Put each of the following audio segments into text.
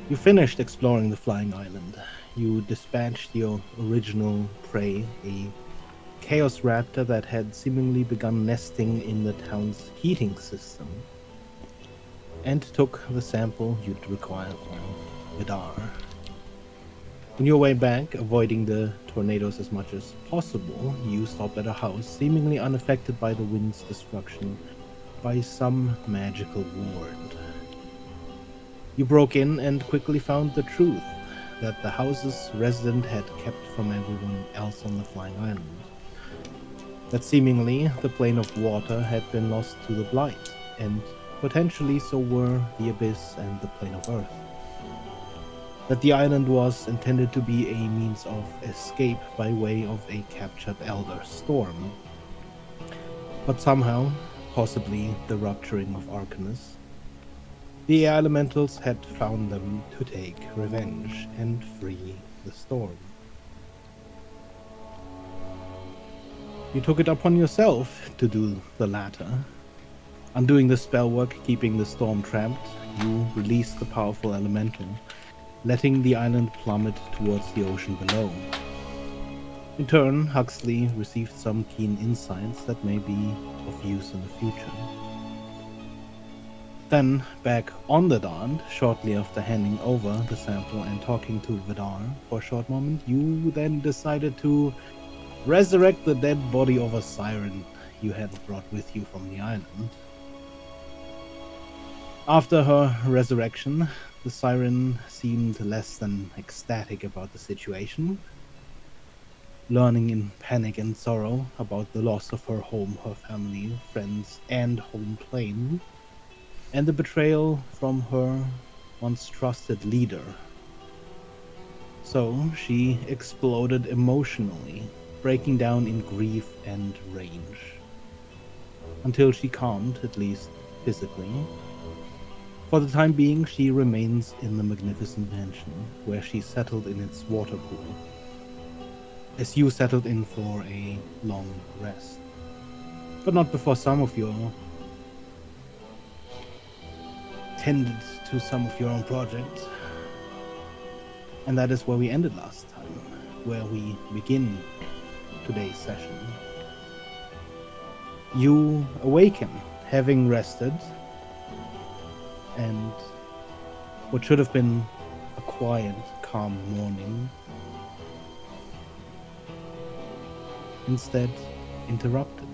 You finished exploring the flying island. You dispatched your original prey, a chaos raptor that had seemingly begun nesting in the town's heating system, and took the sample you'd require from Vidar. On your way back, avoiding the tornadoes as much as possible, you stopped at a house seemingly unaffected by the wind's destruction by some magical ward. You broke in and quickly found the truth that the house's resident had kept from everyone else on the flying island. That seemingly the plane of water had been lost to the blight, and potentially so were the abyss and the plane of earth. That the island was intended to be a means of escape by way of a captured elder storm. But somehow, possibly the rupturing of Arcanus, the air elementals had found them to take revenge and free the storm. You took it upon yourself to do the latter. Undoing the spellwork keeping the storm trapped, you released the powerful elemental, letting the island plummet towards the ocean below. In turn, Huxley received some keen insights that may be of use in the future. Then, back on the Dant, shortly after handing over the sample and talking to Vidar for a short moment, you then decided to resurrect the dead body of a siren you had brought with you from the island. After her resurrection, the siren seemed less than ecstatic about the situation, learning in panic and sorrow about the loss of her home, her family, friends, and home plane, and the betrayal from her once trusted leader. So she exploded emotionally, breaking down in grief and rage, until she calmed, at least physically. For the time being, she remains in the magnificent mansion, where she settled in its water pool, as you settled in for a long rest. But not before some of you tended to some of your own projects. And that is where we ended last time, where we begin today's session. You awaken, having rested, and what should have been a quiet, calm morning instead interrupted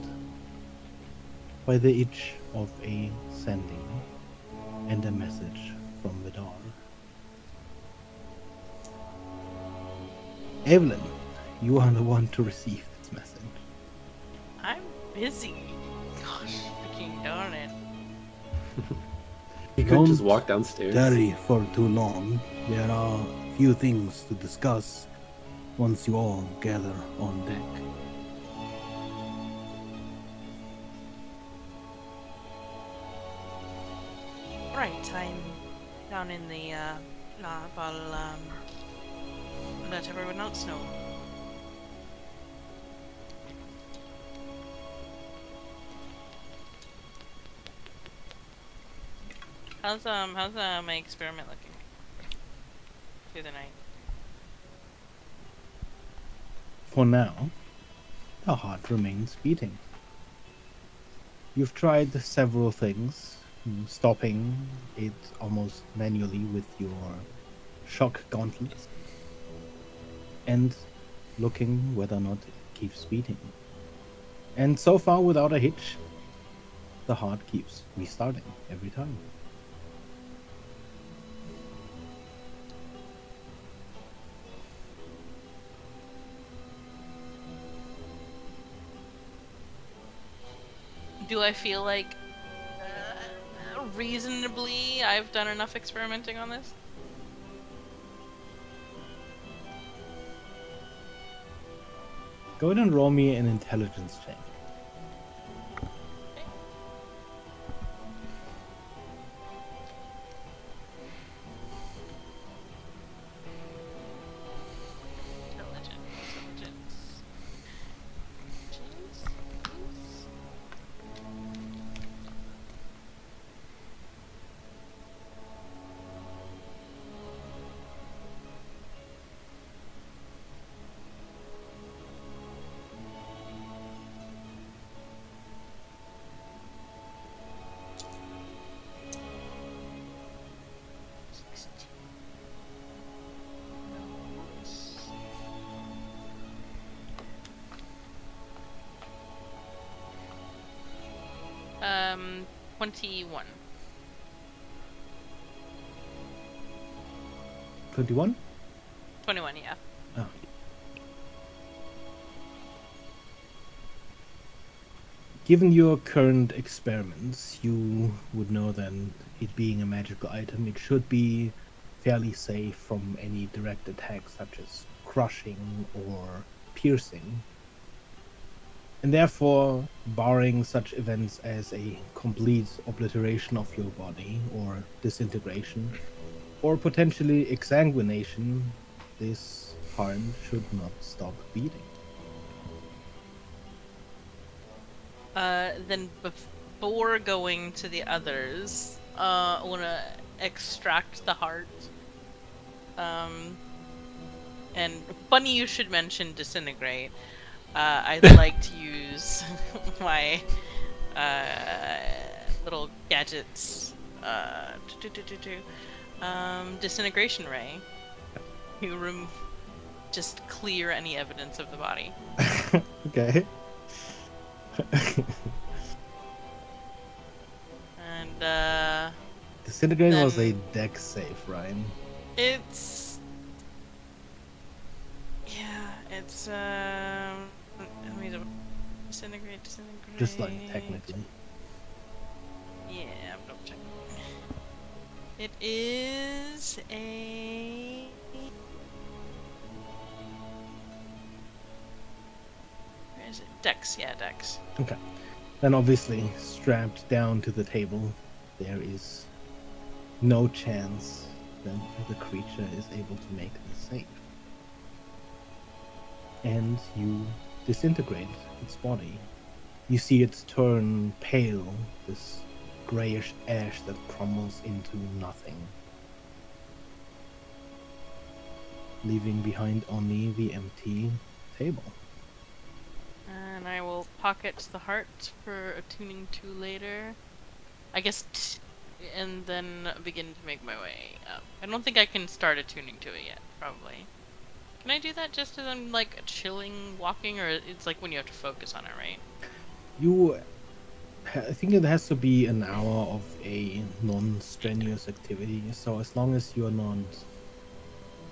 by the itch of a sending and a message from Vidar. Evelyn, you are the one to receive this message. I'm busy. Gosh, freaking darn it. You could just Don't walk downstairs. tarry for too long. There are few things to discuss once you all gather on deck. Right, I'm down in the lab. I'll let everyone else know. How's my experiment looking through the night? For now, the heart remains beating. You've tried several things, stopping it almost manually with your shock gauntlets, and looking whether or not it keeps beating. And so far, without a hitch, the heart keeps restarting every time. Do I feel like reasonably I've done enough experimenting on this? Go ahead and roll me an intelligence check. Intelligence. 21. 21? 21, yeah. Oh. Given your current experiments, you would know that it being a magical item, it should be fairly safe from any direct attacks such as crushing or piercing. And therefore, barring such events as a complete obliteration of your body or disintegration, or potentially exsanguination, this heart should not stop beating. Then before going to the others, I wanna extract the heart. And funny you should mention disintegrate. I'd like to use my little gadgets. Disintegration ray. You just clear any evidence of the body. Okay. And Disintegrate was a then dex save, Ryan. it's it's let me disintegrate. Just like technically. Yeah, I'm double checking. It is a where is it? Dex, yeah, Dex. Okay. Then obviously, strapped down to the table, there is no chance that the creature is able to make this save. And you disintegrate its body. You see it turn pale, this grayish ash that crumbles into nothing, leaving behind only the empty table. And I will pocket the heart for attuning to later. I guess, and then begin to make my way up. I don't think I can start attuning to it yet, probably. Can I do that just as I'm, like, chilling, walking, or it's like when you have to focus on it, right? I think it has to be an hour of a non-strenuous activity, so as long as you're not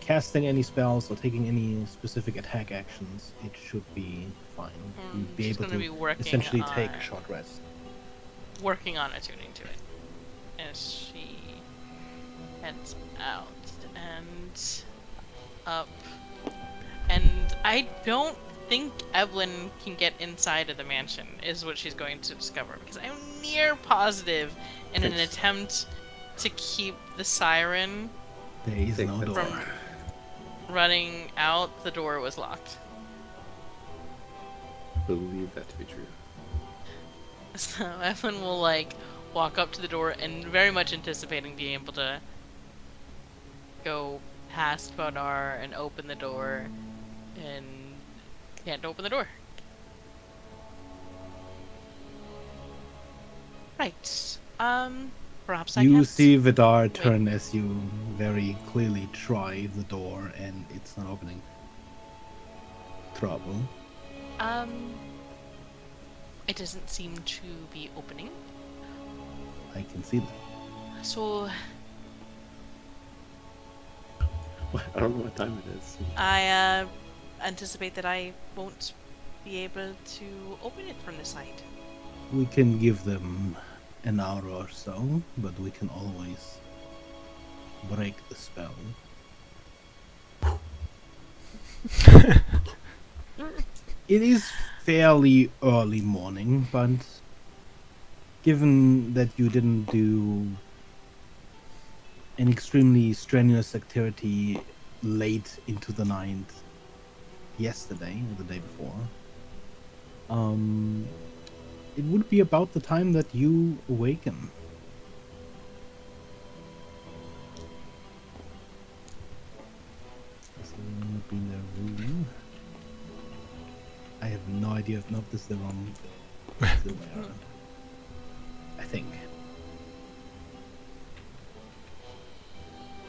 casting any spells or taking any specific attack actions, it should be fine. You'd be She's able gonna be to working essentially on take a short rest. working on attuning to it as she heads out and up. And I don't think Evelyn can get inside of the mansion, is what she's going to discover, because I'm near positive in an attempt to keep the siren There is no door. from running out, the door was locked. Believe that to be true. So Evelyn will, like, walk up to the door and very much anticipating being able to go past Bonar and open the door, and can't open the door. Right. Perhaps I You can't. see Vidar turn as you very clearly try the door and it's not opening. Trouble. It doesn't seem to be opening. I can see that. So I don't know what time it is. I anticipate that I won't be able to open it from the side. We can give them an hour or so, but we can always break the spell. It is fairly early morning, but given that you didn't do an extremely strenuous activity late into the night yesterday or the day before, it would be about the time that you awaken. This would be the room. I have no idea if this is the wrong way around. I think.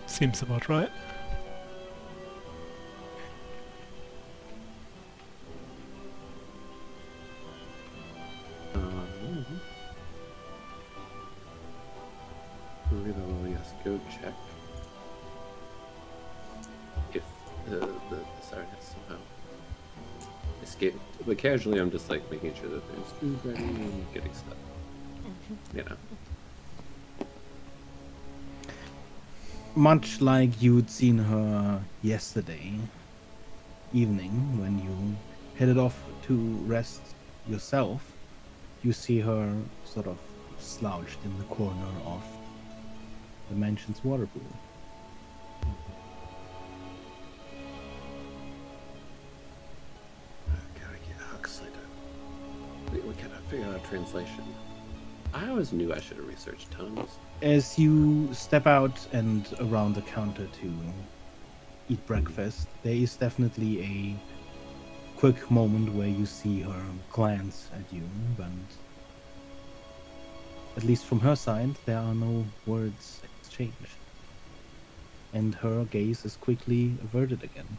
Seems about right. check if the siren has somehow escaped. But casually, I'm just like making sure that there's food ready and getting stuff. You know. Much like you'd seen her yesterday evening when you headed off to rest yourself, you see her sort of slouched in the corner of the mansion's water pool. Gotta get Huxley we gotta figure out a translation. I always knew I should have researched tongues. As you step out and around the counter to eat breakfast, there is definitely a quick moment where you see her glance at you, but at least from her side, there are no words exchanged. And her gaze is quickly averted again.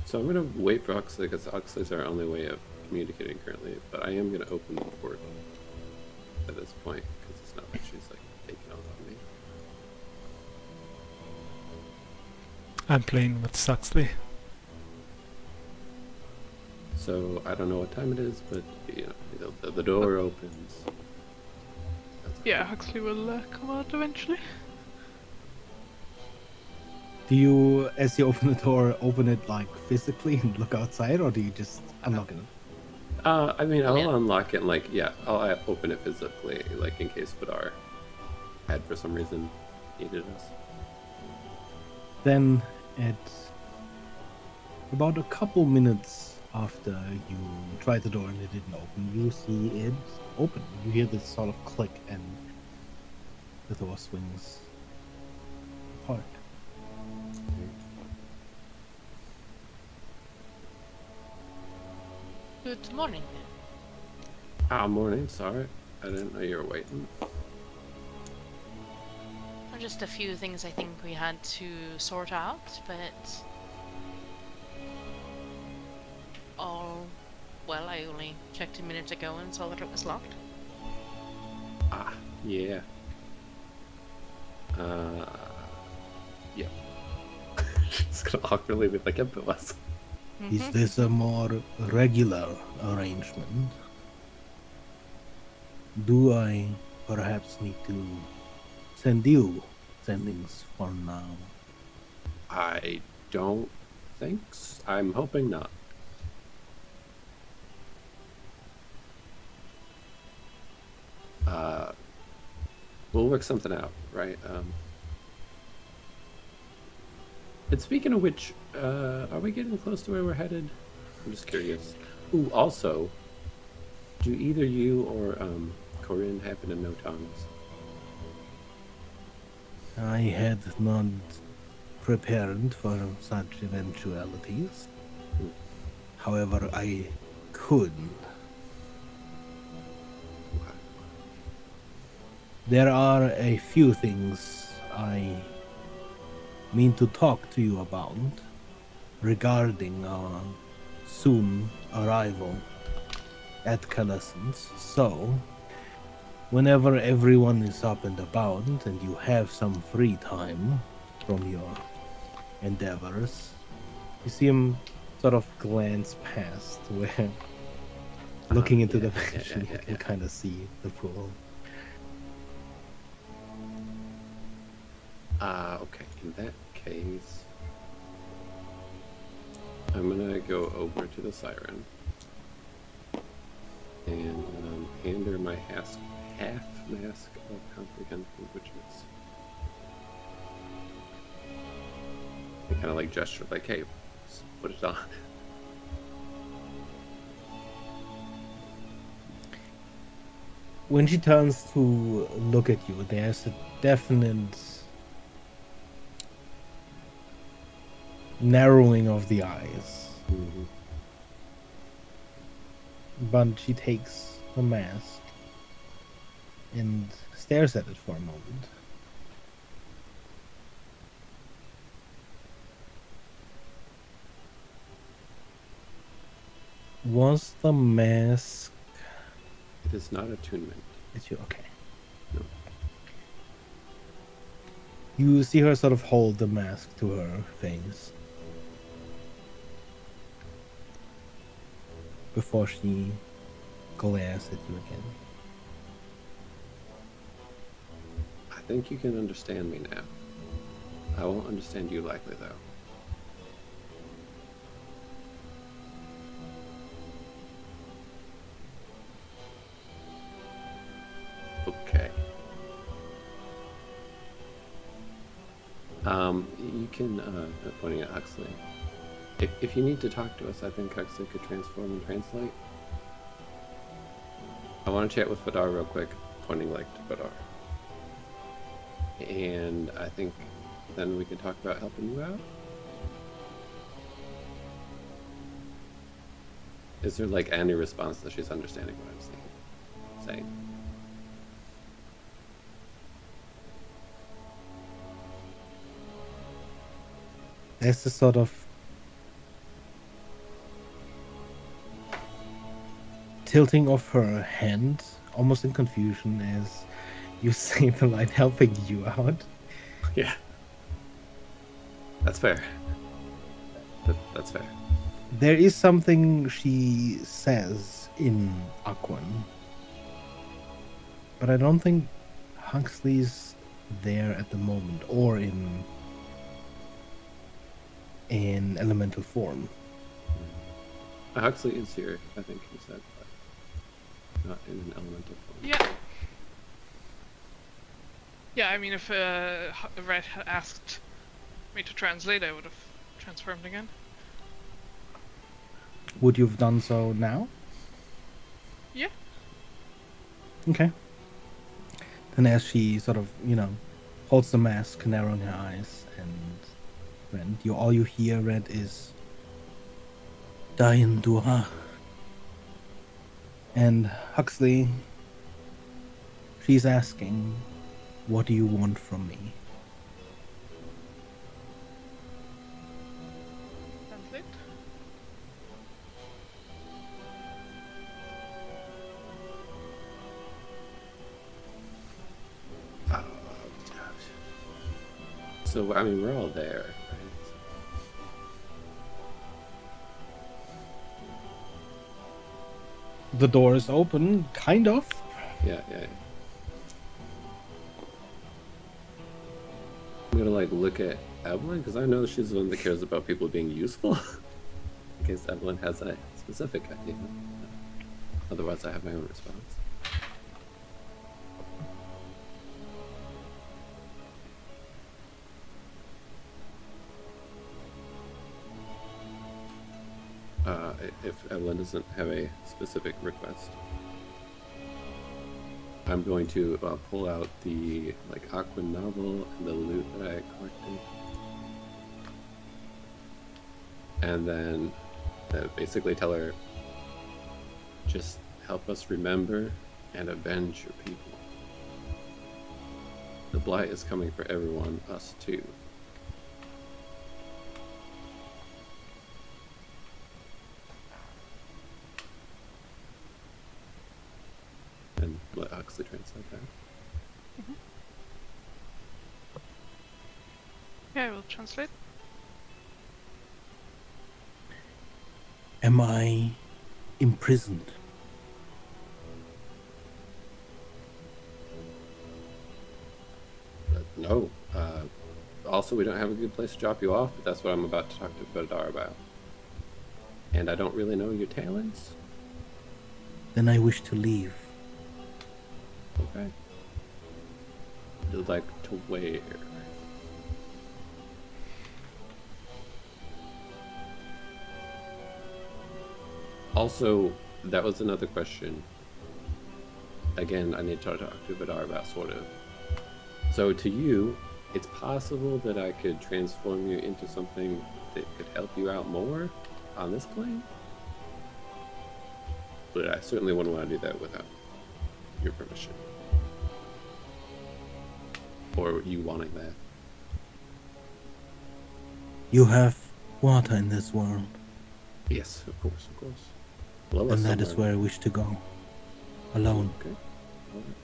So I'm gonna wait for Huxley because Huxley's our only way of communicating currently. But I am gonna open the port at this point because it's not like she's like taking off on me. I'm playing with Huxley. So I don't know what time it is, but you know the door opens. Yeah, Huxley will come out eventually. Do you, as you open the door, open it like physically and look outside, or do you just unlock it? I mean, I'll unlock it and like, yeah, I'll open it physically, like in case Vidar had for some reason needed us. Then, at about a couple minutes after you tried the door and it didn't open, you see it open. You hear this sort of click and the door swings apart. Good morning. Morning, sorry. I didn't know you were waiting. Just a few things I think we had to sort out, but all well. I only checked a minute ago and saw that it was locked. Yeah. Yeah. Just gonna awkwardly be like, it was. Is this a more regular arrangement? Do I perhaps need to send you sendings for now? I don't think I'm hoping not. We'll work something out, right? And speaking of which, are we getting close to where we're headed? I'm just curious. Ooh, also, do either you or Corinne happen to know tongues? I had not prepared for such eventualities. However, I could. There are a few things I mean to talk to you about regarding our soon arrival at Calescence. So, whenever everyone is up and about and you have some free time from your endeavors, you see him sort of glance past where, looking into the mansion, you can kind of see the pool. Okay, in that case, I'm gonna go over to the siren and hand her my half mask of comprehend languages. I kind of like gesture like, hey, just put it on. When she turns to look at you, there's a definite narrowing of the eyes. Mm-hmm. But she takes the mask and stares at it for a moment. Was the mask? It is not attunement. It's you. Okay. No. You see her sort of hold the mask to her face before she glares at you again. I think you can understand me now. I won't understand you likely, though. Okay. You can, pointing at Huxley. If you need to talk to us, I think Huxley could transform and translate. I want to chat with Vidar real quick, pointing like to Vidar. And I think then we can talk about helping you out. Is there like any response that she's understanding what I'm saying? There's this sort of tilting of her hand, almost in confusion, as you say the line, helping you out. Yeah. That's fair. That's fair. There is something she says in Aquan, but I don't think Huxley's there at the moment, or in elemental form. Huxley is here, I think he said, but not in an elemental form. Yeah. Yeah, I mean, if Red had asked me to translate, I would have transformed again. Would you have done so now? Yeah. Okay. Then as she sort of, holds the mask, narrowing her eyes, and Red, all you hear, Red, is Dain Dua. And Huxley, she's asking, what do you want from me? Translate. So, I mean, we're all there, right? The door is open, kind of. Yeah. I'm gonna like look at Evelyn because I know she's the one that cares about people being useful. In case Evelyn has a specific idea. Otherwise, I have my own response. If Evelyn doesn't have a specific request, I'm going to pull out the Aqua novel and the loot that I collected, and then basically tell her, just help us remember and avenge your people. The blight is coming for everyone, us too. And let Huxley translate that. Mm-hmm. Yeah, I will translate. Am I imprisoned? No. Also, we don't have a good place to drop you off, but that's what I'm about to talk to Vidar about. And I don't really know your talents. Then I wish to leave. Okay. You'd like to where? Also, that was another question. Again, I need to talk to Vidar about sort of. So to you, it's possible that I could transform you into something that could help you out more on this plane? But I certainly wouldn't want to do that without your permission. Or you wanting that. You have water in this world. Yes, of course, of course. Below us And that is somewhere. where I wish to go. Alone. Okay. All right.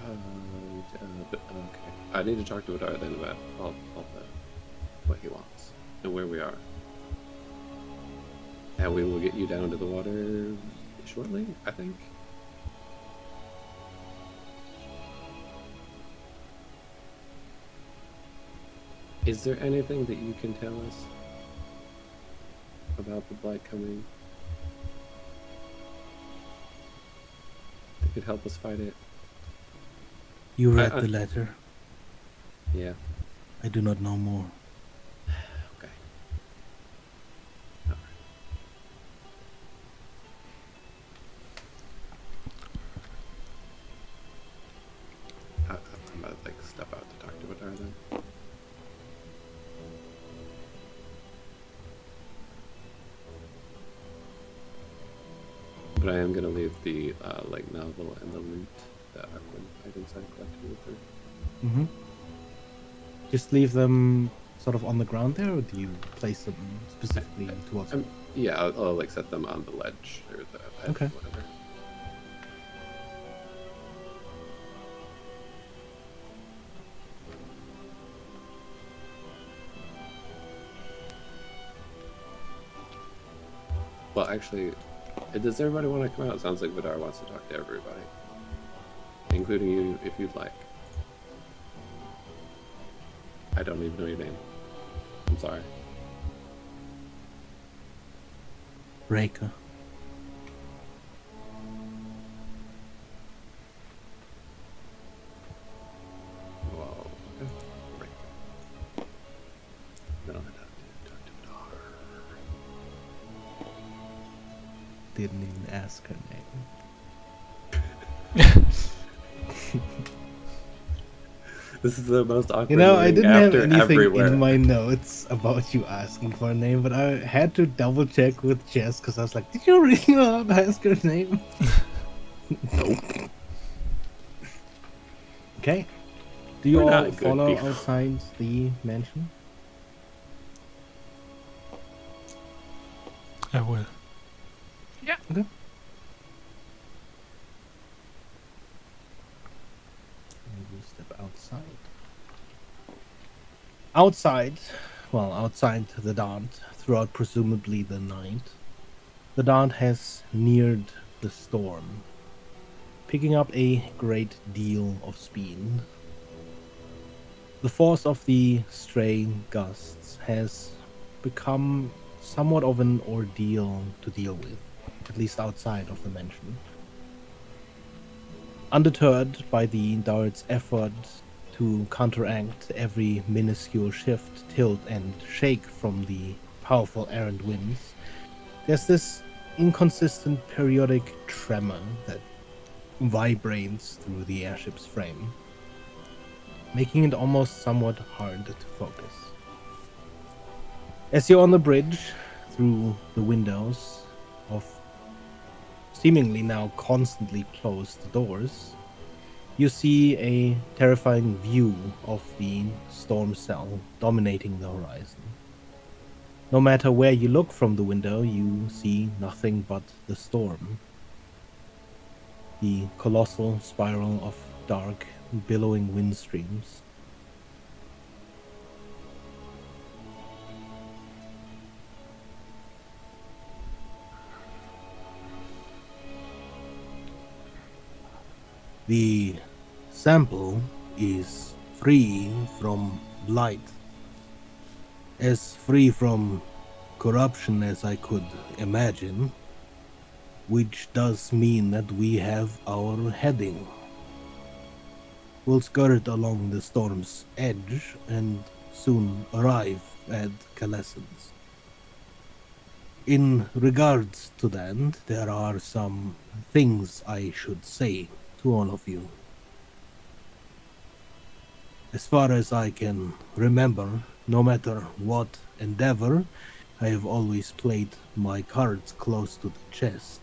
Okay. I need to talk to Adar then about all what he wants and where we are. And we will get you down to the water shortly, I think. Is there anything that you can tell us about the blight coming that could help us fight it? You read I- the letter. Yeah. I do not know more. Okay. All right. I'm gonna like step out to talk to Adar then. But I am gonna leave the like novel and the loot that Aquin items I collected with her. Mm-hmm. Just leave them sort of on the ground there, or do you place them specifically towards? Yeah, I'll like set them on the ledge or the edge, Okay. whatever. Well, actually, does everybody want to come out? It sounds like Vidar wants to talk to everybody, including you if you'd like. I don't even know your name. I'm sorry. Breaker. Whoa. Okay. Right. No, I don't talk to Vidar. Didn't even ask her name. This is the most awkward. You know, I meeting didn't have after anything everywhere. in my notes about you asking for a name, but I had to double check with Jess because I was like, "Did you really not ask her name?" Nope. Okay. Do you We're all not good follow people. outside the mansion? I will. Yeah. Okay. Maybe step outside. Outside the dance, throughout presumably the night, the dance has neared the storm, picking up a great deal of speed. The force of the stray gusts has become somewhat of an ordeal to deal with, at least outside of the mansion. Undeterred by the dart's effort to counteract every minuscule shift, tilt, and shake from the powerful errant winds, there's this inconsistent periodic tremor that vibrates through the airship's frame, making it almost somewhat hard to focus. As you're on the bridge, through the windows of seemingly now constantly closed doors, you see a terrifying view of the storm cell dominating the horizon. No matter where you look from the window, you see nothing but the storm. The colossal spiral of dark, billowing wind streams. The sample is free from blight, as free from corruption as I could imagine, which does mean that we have our heading. We'll skirt along the storm's edge and soon arrive at Calessence. In regards to that, there are some things I should say to all of you. As far as I can remember, no matter what endeavor, I have always played my cards close to the chest.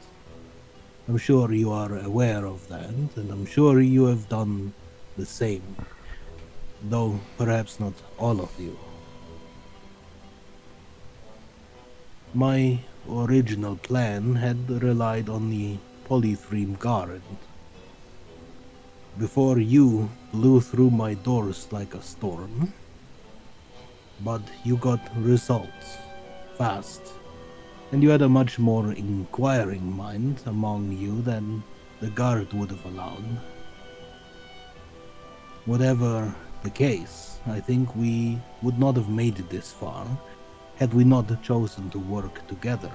I'm sure you are aware of that, and I'm sure you have done the same. though perhaps not all of you. My original plan had relied on the Polythreme guard. Before you blew through my doors like a storm, but you got results fast, and you had a much more inquiring mind among you than the guard would have allowed. Whatever the case, I think we would not have made it this far had we not chosen to work together.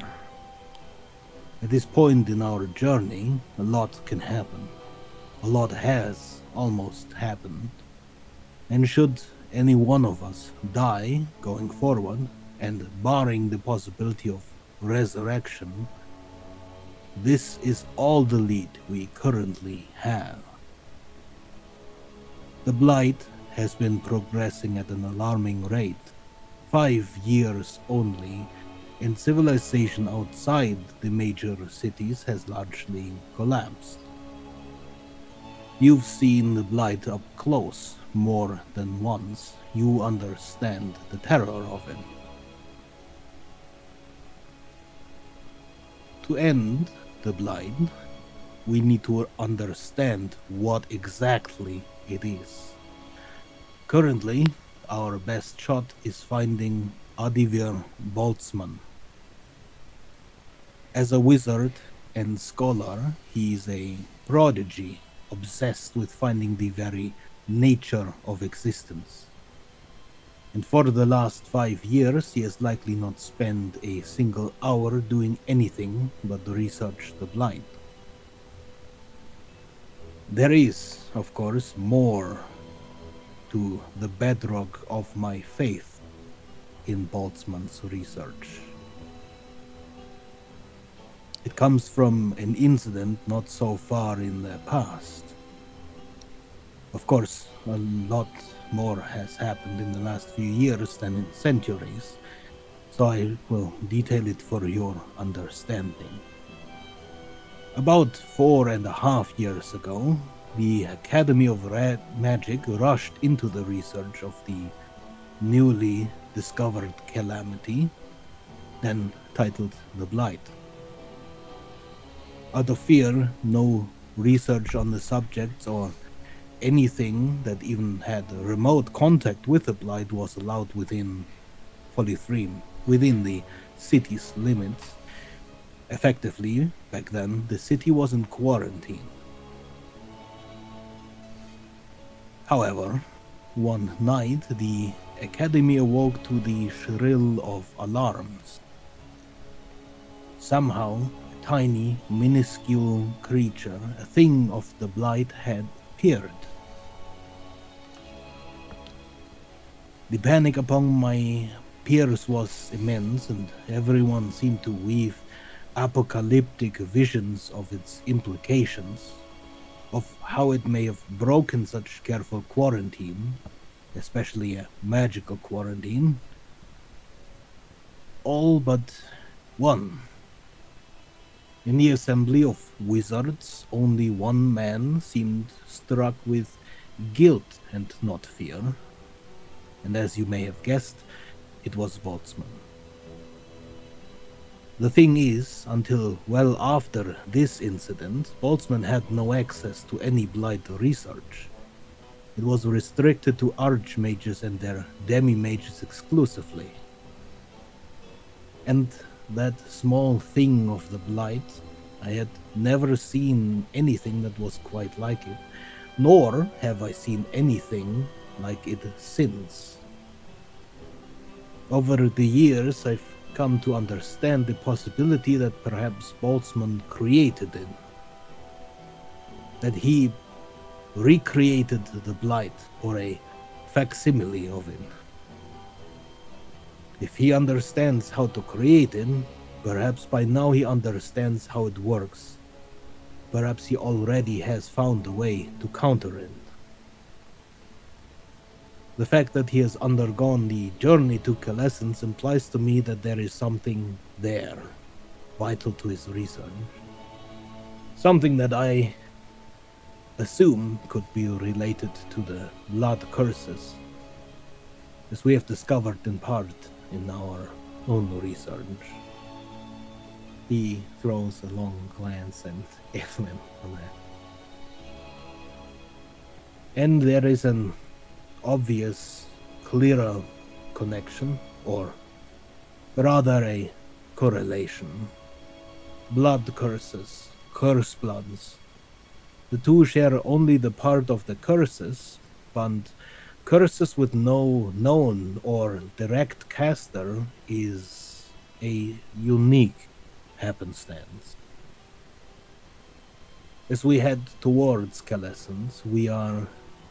At this point in our journey, a lot can happen. A lot has almost happened. And should any one of us die going forward, and barring the possibility of resurrection, this is all the lead we currently have. The Blight has been progressing at an alarming rate. 5 years only, and civilization outside the major cities has largely collapsed. You've seen the Blight up close more than once. You understand the terror of it. To end the Blight, we need to understand what exactly it is. Currently, our best shot is finding Adivir Boltzmann. As a wizard and scholar, he is a prodigy, obsessed with finding the very nature of existence. And for the last 5 years, he has likely not spent a single hour doing anything but research the Blight. There is, of course, more to the bedrock of my faith in Boltzmann's research. It comes from an incident not so far in the past. Of course, a lot more has happened in the last few years than in centuries, so I will detail it for your understanding. About 4.5 years ago, the Academy of Magic rushed into the research of the newly discovered calamity, then titled the Blight. Out of fear, no research on the subject or anything that even had remote contact with the Blight was allowed within Polythreme, within the city's limits. Effectively, back then, the city was in quarantine. However, one night, the Academy awoke to the shrill of alarms. Somehow, a tiny, minuscule creature, a thing of the Blight, had appeared. The panic among my peers was immense, and everyone seemed to weave apocalyptic visions of its implications, of how it may have broken such careful quarantine, especially a magical quarantine. All but one. In the assembly of wizards, only one man seemed struck with guilt and not fear. And as you may have guessed, it was Boltzmann. The thing is, until well after this incident, Boltzmann had no access to any Blight research. It was restricted to archmages and their demi-mages exclusively. And that small thing of the Blight, I had never seen anything that was quite like it, nor have I seen anything like it since. Over the years, I've come to understand the possibility that perhaps Boltzmann created it. That he recreated the Blight, or a facsimile of it. If he understands how to create it, perhaps by now he understands how it works. Perhaps he already has found a way to counter it. The fact that he has undergone the journey to Calescence implies to me that there is something there, vital to his research. Something that I assume could be related to the blood curses, as we have discovered in part in our own research. He throws a long glance at Evelyn on that. And there is an obvious, clearer connection, or rather a correlation. Blood curses, curse bloods. The two share only the part of the curses, but curses with no known or direct caster is a unique happenstance. As we head towards Calessens, we are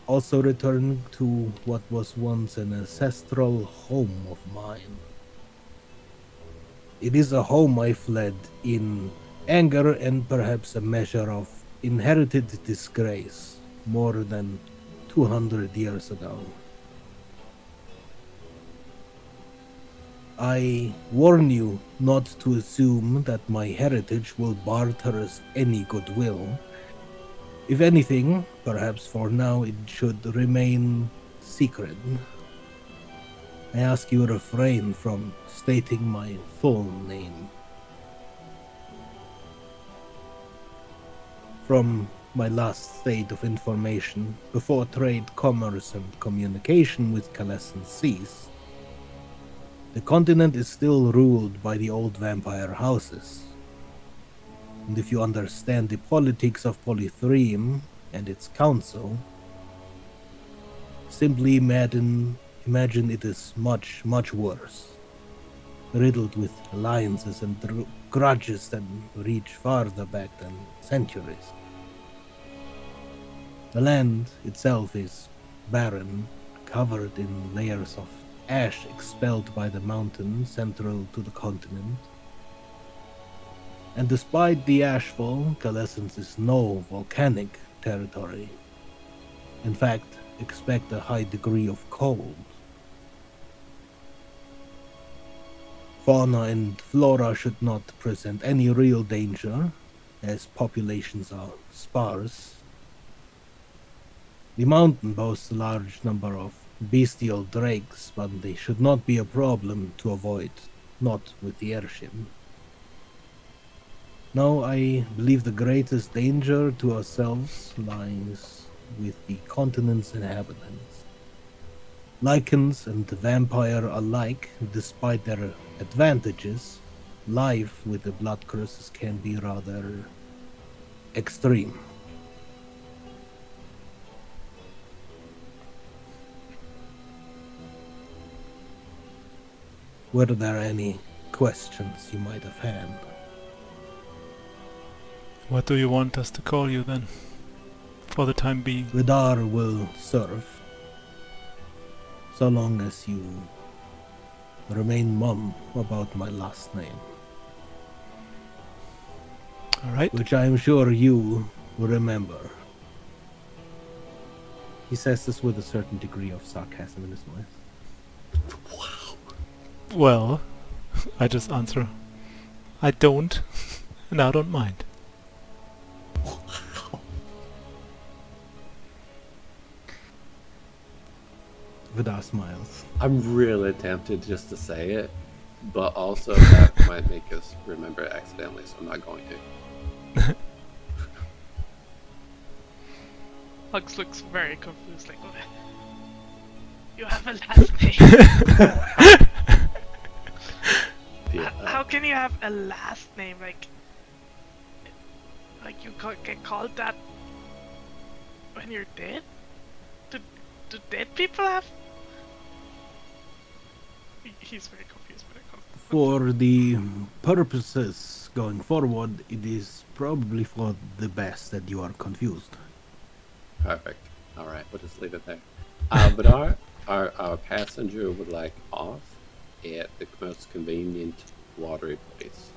also returning to what was once an ancestral home of mine. It is a home I fled in anger and perhaps a measure of inherited disgrace more than 200 years ago. I warn you not to assume that my heritage will barter us any goodwill. If anything, perhaps for now it should remain secret. I ask you refrain from stating my full name. From my last state of information, before trade, commerce, and communication with Calessens ceased, the continent is still ruled by the old vampire houses. And if you understand the politics of Polythreme and its council, simply imagine it is much, much worse. Riddled with alliances and grudges that reach farther back than centuries. The land itself is barren, covered in layers of ash expelled by the mountain central to the continent. And despite the ashfall, Calessens is no volcanic territory. In fact, expect a high degree of cold. Fauna and flora should not present any real danger, as populations are sparse. The mountain boasts a large number of bestial drakes, but they should not be a problem to avoid, not with the airship. No, I believe the greatest danger to ourselves lies with the continent's inhabitants. Lycans and vampire alike, despite their advantages, life with the blood curses can be rather extreme. Were there any questions you might have had? What do you want us to call you then? For the time being. Vidar will serve, so long as you remain mum about my last name. Alright. Which I am sure you will remember. He says this with a certain degree of sarcasm in his voice. Well, I just answer, I don't, and I don't mind. Vidar smiles. I'm really tempted just to say it, but also that might make us remember it accidentally, so I'm not going to. Hugs looks very confused, like, "Oh, you have a last name. Yeah, How can you have a last name? Like you get called that when you're dead? Do dead people have?" He's very confused when it comes to For the purposes going forward, it is probably for the best that you are confused. perfect. All right, we'll just leave it there. But our passenger would like off at the most convenient watery place.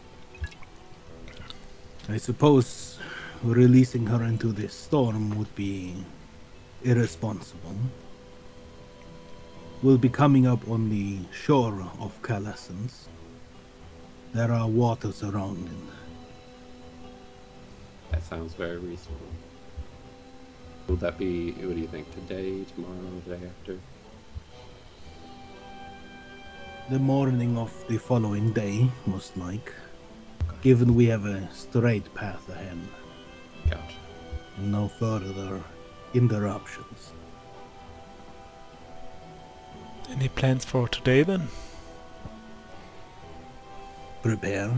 I suppose releasing her into this storm would be irresponsible. We'll be coming up on the shore of Calessens. There are waters around it. That sounds very reasonable. Will that be, what do you think, today, tomorrow, the day after? The morning of the following day, most like, given we have a straight path ahead Gotcha. and no further interruptions. Any plans for today then? Prepare.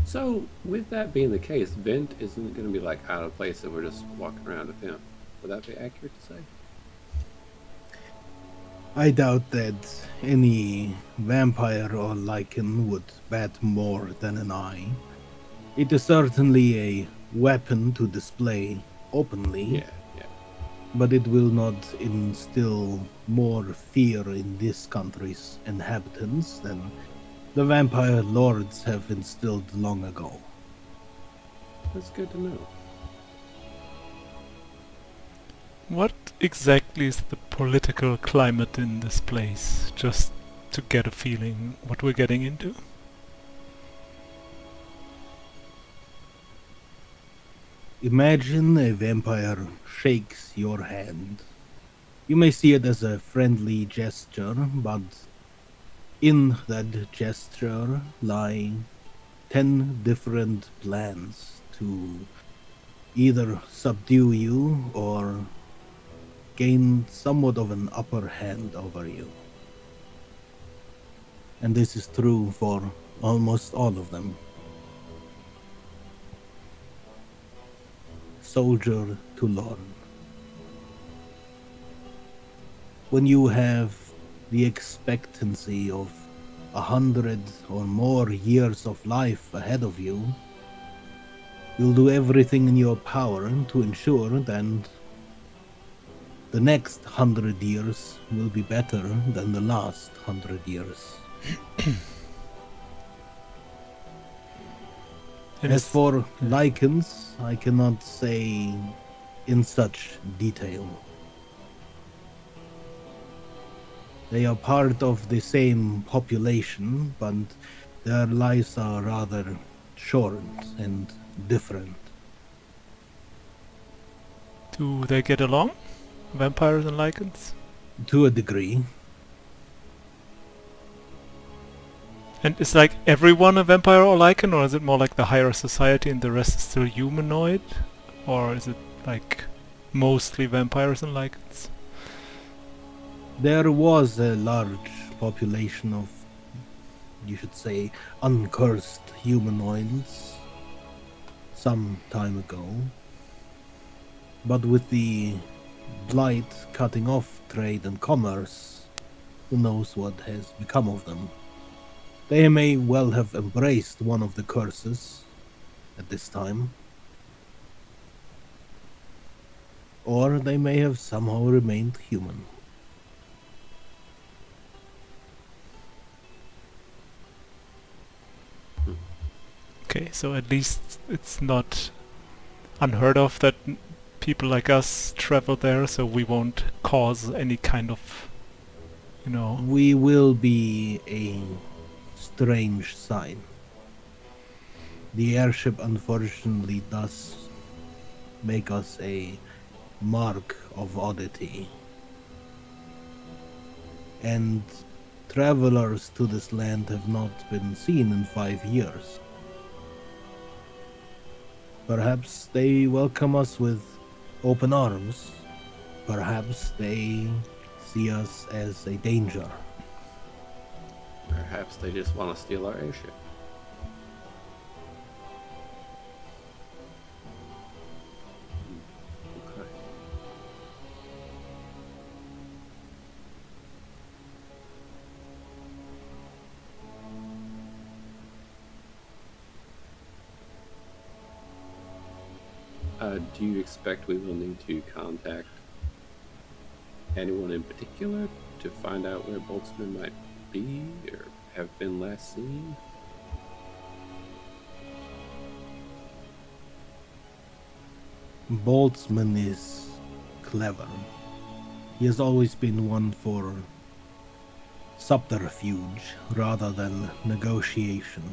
So, with that being the case, Vent isn't going to be like out of place if we're just walking around with him. Would that be accurate to say? I doubt that any vampire or lichen would bat more than an eye. It is certainly a weapon to display openly, Yeah. but it will not instill more fear in this country's inhabitants than the vampire lords have instilled long ago. That's good to know. What exactly is the political climate in this place? Just to get a feeling what we're getting into? Imagine a vampire shakes your hand. You may see it as a friendly gesture, but in that gesture lie 10 different plans to either subdue you or gain somewhat of an upper hand over you. And this is true for almost all of them. Soldier to lord. When you have the expectancy of 100 or more years of life ahead of you, you'll do everything in your power to ensure that the next 100 years will be better than the last 100 years. And As for lichens, I cannot say in such detail. They are part of the same population, but their lives are rather short and different. do they get along? Vampires and lichens? To a degree. And is like everyone a vampire or lichen, or is it more like the higher society and the rest is still humanoid? Or is it like mostly vampires and lichens? There was a large population of, you should say, uncursed humanoids some time ago. But with the blight cutting off trade and commerce, who knows what has become of them. They may well have embraced one of the curses at this time. Or they may have somehow remained human. Okay, so at least it's not unheard of that people like us travel there, so we won't cause any kind of, you know... We will be a strange sight. The airship unfortunately does make us a mark of oddity. And travelers to this land have not been seen in 5 years. Perhaps they welcome us with open arms. Perhaps they see us as a danger. Perhaps they just want to steal our airship. Okay. Do you expect we will need to contact anyone in particular to find out where Boltzmann might be or have been last seen? Boltzmann is clever. He has always been one for subterfuge rather than negotiation.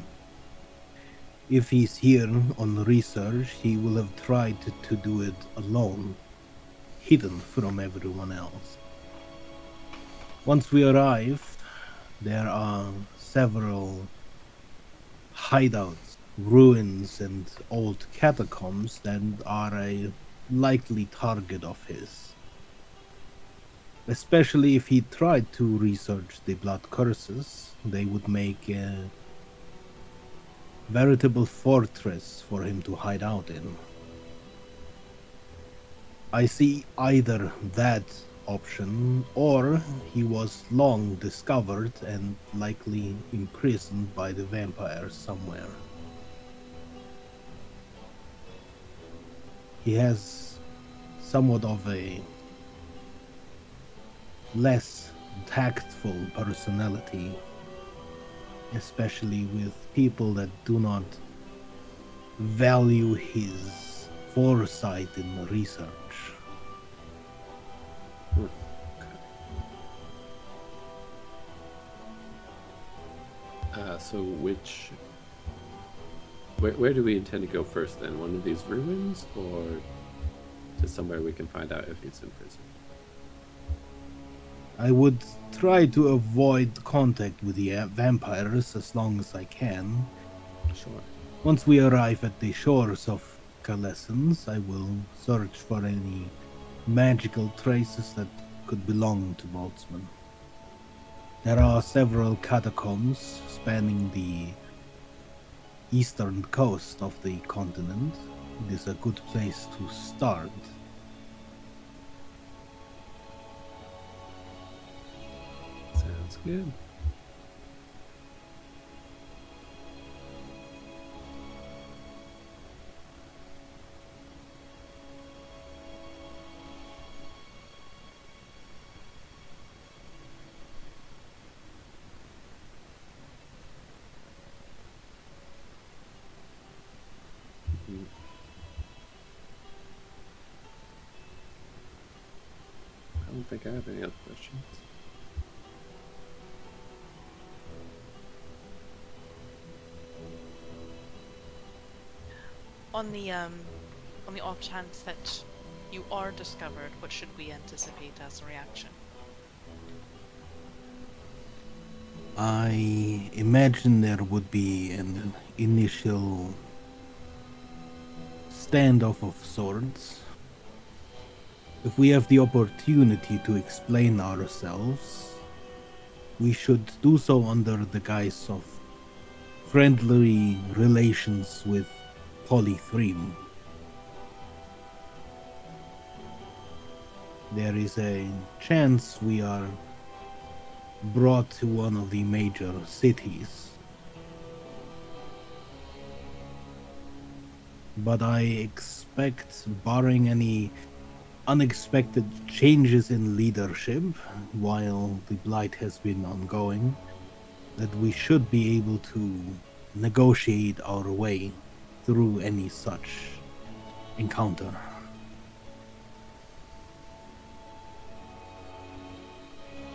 If he's here on research, he will have tried to do it alone, hidden from everyone else. Once we arrive, there are several hideouts, ruins, and old catacombs that are a likely target of his. Especially if he tried to research the blood curses, they would make a veritable fortress for him to hide out in. I see either that option, or he was long discovered and likely imprisoned by the vampires somewhere. He has somewhat of a less tactful personality, especially with people that do not value his foresight in research. So where do we intend to go first then? One of these ruins, or to somewhere we can find out if he's in prison? I would try to avoid contact with the vampires as long as I can. Sure. Once we arrive at the shores of Calescens, I will search for any magical traces that could belong to Boltzmann. There are several catacombs spanning the eastern coast of the continent. It is a good place to start. Sounds good. I don't think I have any other questions. On the off chance that you are discovered, what should we anticipate as a reaction? I imagine there would be an initial standoff of sorts. If we have the opportunity to explain ourselves, we should do so under the guise of friendly relations with Polythreme. There is a chance we are brought to one of the major cities. But I expect, barring any unexpected changes in leadership while the Blight has been ongoing, that we should be able to negotiate our way through any such encounter.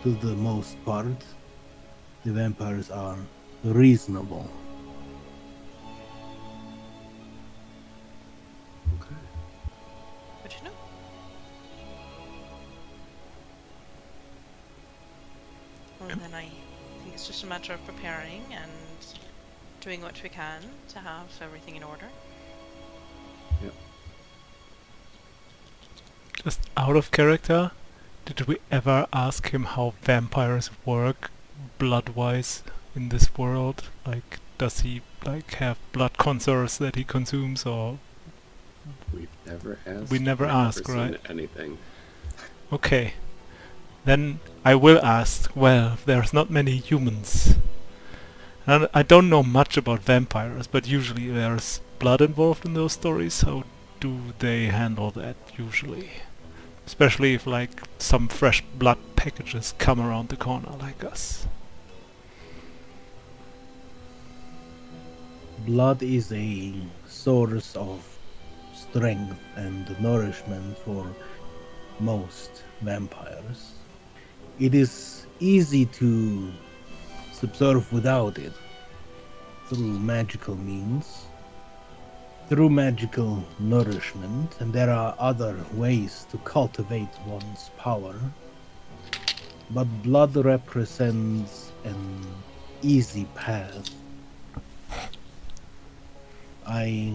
To the most part, the vampires are reasonable. Okay. Good to know. Well, then I think it's just a matter of preparing and doing what we can to have everything in order. Yep. Just out of character, did we ever ask him how vampires work blood-wise in this world? Like, does he have blood consoles that he consumes, or We've never asked. We never I've ask, seen right? Anything. okay? Then I will ask. Well, there's not many humans. And I don't know much about vampires, but usually there's blood involved in those stories. How do they handle that usually? Especially if like some fresh blood packages come around the corner like us. Blood is a source of strength and nourishment for most vampires. It is easy to subserve without it through magical means, through magical nourishment, and there are other ways to cultivate one's power. But blood represents an easy path. I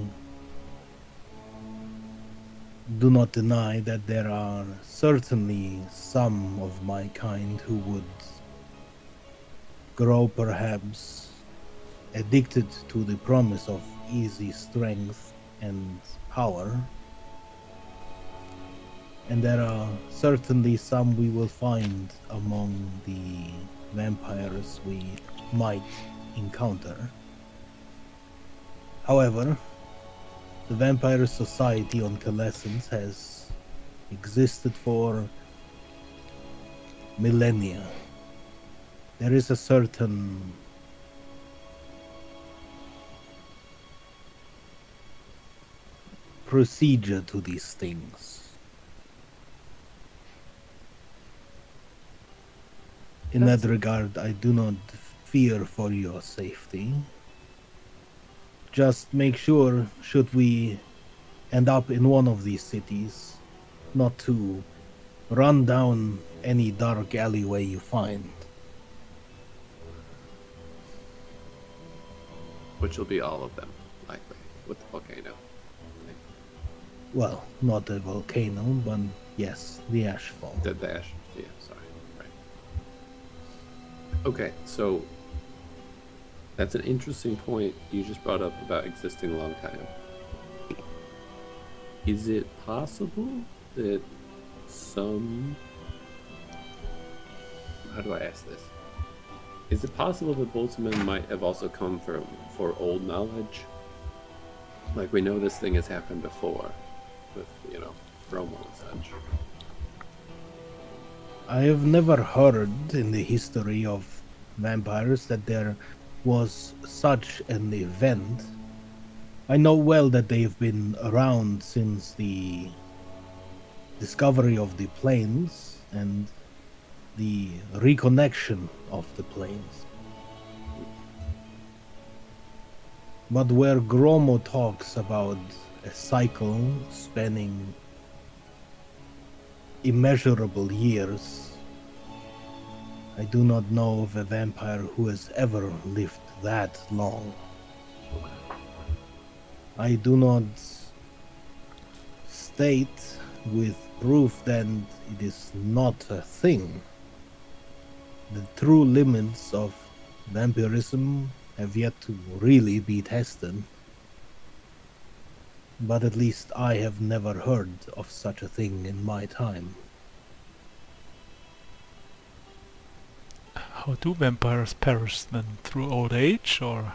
do not deny that there are certainly some of my kind who would grow perhaps addicted to the promise of easy strength and power. And there are certainly some we will find among the vampires we might encounter. However, the vampire society on Calescence has existed for millennia. There is a certain procedure to these things. In that regard, I do not fear for your safety. Just make sure, should we end up in one of these cities, not to run down any dark alleyway you find. Which will be all of them, likely, with the volcano. Well, not a volcano, but yes, the ashfall. The ash. Yeah, sorry. Right. Okay, so that's an interesting point you just brought up about existing a long time. Is it possible that some... How do I ask this? Is it possible that Boltzmann might have also come for old knowledge? Like, we know this thing has happened before with, Romo and such. I have never heard in the history of vampires that there was such an event. I know well that they've been around since the discovery of the plains and the reconnection of the plains. But where Gromo talks about a cycle spanning immeasurable years, I do not know of a vampire who has ever lived that long. I do not state with proof that it is not a thing. The true limits of vampirism have yet to really be tested. But at least I have never heard of such a thing in my time. How do vampires perish then? Through old age or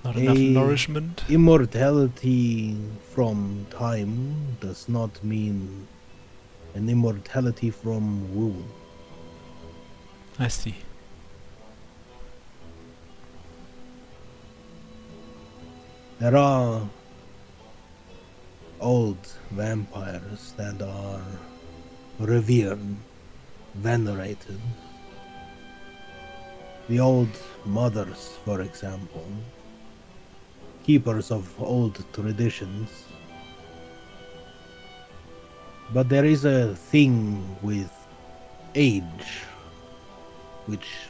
not enough nourishment? Immortality from time does not mean an immortality from wound. I see. There are old vampires that are revered, venerated. The old mothers, for example, keepers of old traditions. But there is a thing with age which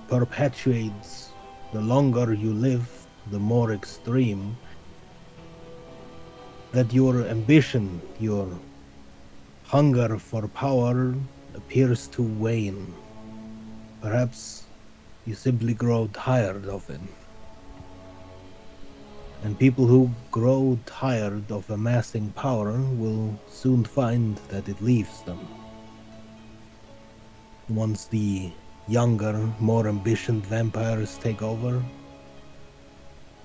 perpetuates. The longer you live, the more extreme that your ambition, your hunger for power appears to wane. Perhaps you simply grow tired of it. And people who grow tired of amassing power will soon find that it leaves them. Once the younger, more ambitioned vampires take over,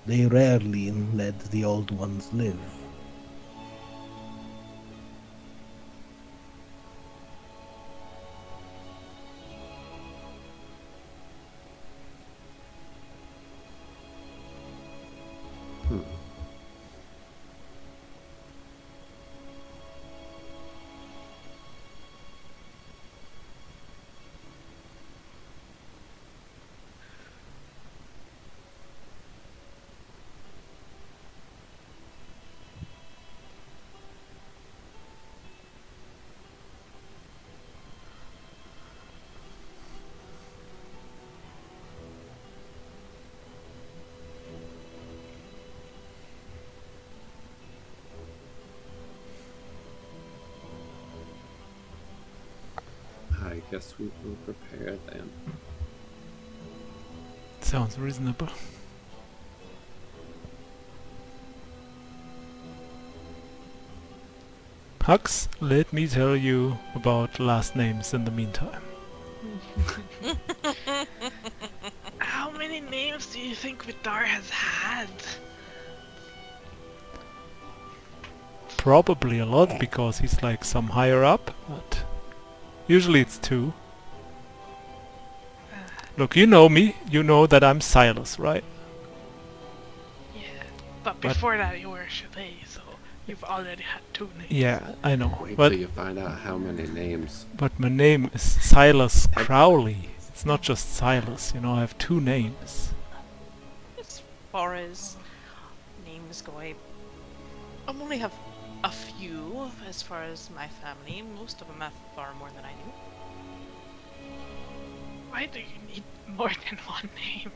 they rarely let the old ones live. guess we will prepare then. Sounds reasonable. Hux, let me tell you about last names in the meantime. How many names do you think Vidar has had? Probably a lot because he's like some higher up, but usually it's 2. Look, you know me. You know that I'm Silas, right? Yeah. But before that you were Chalet, so you've already had 2 names. Yeah, I know. Wait But till you find out how many names. my name is Silas Crowley. It's not just Silas, you know, I have 2 names. As far as names go, I only have a few as far as my family. Most of them have far more than I do. Why do you need more than 1 name?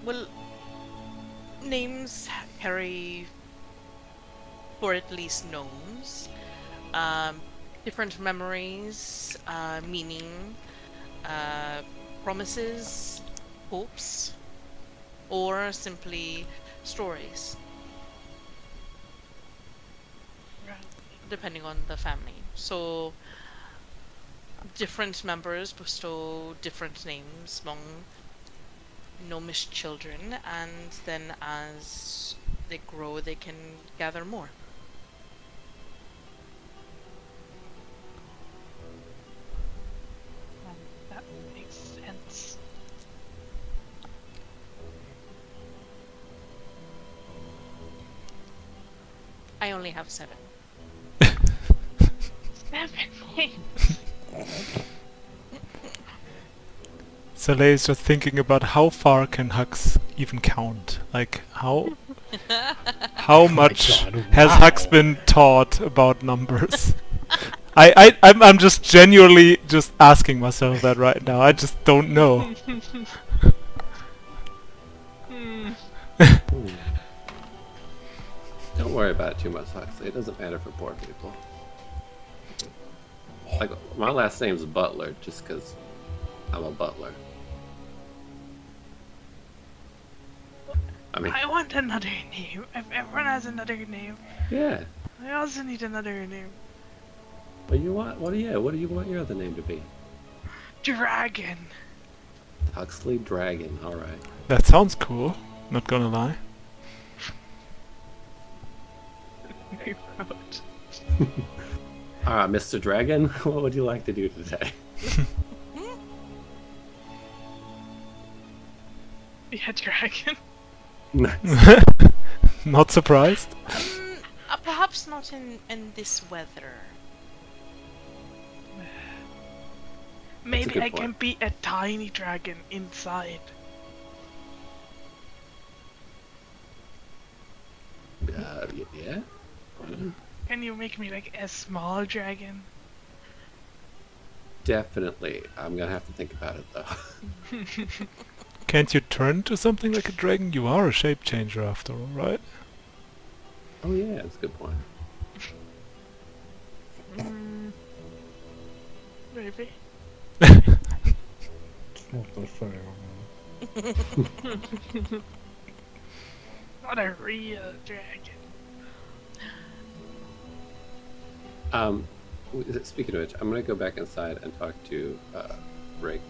Well, names carry, or at least gnomes, different memories, meaning, promises, hopes, or simply stories, depending on the family. So, different members bestow different names among gnomish children, and then as they grow, they can gather more. That makes sense. I only have 7. 7 names. Saleh is just thinking about how far can Hux even count? Like, how much God, has wow. Hux been taught about numbers? I'm just genuinely just asking myself that right now. I just don't know. Hmm. Hmm. Don't worry about it too much, Huxley. It doesn't matter for poor people. Like, my last name's Butler, just because I'm a butler. I mean, I want another name. If everyone has another name, yeah. I also need another name. What do you want? What do you want your other name to be? Dragon. Huxley Dragon. All right. That sounds cool. Not gonna lie. I wrote. All right, Mr. Dragon. What would you like to do today? Yeah, dragon. Nice. Not surprised. Perhaps not in this weather. Maybe good I can point. be a tiny dragon inside. Yeah. Can you make me like a small dragon? Definitely. I'm gonna have to think about it though. Can't you turn to something like a dragon? You are a shape changer after all, right? Oh yeah, that's a good point. Maybe. What the fuck? Not a real dragon. Speaking of which, I'm gonna go back inside and talk to Rick,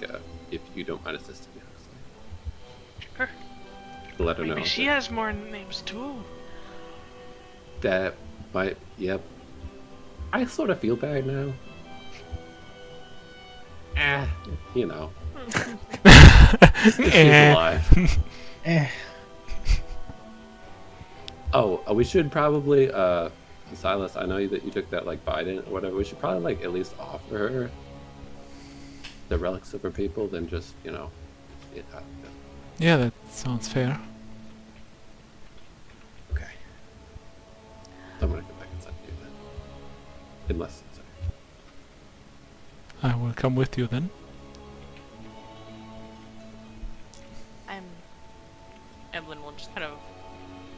if you don't mind assisting me. Sure. Let her know. Maybe she has more names too. That might. Yep. I sort of feel bad now. You know. She's alive. Eh. Oh, we should probably, Silas, I know that you took that, like, Biden or whatever. We should probably, like, at least offer her the relics of her people, than just, you know, see it happen. Yeah, that sounds fair. Okay. I'm gonna go back inside and do that. Unless, sorry. I will come with you then. Evelyn will just kind of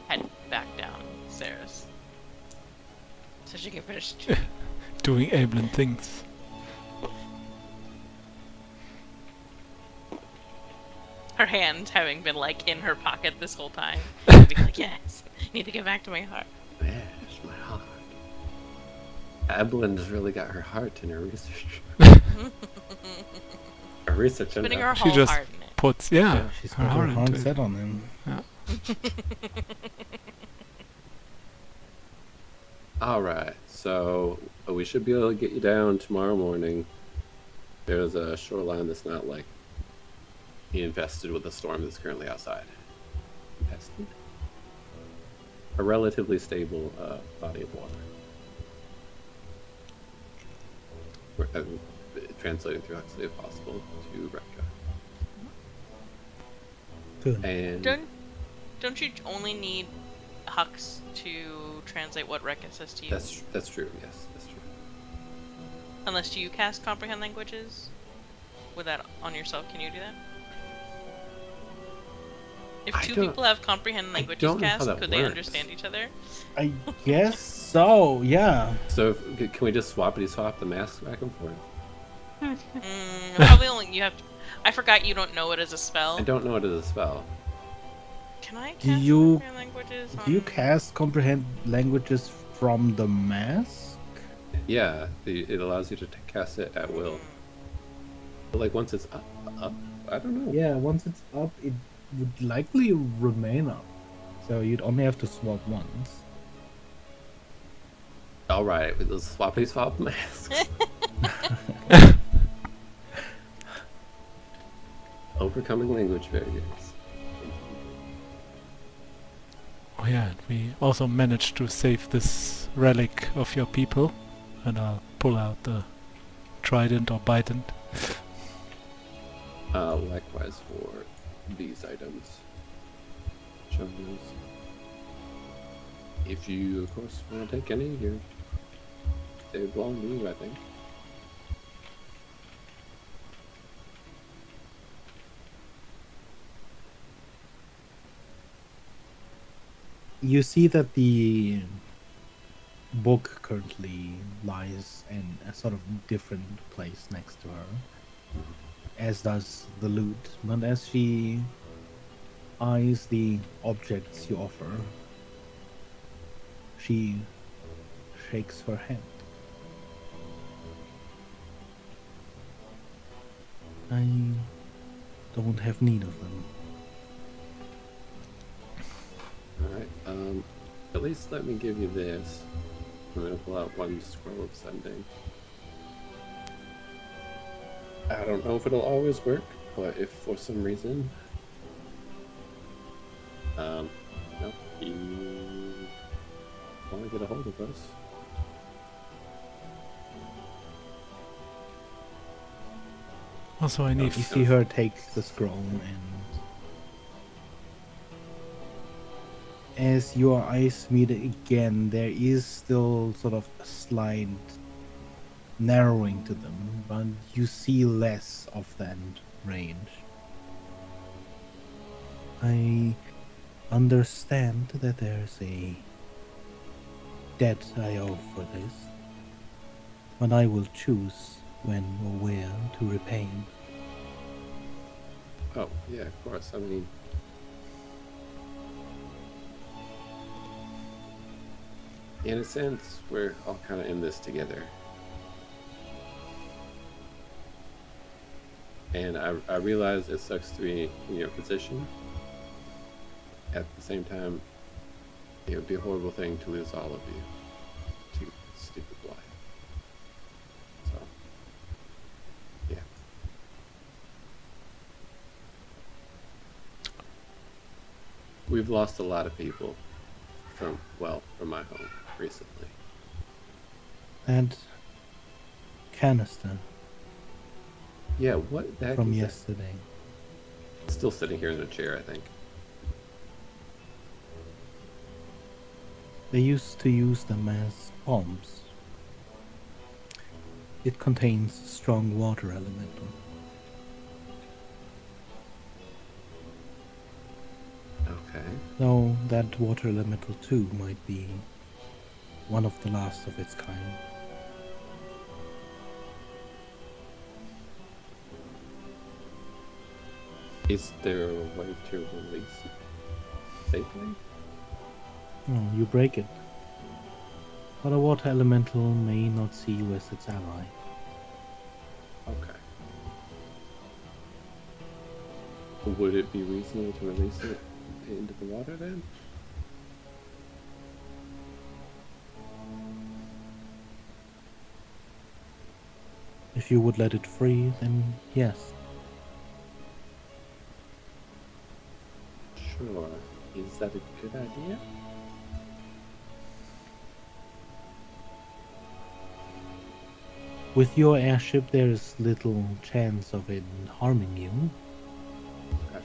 head back downstairs so she can finish. Doing Ablin things. her hand having been like in her pocket this whole time. She'd be like, yes, I need to get back to my heart. Yes, my heart. Evelyn's really got her heart in her research. Her research and Putting her She whole just heart in it. puts, She's her got her heart heart into it. set on him. Yeah. All right, so we should be able to get you down tomorrow morning. There's a shoreline that's not like infested with the storm that's currently outside. Infested? A relatively stable body of water. Translating through Huxley if possible to Repka. Good. And Don't you only need Hux to translate what Rekka says to you? that's true. Yes, that's true. Unless you cast comprehend languages with that on yourself, can you do that? If I two don't- people have comprehend I languages don't know how cast, that could they works. understand each other? I guess so, yeah. So can we just swap the masks back and forth? Probably only you have to. I forgot you don't know it as a spell. I don't know it as a spell. Can I cast Do you- comprehend languages? Do you on- cast comprehend languages from the mask? Yeah, it allows you to cast it at will. But like once it's up, I don't know. Yeah, once it's up, it would likely remain up. So you'd only have to swap once. All right, let's swap masks. Overcoming language barriers. Oh yeah, and we also managed to save this relic of your people. And I'll pull out the trident or bident. Likewise for these items. Show those. If you, of course, want to take any, they belong to you, I think. You see that the book currently lies in a sort of different place next to her, as does the loot. But as she eyes the objects you offer, she shakes her head. I don't have need of them. Alright, at least let me give you this. I'm gonna pull out one scroll of sending. I don't know if it'll always work, but if for some reason, no, you want to get a hold of us. Also, I need You see her take the scroll, and as your eyes meet again, there is still sort of a slight narrowing to them, but you see less of that range. I understand that there's a debt I owe for this, but I will choose when or where to repay. Oh, yeah, of course. I mean, in a sense, we're all kind of in this together. And I realize it sucks to be in your position. At the same time, it would be a horrible thing to lose all of you to stupid life. So, yeah. We've lost a lot of people from my home recently. And canister Yeah, what the heck from is that? yesterday. It's still sitting here in a chair, I think. They used to use them as bombs. It contains strong water elemental. Okay. Though that water elemental too might be one of the last of its kind. Is there a way to release it safely? Oh, you break it. But a water elemental may not see you as its ally. Okay. Would it be reasonable to release it into the water then? If you would let it free, then yes. Sure. Is that a good idea? With your airship, there is little chance of it harming you. Okay.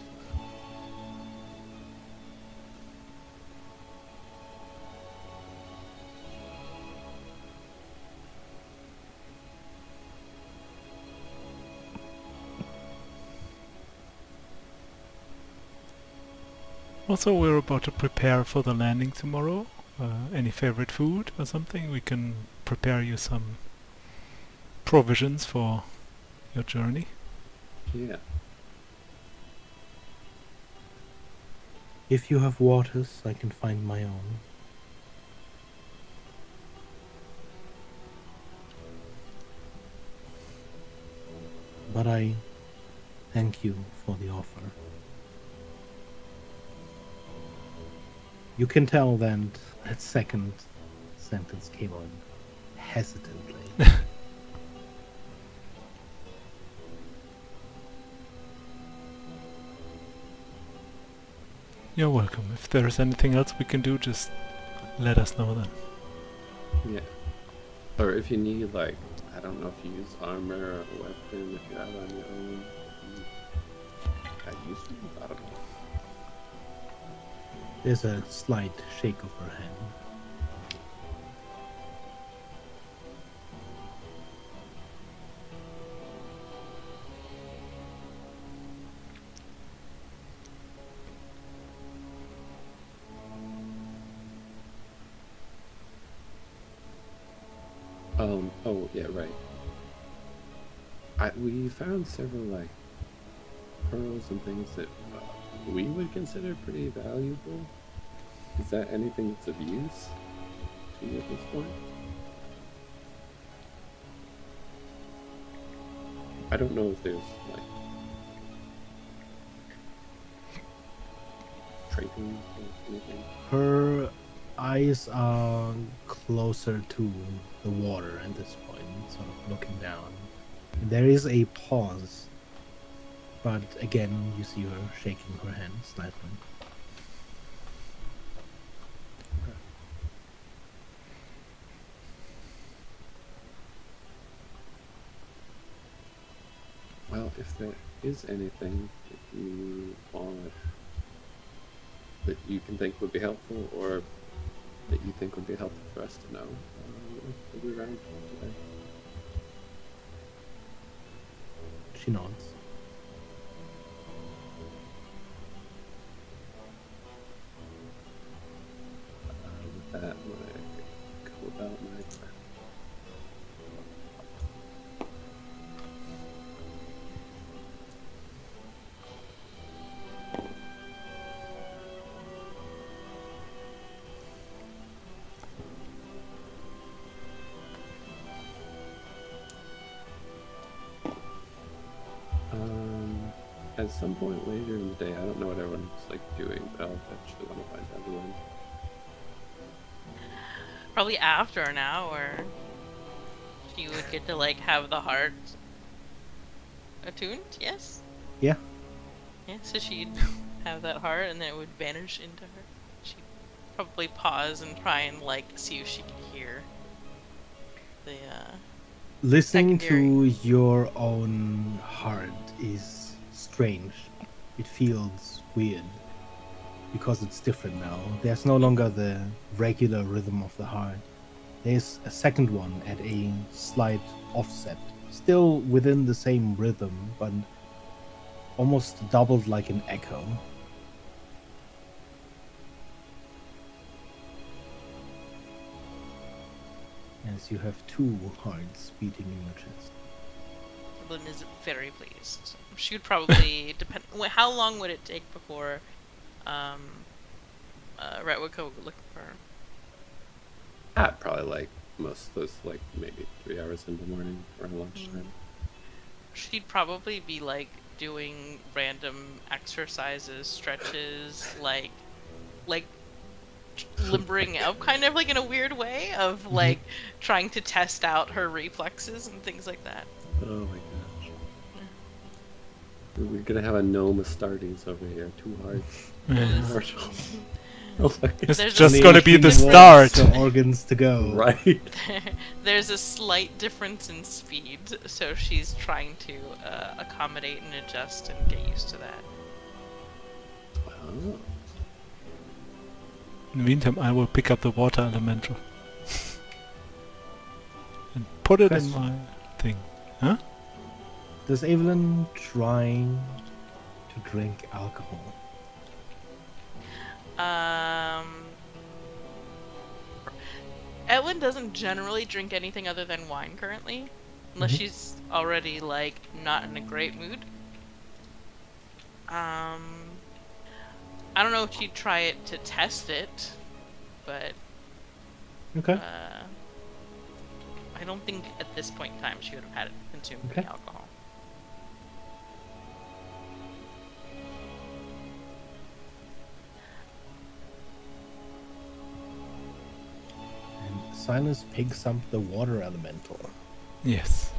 Also, we're about to prepare for the landing tomorrow. Any favorite food or something? We can prepare you some provisions for your journey. Yeah. If you have waters, I can find my own. But I thank you for the offer. You can tell that second sentence came on hesitantly. You're welcome. If there's anything else we can do, just let us know then. Yeah. Or if you need, like, I don't know if you use armor or a weapon, if you're out on your own. Useful? I don't know. There's a slight shake of her hand. Oh, yeah, right. We found several, like, pearls and things that we would consider pretty valuable. Is that anything that's of use to you at this point? I don't know if there's, like, trading or anything. Her eyes are closer to the water at this point, sort of looking down. There is a pause, but again, you see her shaking her hand slightly. Well, if there is anything that you want that you can think would be helpful, or that you think would be helpful for us to know, we'll be around today. She nods. With that, I'm gonna go about my plan. At some point later in the day, I don't know what everyone's like doing, but I'll eventually want to find everyone. Probably after an hour, she would get to like have the heart attuned. Yes. Yeah. Yeah. So she'd have that heart, and then it would vanish into her. She'd probably pause and try and like see if she could hear the Listening to secondary. your own heart is strange. It feels weird because it's different now. There's no longer the regular rhythm of the heart. There's a second one at a slight offset. Still within the same rhythm, but almost doubled like an echo. As you have two hearts beating in your chest. Evelyn is very pleased. She would probably depend. How long would it take before Rhett would go looking for her? I'd probably like most of those, like maybe 3 hours in the morning around lunchtime. She'd probably be like doing random exercises, stretches, like limbering up, kind of like in a weird way of like trying to test out her reflexes and things like that. Oh my gosh. We're gonna have a gnome Astartes over here. 2 hearts. Marshall. Oh my god. It's There's just a gonna be the Wants start. the organs to go. Right. There's a slight difference in speed, so she's trying to accommodate and adjust and get used to that. Oh. In the meantime, I will pick up the water elemental and put it in Question. my thing. Huh? Does Evelyn try to drink alcohol? Edwin doesn't generally drink anything other than wine currently, unless she's already like not in a great mood. I don't know if she'd try it to test it, but Okay. I don't think at this point in time she would have had it consumed Okay. any alcohol. And Silas picks up the water elemental. Yes.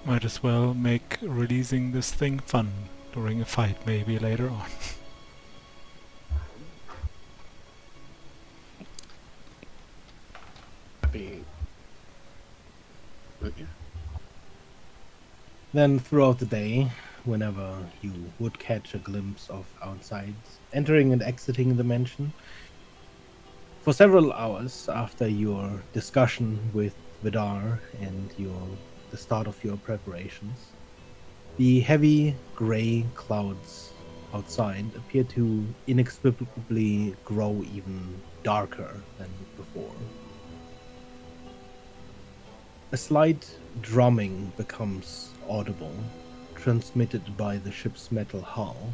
Might as well make releasing this thing fun during a fight maybe later on. Okay. Then throughout the day, whenever you would catch a glimpse of outsides, entering and exiting the mansion, for several hours after your discussion with Vidar and the start of your preparations, the heavy gray clouds outside appear to inexplicably grow even darker than before. A slight drumming becomes audible, transmitted by the ship's metal hull.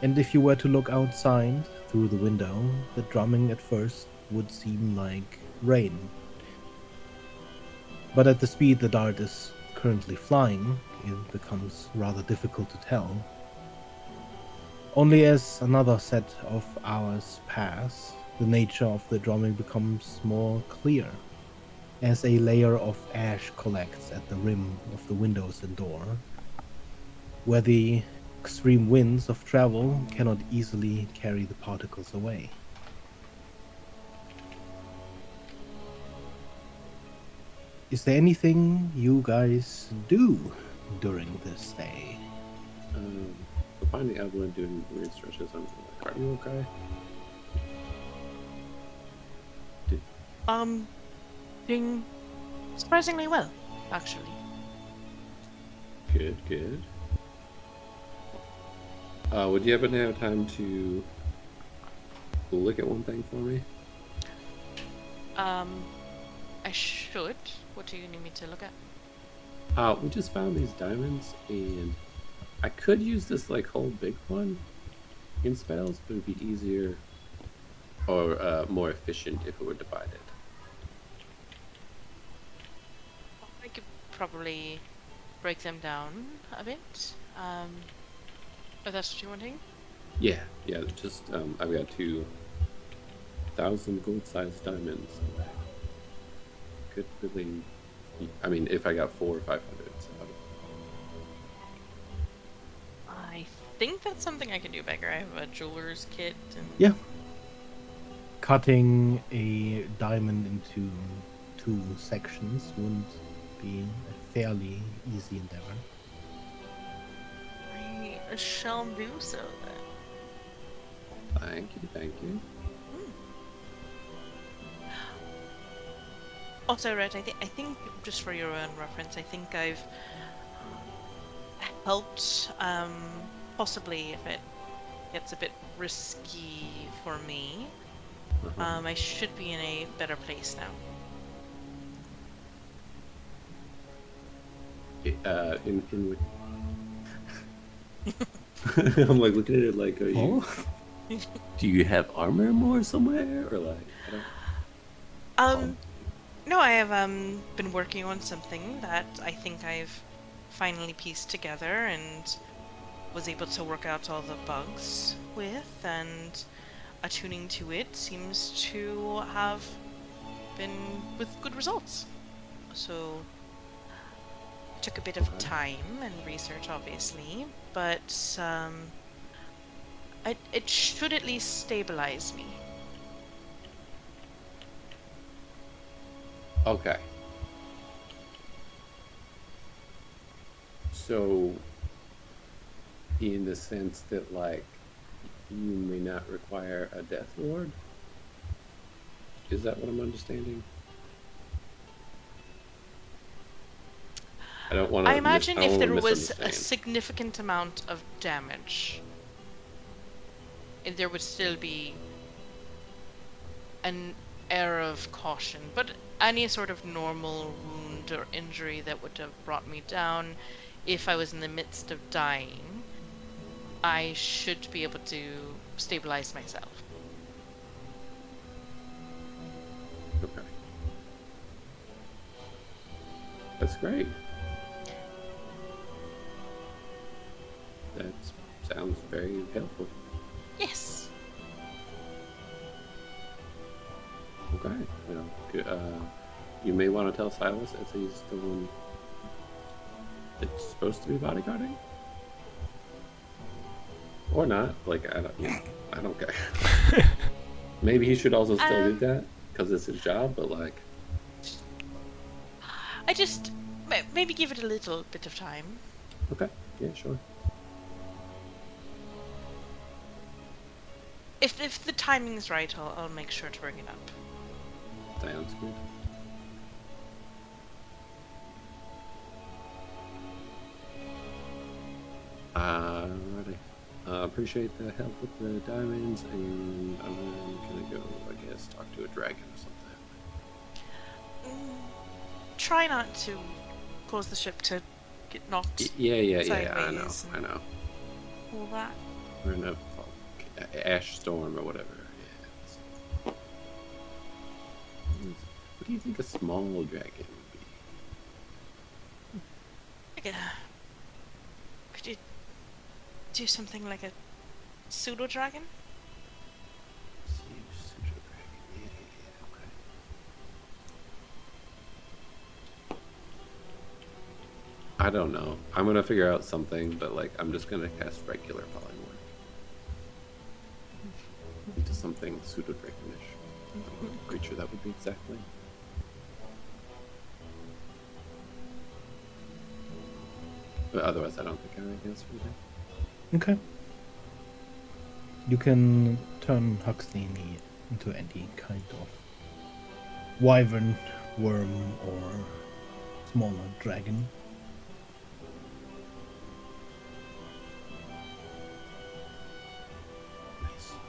And if you were to look outside through the window, the drumming at first would seem like rain. But at the speed the dart is currently flying, it becomes rather difficult to tell. Only as another set of hours pass, the nature of the drumming becomes more clear, as a layer of ash collects at the rim of the windows and door, where the extreme winds of travel cannot easily carry the particles away. Is there anything you guys do during this day? We're finding Evelyn doing weird stretches on the cardio guy. Doing surprisingly well, actually. Good, good. Would you happen to have time to look at one thing for me? I should. What do you need me to look at? We just found these diamonds, and I could use this like whole big one in spells, but it'd be easier or more efficient if it were divided. I could probably break them down a bit. If that's what you're wanting. Yeah, just I've got 2,000 gold-sized diamonds. Could really, I mean, if I got 400 or 500. So. I think that's something I can do, Becker. I have a jeweler's kit. And... Yeah. Cutting a diamond into 2 sections would be a fairly easy endeavor. I shall do so then. Thank you. Also, Red, I think just for your own reference, I think I've helped, possibly if it gets a bit risky for me. Uh-huh. I should be in a better place now. In which I'm like looking at it like, are you? Oh, Do you have armor more somewhere, or like I don't? Um, no, I have been working on something that I think I've finally pieced together and was able to work out all the bugs with, and attuning to it seems to have been with good results. So it took a bit of Okay. time and research, obviously, but it should at least stabilize me. Okay. So, in the sense that like you may not require a death ward, is that what I'm understanding? I don't want I to miss. imagine I don't if want to there was a misunderstand. significant amount of damage, there would still be an air of caution, but any sort of normal wound or injury that would have brought me down if I was in the midst of dying, I should be able to stabilize myself. Okay. That's great. That sounds very helpful. Yes. Okay. You know, you may want to tell Silas as he's the one that's supposed to be bodyguarding, or not. Like I don't, I don't care. Maybe he should also still do Um, that because it's his job. But like, I just maybe give it a little bit of time. okay, yeah, sure. If the timing's right, I'll make sure to bring it up. Sounds good. Alrighty. Appreciate the help with the diamonds, and I'm gonna go, I guess, talk to a dragon or something. Mm, try not to cause the ship to get knocked Yeah. I know. sideways I and know. all that. We're in a ash storm or whatever. Yeah. What do you think a small dragon would be? Like could you do something like a pseudo dragon? Pseudo dragon. Yeah. Okay. I don't know. I'm gonna figure out something, but like I'm just gonna cast regular polymorph into something pseudo dragonish. I don't know what creature that would be exactly. But otherwise, I don't think I have anything else for today. okay. You can turn Huxley into any kind of wyvern, worm, or smaller dragon. Nice.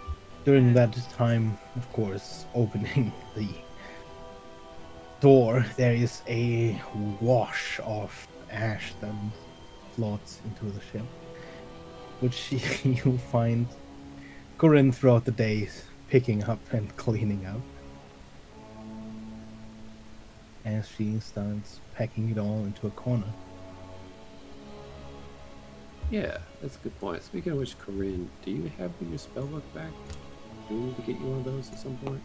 During that time, of course, opening the door, there is a wash of ash that floats into the ship, which you find Corinne throughout the days picking up and cleaning up as she starts packing it all into a corner. Yeah, that's a good point. Speaking of which, Corinne, do you have your spellbook back? Do we need to get you one of those at some point?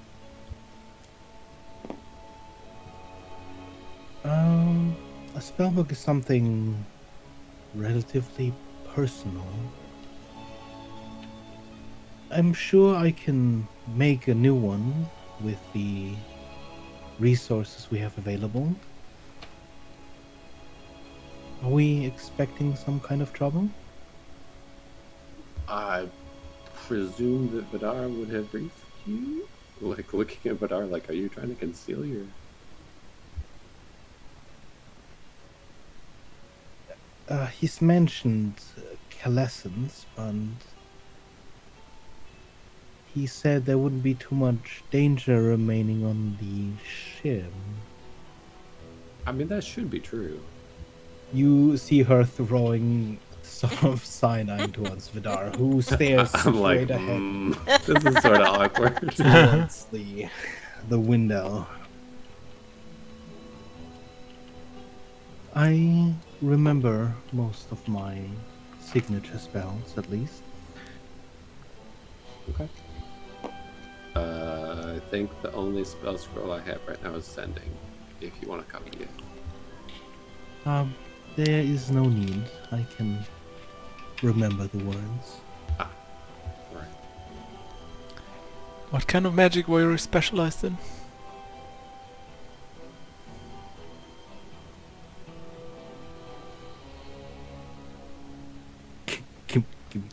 A spellbook is something relatively personal. I'm sure I can make a new one with the resources we have available. Are we expecting some kind of trouble? I presume that Vidar would have briefed you? Like, looking at Vidar, like, are you trying to conceal your... He's mentioned Calescence, but he said there wouldn't be too much danger remaining on the ship. I mean, that should be true. You see her throwing some cyanide towards Vidar, who stares I'm like, straight ahead this is sort of awkward. towards the window. I remember most of my signature spells, at least. Okay. I think the only spell scroll I have right now is sending. If you want to copy it. There is no need. I can remember the words. Right. What kind of magic were you specialized in?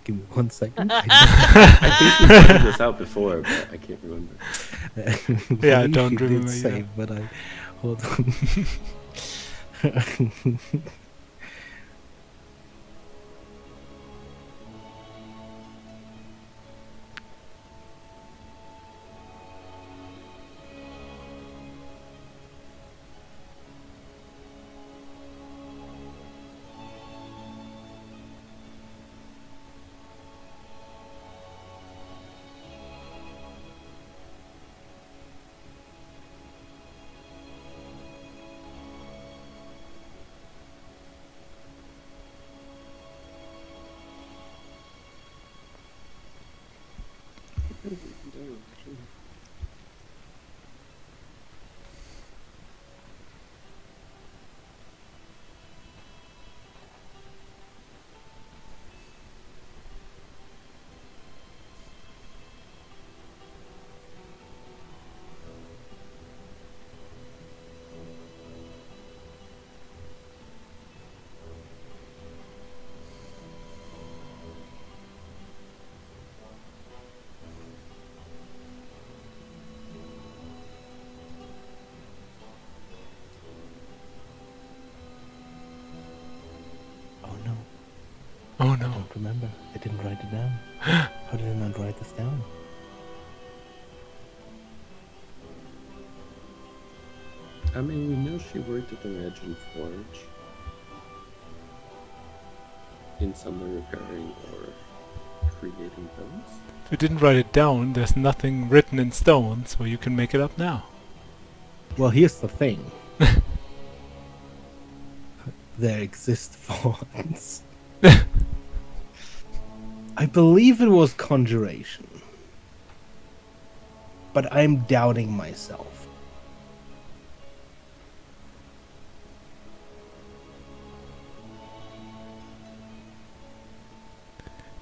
Give me 1 second. I think we figured this out before, but I can't remember. Yeah, I believe don't you did remember, say, yeah. but I hold on. Oh no, Oh I no. don't remember. I didn't write it down. How did I not write this down? I mean, we know she worked at the Legend Forge. In some way repairing or creating those. If you didn't write it down, there's nothing written in stone, so you can make it up now. Well, here's the thing. There exist fonts. I believe it was conjuration. But I'm doubting myself.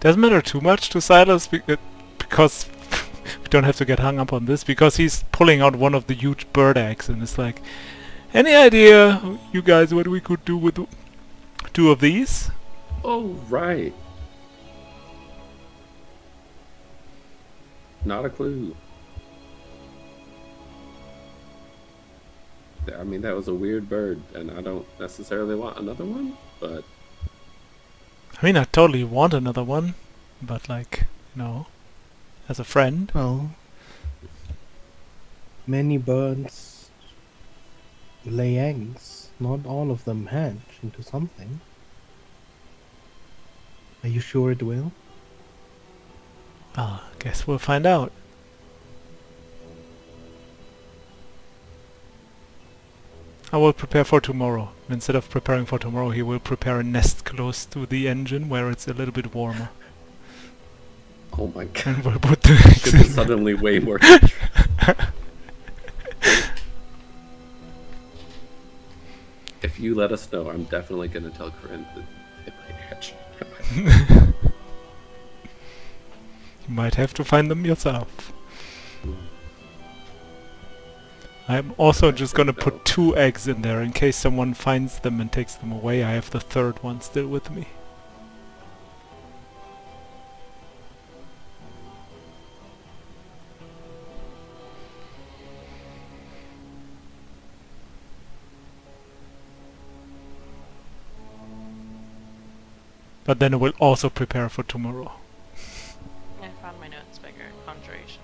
Doesn't matter too much to Silas because we don't have to get hung up on this, because he's pulling out one of the huge bird eggs and it's like, any idea, you guys, what we could do with 2 of these? Oh, right. Not a clue. I mean, that was a weird bird, and I don't necessarily want another one, but I mean, I totally want another one, but like, you know, as a friend. Well, many birds lay eggs. Not all of them hatch into something. Are you sure it will? Well, I guess we'll find out. I will prepare for tomorrow. Instead of preparing for tomorrow, he will prepare a nest close to the engine where it's a little bit warmer. oh my god. And we'll put the eggs This in is suddenly way more dangerous. If you let us know, I'm definitely going to tell Corinne that it might hatch. You might have to find them yourself. I'm also just gonna put 2 eggs in there in case someone finds them and takes them away. I have the 3rd one still with me. But then I will also prepare for tomorrow. I found my notes bigger. Conjuration.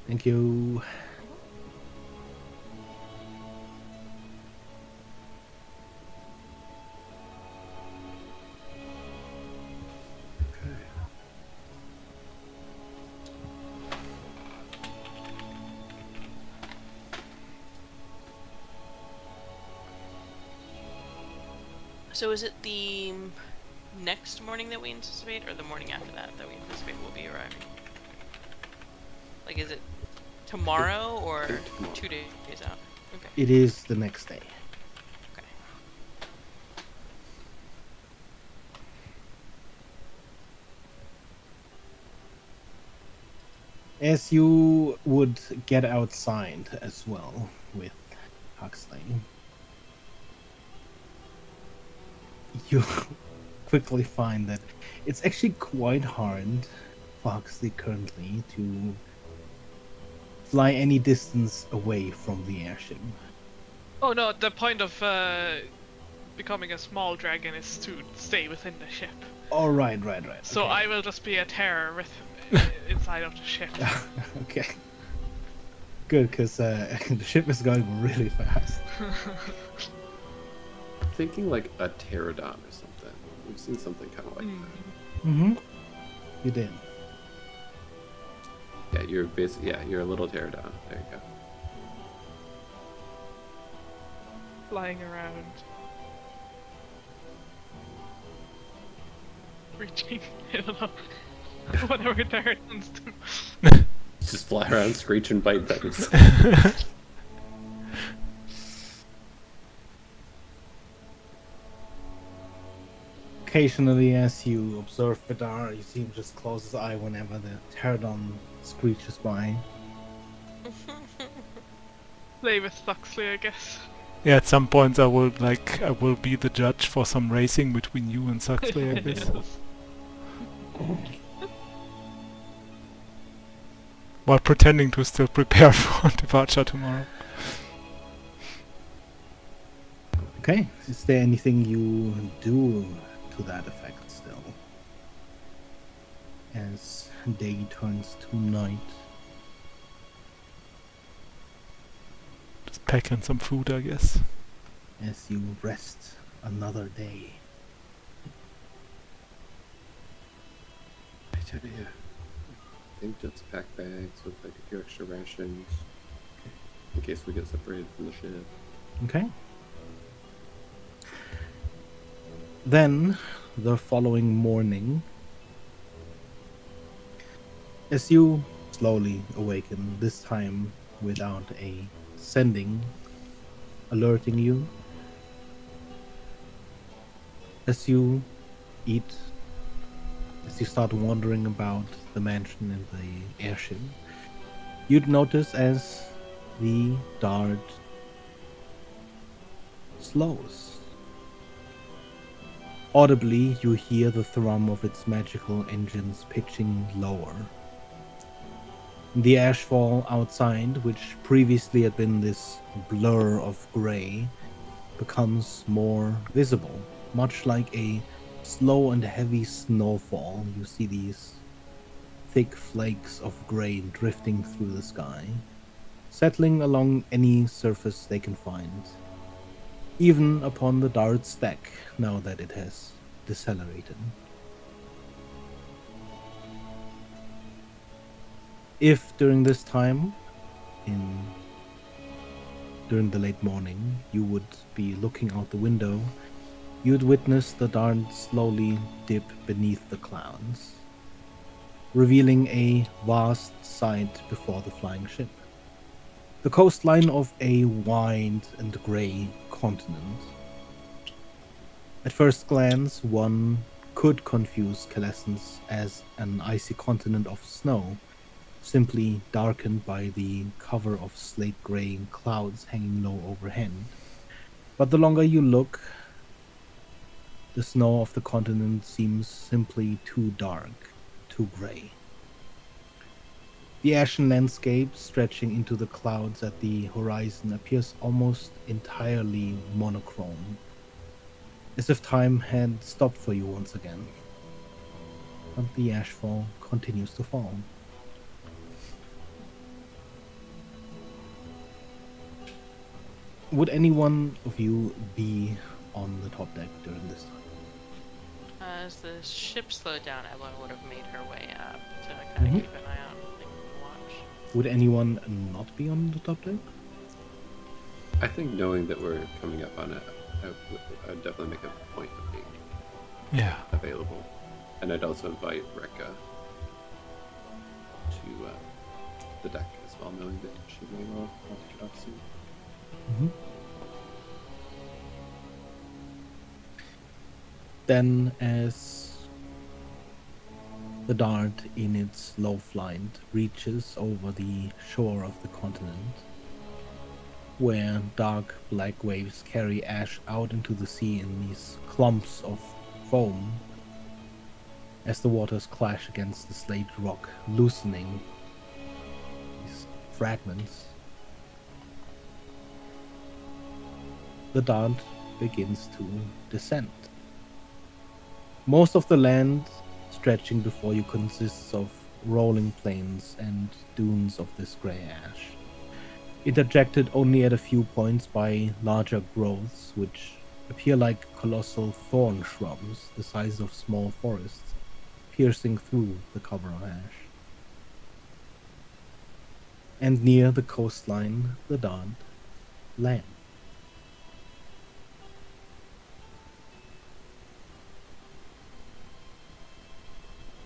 Thank you. Okay. So is it the next morning that we anticipate, or the morning after that we anticipate we'll be arriving? Like, is it tomorrow or think tomorrow. 2 days out? Okay. It is the next day. Okay. As you would get outside as well with Huxley, you quickly find that it's actually quite hard for Huxley currently to fly any distance away from the airship. Oh no, the point of becoming a small dragon is to stay within the ship. Oh, right. So Okay. I will just be a terror with inside of the ship. Okay. Good, because the ship is going really fast. I'm thinking like a pterodon or something. We've seen something kind of like that. Mm-hmm. You did. Yeah, you're basically you're a little pterodon. There you go. Flying around. Reaching, I don't know. Whatever pterodons do. Just fly around, screech and bite things. Occasionally, as you observe Vidar, you see him just close his eye whenever the pterodon screeches by. Play with Thuxley, I guess. Yeah, at some points I will be the judge for some racing between you and Suxley, I guess. While pretending to still prepare for departure tomorrow. Okay, is there anything you do to that effect still? As day turns to night. Just pack in some food, I guess. As you rest another day. I think just pack bags with like a few extra rations in case we get separated from the ship. Okay. Then, the following morning, as you slowly awaken, this time without a sending alerting you, as you eat, as you start wandering about the mansion and the airship, you'd notice as the dart slows. Audibly, you hear the thrum of its magical engines pitching lower. The ashfall outside, which previously had been this blur of grey, becomes more visible, much like a slow and heavy snowfall. You see these thick flakes of grey drifting through the sky, settling along any surface they can find, even upon the dart's deck, now that it has decelerated. If during this time, during the late morning, you would be looking out the window, you'd witness the dart slowly dip beneath the clouds, revealing a vast sight before the flying ship. The coastline of a wide and grey continent. At first glance, one could confuse Calescence as an icy continent of snow, simply darkened by the cover of slate-grey clouds hanging low overhead. But the longer you look, the snow of the continent seems simply too dark, too grey. The ashen landscape stretching into the clouds at the horizon appears almost entirely monochrome, as if time had stopped for you once again. But the ashfall continues to fall. Would any one of you be on the top deck during this time? As the ship slowed down, Ella would have made her way up to kind of Mhm. keep an eye out and watch. Would anyone not be on the top deck? I think knowing that we're coming up on it, I'd definitely make a point of being Yeah. available. And I'd also invite Rekka to the deck as well, knowing that she may well want to get off soon. Mhm. Then, as the dart in its low flight reaches over the shore of the continent, where dark black waves carry ash out into the sea in these clumps of foam, as the waters clash against the slate rock, loosening these fragments, the dart begins to descend. Most of the land stretching before you consists of rolling plains and dunes of this grey ash, interjected only at a few points by larger growths which appear like colossal thorn shrubs the size of small forests, piercing through the cover of ash. And near the coastline, the dart lands.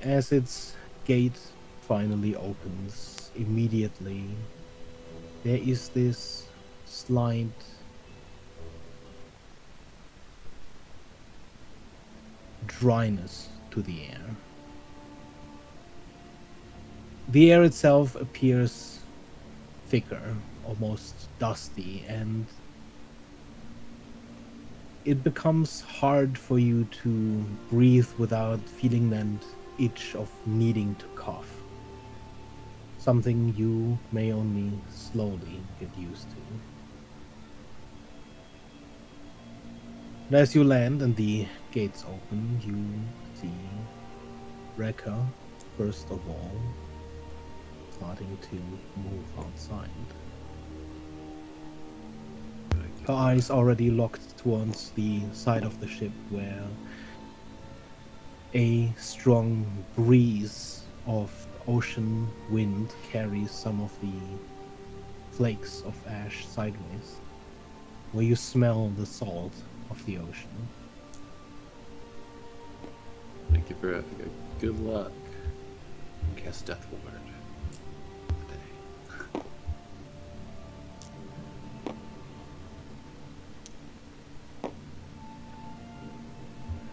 As its gate finally opens, immediately there is this slight dryness to the air. The air itself appears thicker, almost dusty, and it becomes hard for you to breathe without feeling that itch of needing to cough. Something you may only slowly get used to. And as you land and the gates open, you see Rekka, first of all, starting to move outside. Her eyes already locked towards the side of the ship where a strong breeze of ocean wind carries some of the flakes of ash sideways, where you smell the salt of the ocean. Thank you for good luck. Cast Death Ward.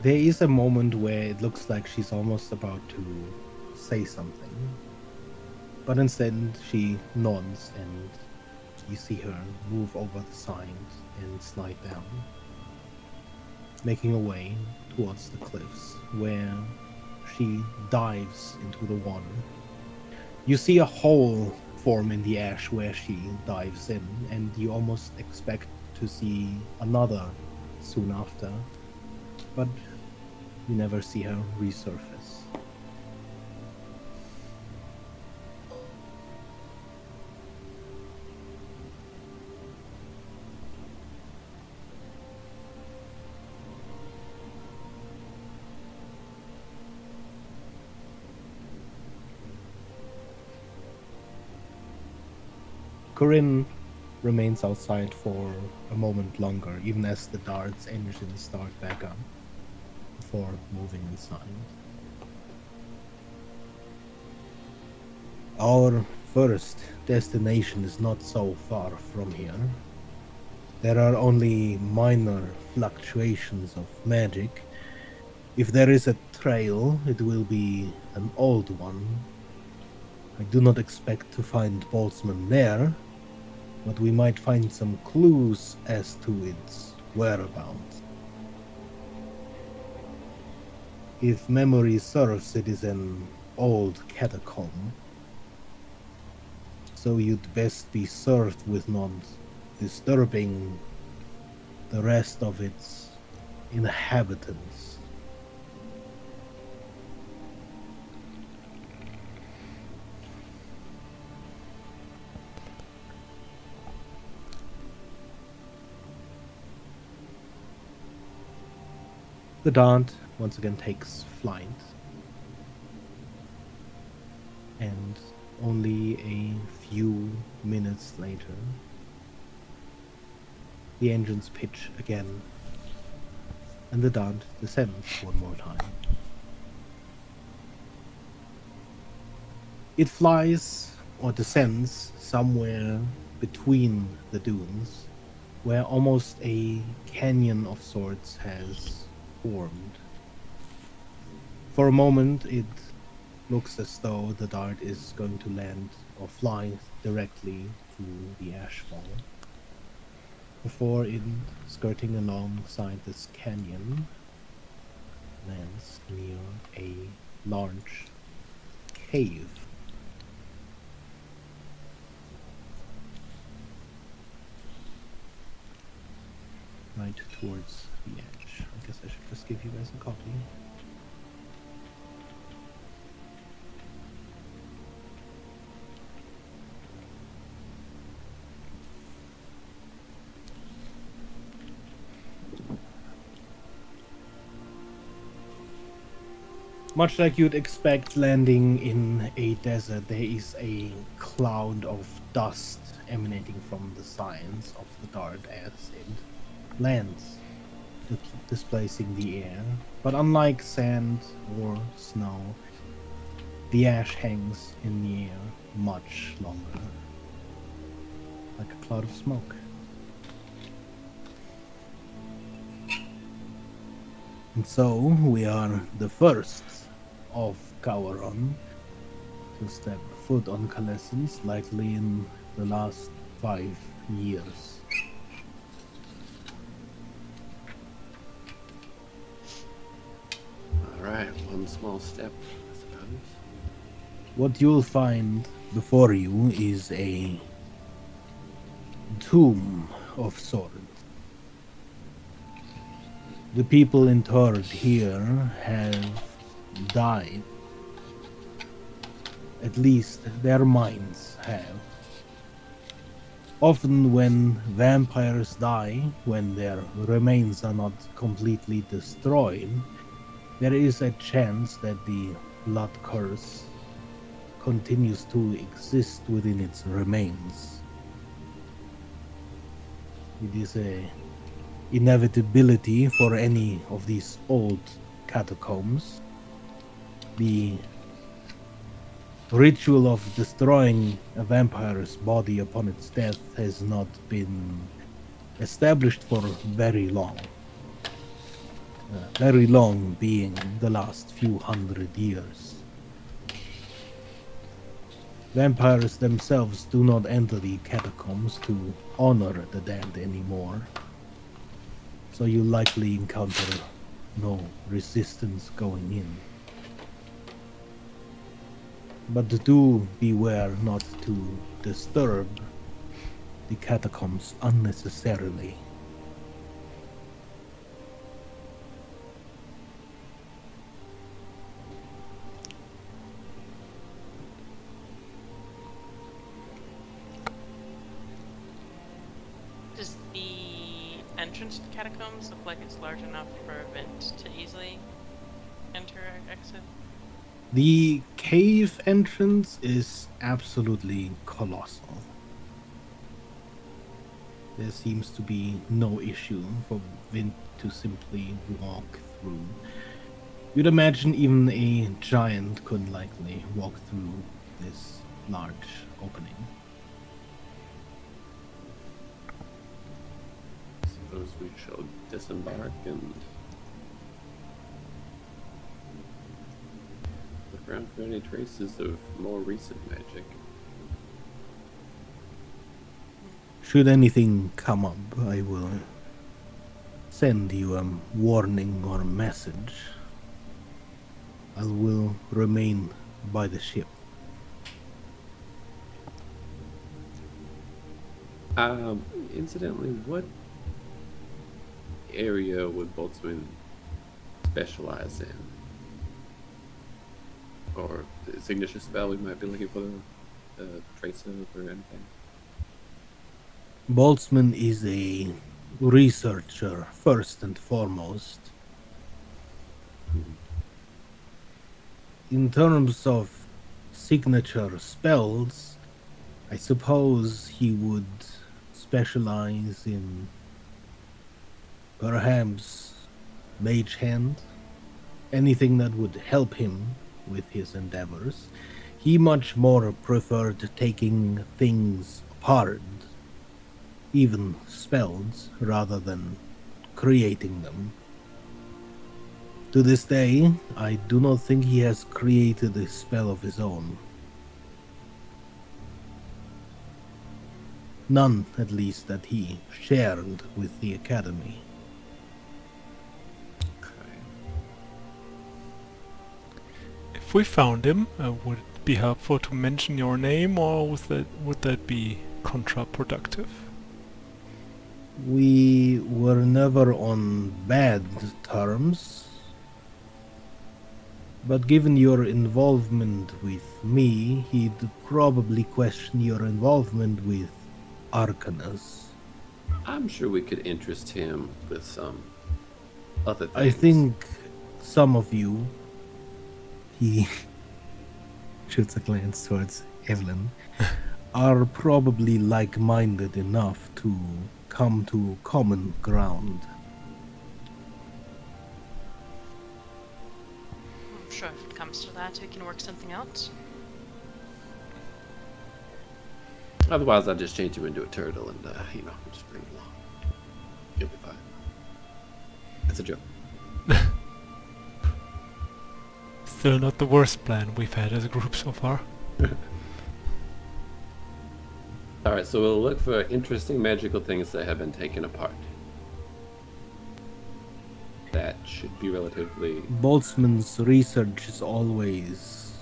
There is a moment where it looks like she's almost about to say something, but instead she nods and you see her move over the side and slide down, making a way towards the cliffs where she dives into the water. You see a hole form in the ash where she dives in, and you almost expect to see another soon after, but you never see her resurface. Corinne remains outside for a moment longer, even as the dart's engines start back up, before moving inside. Our first destination is not so far from here. There are only minor fluctuations of magic. If there is a trail, it will be an old one. I do not expect to find Boltzmann there, but we might find some clues as to its whereabouts. If memory serves, it is an old catacomb, so you'd best be served with not disturbing the rest of its inhabitants. The dart once again takes flight, and only a few minutes later, the engines pitch again, and the dart descends one more time. It flies or descends somewhere between the dunes, where almost a canyon of sorts has formed. For a moment, it looks as though the dart is going to land or fly directly through the ashfall, before it, skirting alongside this canyon, lands near a large cave. Right towards the edge. I guess I should just give you guys a copy. Much like you'd expect landing in a desert, there is a cloud of dust emanating from the sides of the dart as it lands, displacing the air. But unlike sand or snow, the ash hangs in the air much longer, like a cloud of smoke. And so we are the first of Gowron to step foot on Calessens, likely in the last 5 years. All right, one small step, I suppose. What you'll find before you is a tomb of sorts. The people interred here have died. At least their minds have. Often when vampires die, when their remains are not completely destroyed, there is a chance that the blood curse continues to exist within its remains. It is a inevitability for any of these old catacombs. The ritual of destroying a vampire's body upon its death has not been established for very long. Very long being the last few hundred years. Vampires themselves do not enter the catacombs to honor the dead anymore, so you likely encounter no resistance going in. But do beware not to disturb the catacombs unnecessarily. Does the entrance to the catacombs look like it's large enough for a vent to easily enter or exit? The cave entrance is absolutely colossal. There seems to be no issue for Vint to simply walk through. You'd imagine even a giant could likely walk through this large opening. Suppose we shall disembark and look around for any traces of more recent magic. Should anything come up, I will send you a warning or message. I will remain by the ship. Incidentally, what area would Boltzmann specialize in? Or the signature spell we might be looking for the trace of or anything? Boltzmann is a researcher, first and foremost. In terms of signature spells, I suppose he would specialize in perhaps Mage Hand, anything that would help him with his endeavors. He much more preferred taking things apart, even spells, rather than creating them. To this day, I do not think he has created a spell of his own. None, at least, that he shared with the Academy. Okay. If we found him, would it be helpful to mention your name, or would that be counterproductive? We were never on bad terms, but given your involvement with me, he'd probably question your involvement with Arcanus. I'm sure we could interest him with some other things. I think some of you, he shoots a glance towards Evelyn, are probably like-minded enough to come to common ground. I'm sure if it comes to that, we can work something out. Otherwise, I'll just change you into a turtle and, just bring it along. You'll be fine. It's a joke. Still not the worst plan we've had as a group so far. Alright, so we'll look for interesting magical things that have been taken apart. That should be relatively... Boltzmann's research is always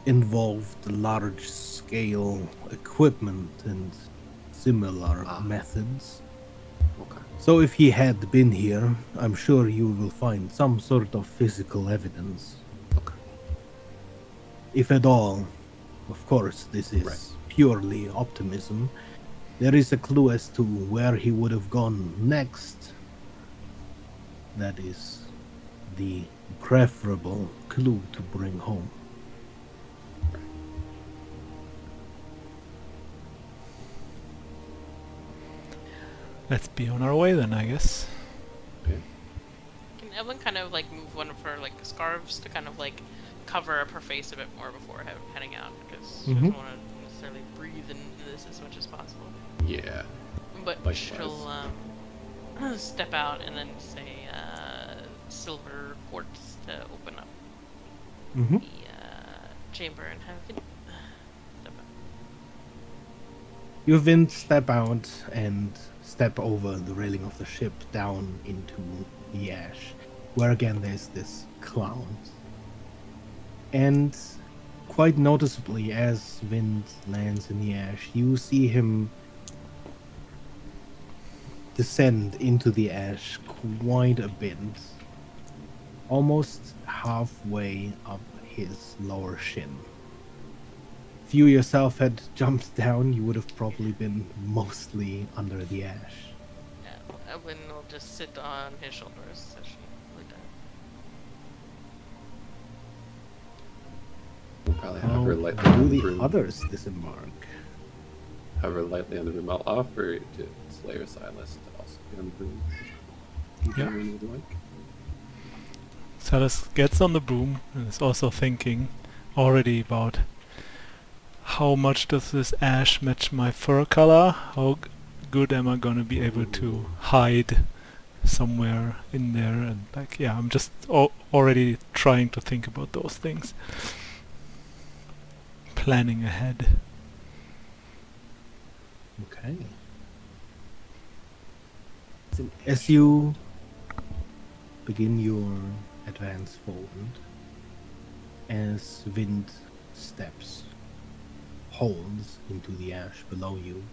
involved large-scale equipment and similar methods. Okay. So if he had been here, I'm sure you will find some sort of physical evidence. Okay. If at all. Of course, this is Right. purely optimism. There is a clue as to where he would have gone next. That is the preferable clue to bring home. Let's be on our way then, I guess. Okay. Can Evelyn kind of like move one of her like scarves to kind of like cover up her face a bit more before heading out, because she doesn't want to necessarily breathe into this as much as possible. Yeah. But Likewise. she'll step out and then say silver quartz to open up the chamber and have it step out. You then step out and step over the railing of the ship down into the ash, where again there's this cloud. And quite noticeably, as Vind lands in the ash, you see him descend into the ash quite a bit, almost halfway up his lower shin. If you yourself had jumped down, you would have probably been mostly under the ash. Yeah, Evelyn will just sit on his shoulders as she looked at. We'll probably How hover lightly do on the the broom. others disembark? Hover lightly on the broom. I'll offer to Slayer Silas to also be on the broom. If Yeah. anyone would like. Salas gets on the broom and is also thinking already about how much does this ash match my fur color? How good am I gonna be able to hide somewhere in there? And like, yeah, I'm just already trying to think about those things. Planning ahead. Okay. It's an As you begin your advance forward, as wind steps, holds into the ash below you,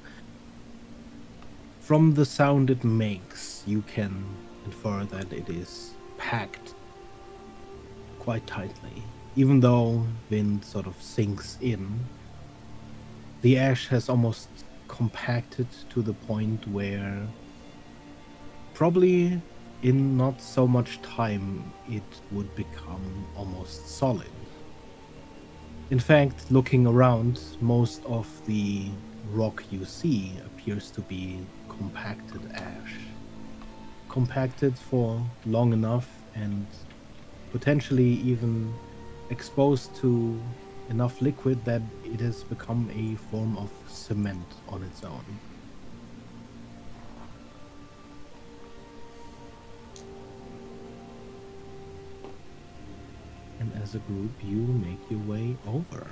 from the sound it makes, you can infer that it is packed quite tightly. Even though wind sort of sinks in, the ash has almost compacted to the point where probably in not so much time, it would become almost solid. In fact, looking around, most of the rock you see appears to be compacted ash. Compacted for long enough and potentially even exposed to enough liquid that it has become a form of cement on its own. And as a group, you make your way over.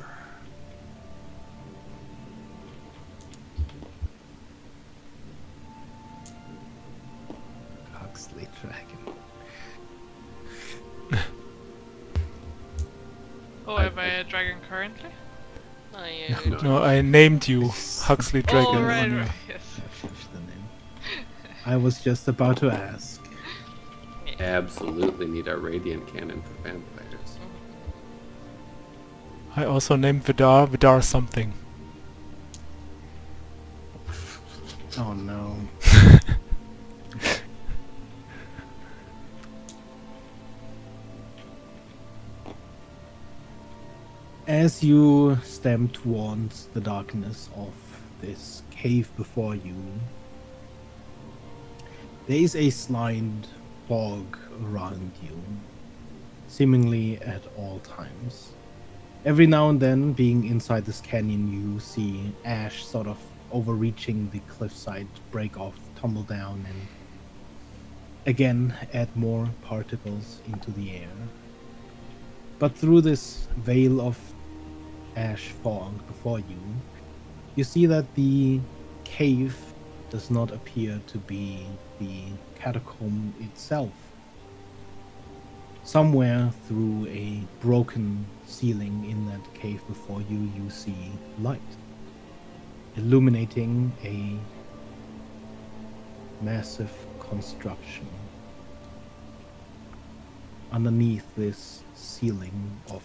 Huxley Dragon. Oh, am I a dragon currently? Oh, you. No. No, I named you Huxley Dragon. Oh, right, on your- right, yes. That's the name. I was just about to ask. Absolutely need our radiant cannon for vampires. I also named Vidar something. Oh no. As you stem towards the darkness of this cave before you, there is a slight fog around you, seemingly at all times. Every now and then, being inside this canyon, you see ash sort of overreaching the cliffside, break off, tumble down, and again add more particles into the air. But through this veil of ash fog before you, you see that the cave does not appear to be the catacomb itself. Somewhere through a broken ceiling in that cave before you, you see light, illuminating a massive construction. Underneath this ceiling of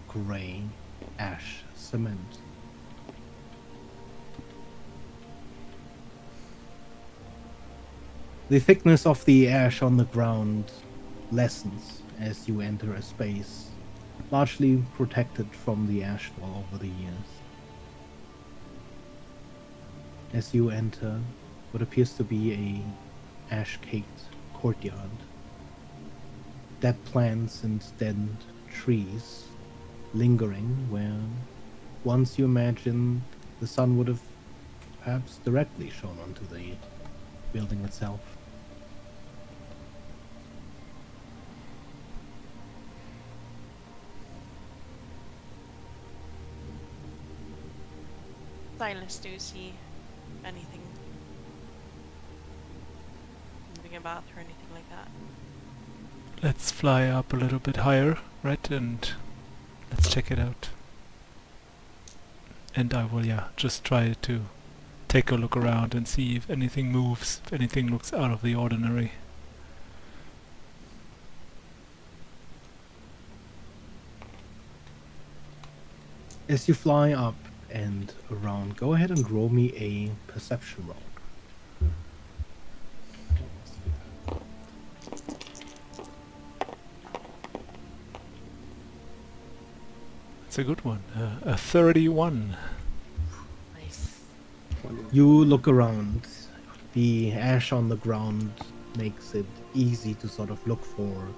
gray ash cement. The thickness of the ash on the ground lessens as you enter a space largely protected from the ashfall over the years. As you enter what appears to be a ash-caked courtyard, dead plants and dead trees lingering where once you imagine the sun would have perhaps directly shone onto the building itself. Silas, do you see anything moving about or anything like that? Let's fly up a little bit higher, right? And let's check it out. And I will, just try to take a look around and see if anything moves, if anything looks out of the ordinary. As you fly up and around, go ahead and roll me a perception roll. It's a good one. A 31. Nice. You look around. The ash on the ground makes it easy to sort of look for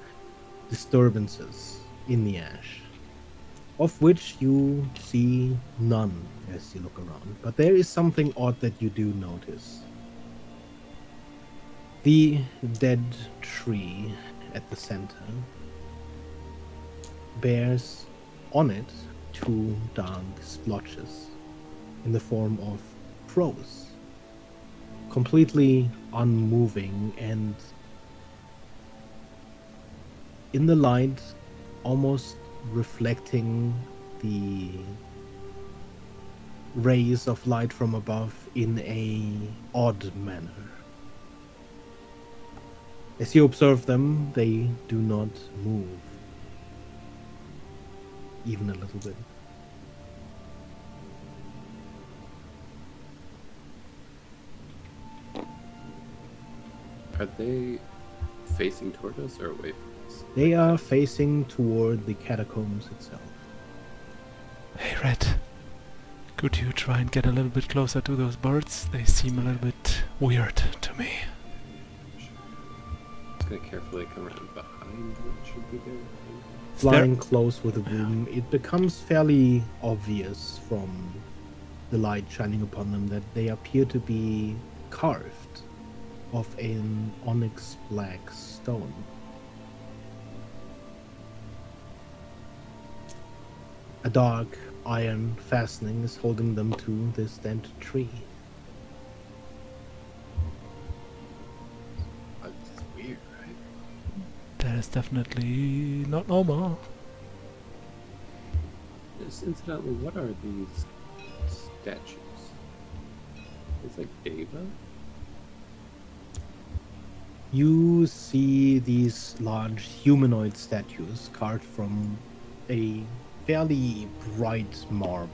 disturbances in the ash, of which you see none as you look around. But there is something odd that you do notice. The dead tree at the center bears on it two dark splotches in the form of crows, completely unmoving and in the light almost reflecting the rays of light from above in a odd manner. As you observe them, they do not move even a little bit. Are they facing toward us or away from us? They are facing toward the catacombs itself. Hey, Red. Could you try and get a little bit closer to those birds? They seem a little bit weird to me. Just gonna carefully come around behind what should be there. Flying close with the broom, it becomes fairly obvious from the light shining upon them that they appear to be carved of an onyx black stone. A dark iron fastening is holding them to this dented tree. It's weird, right? That is definitely not normal. Just incidentally, what are these statues? It's like Deva? You see these large humanoid statues carved from a fairly bright marble.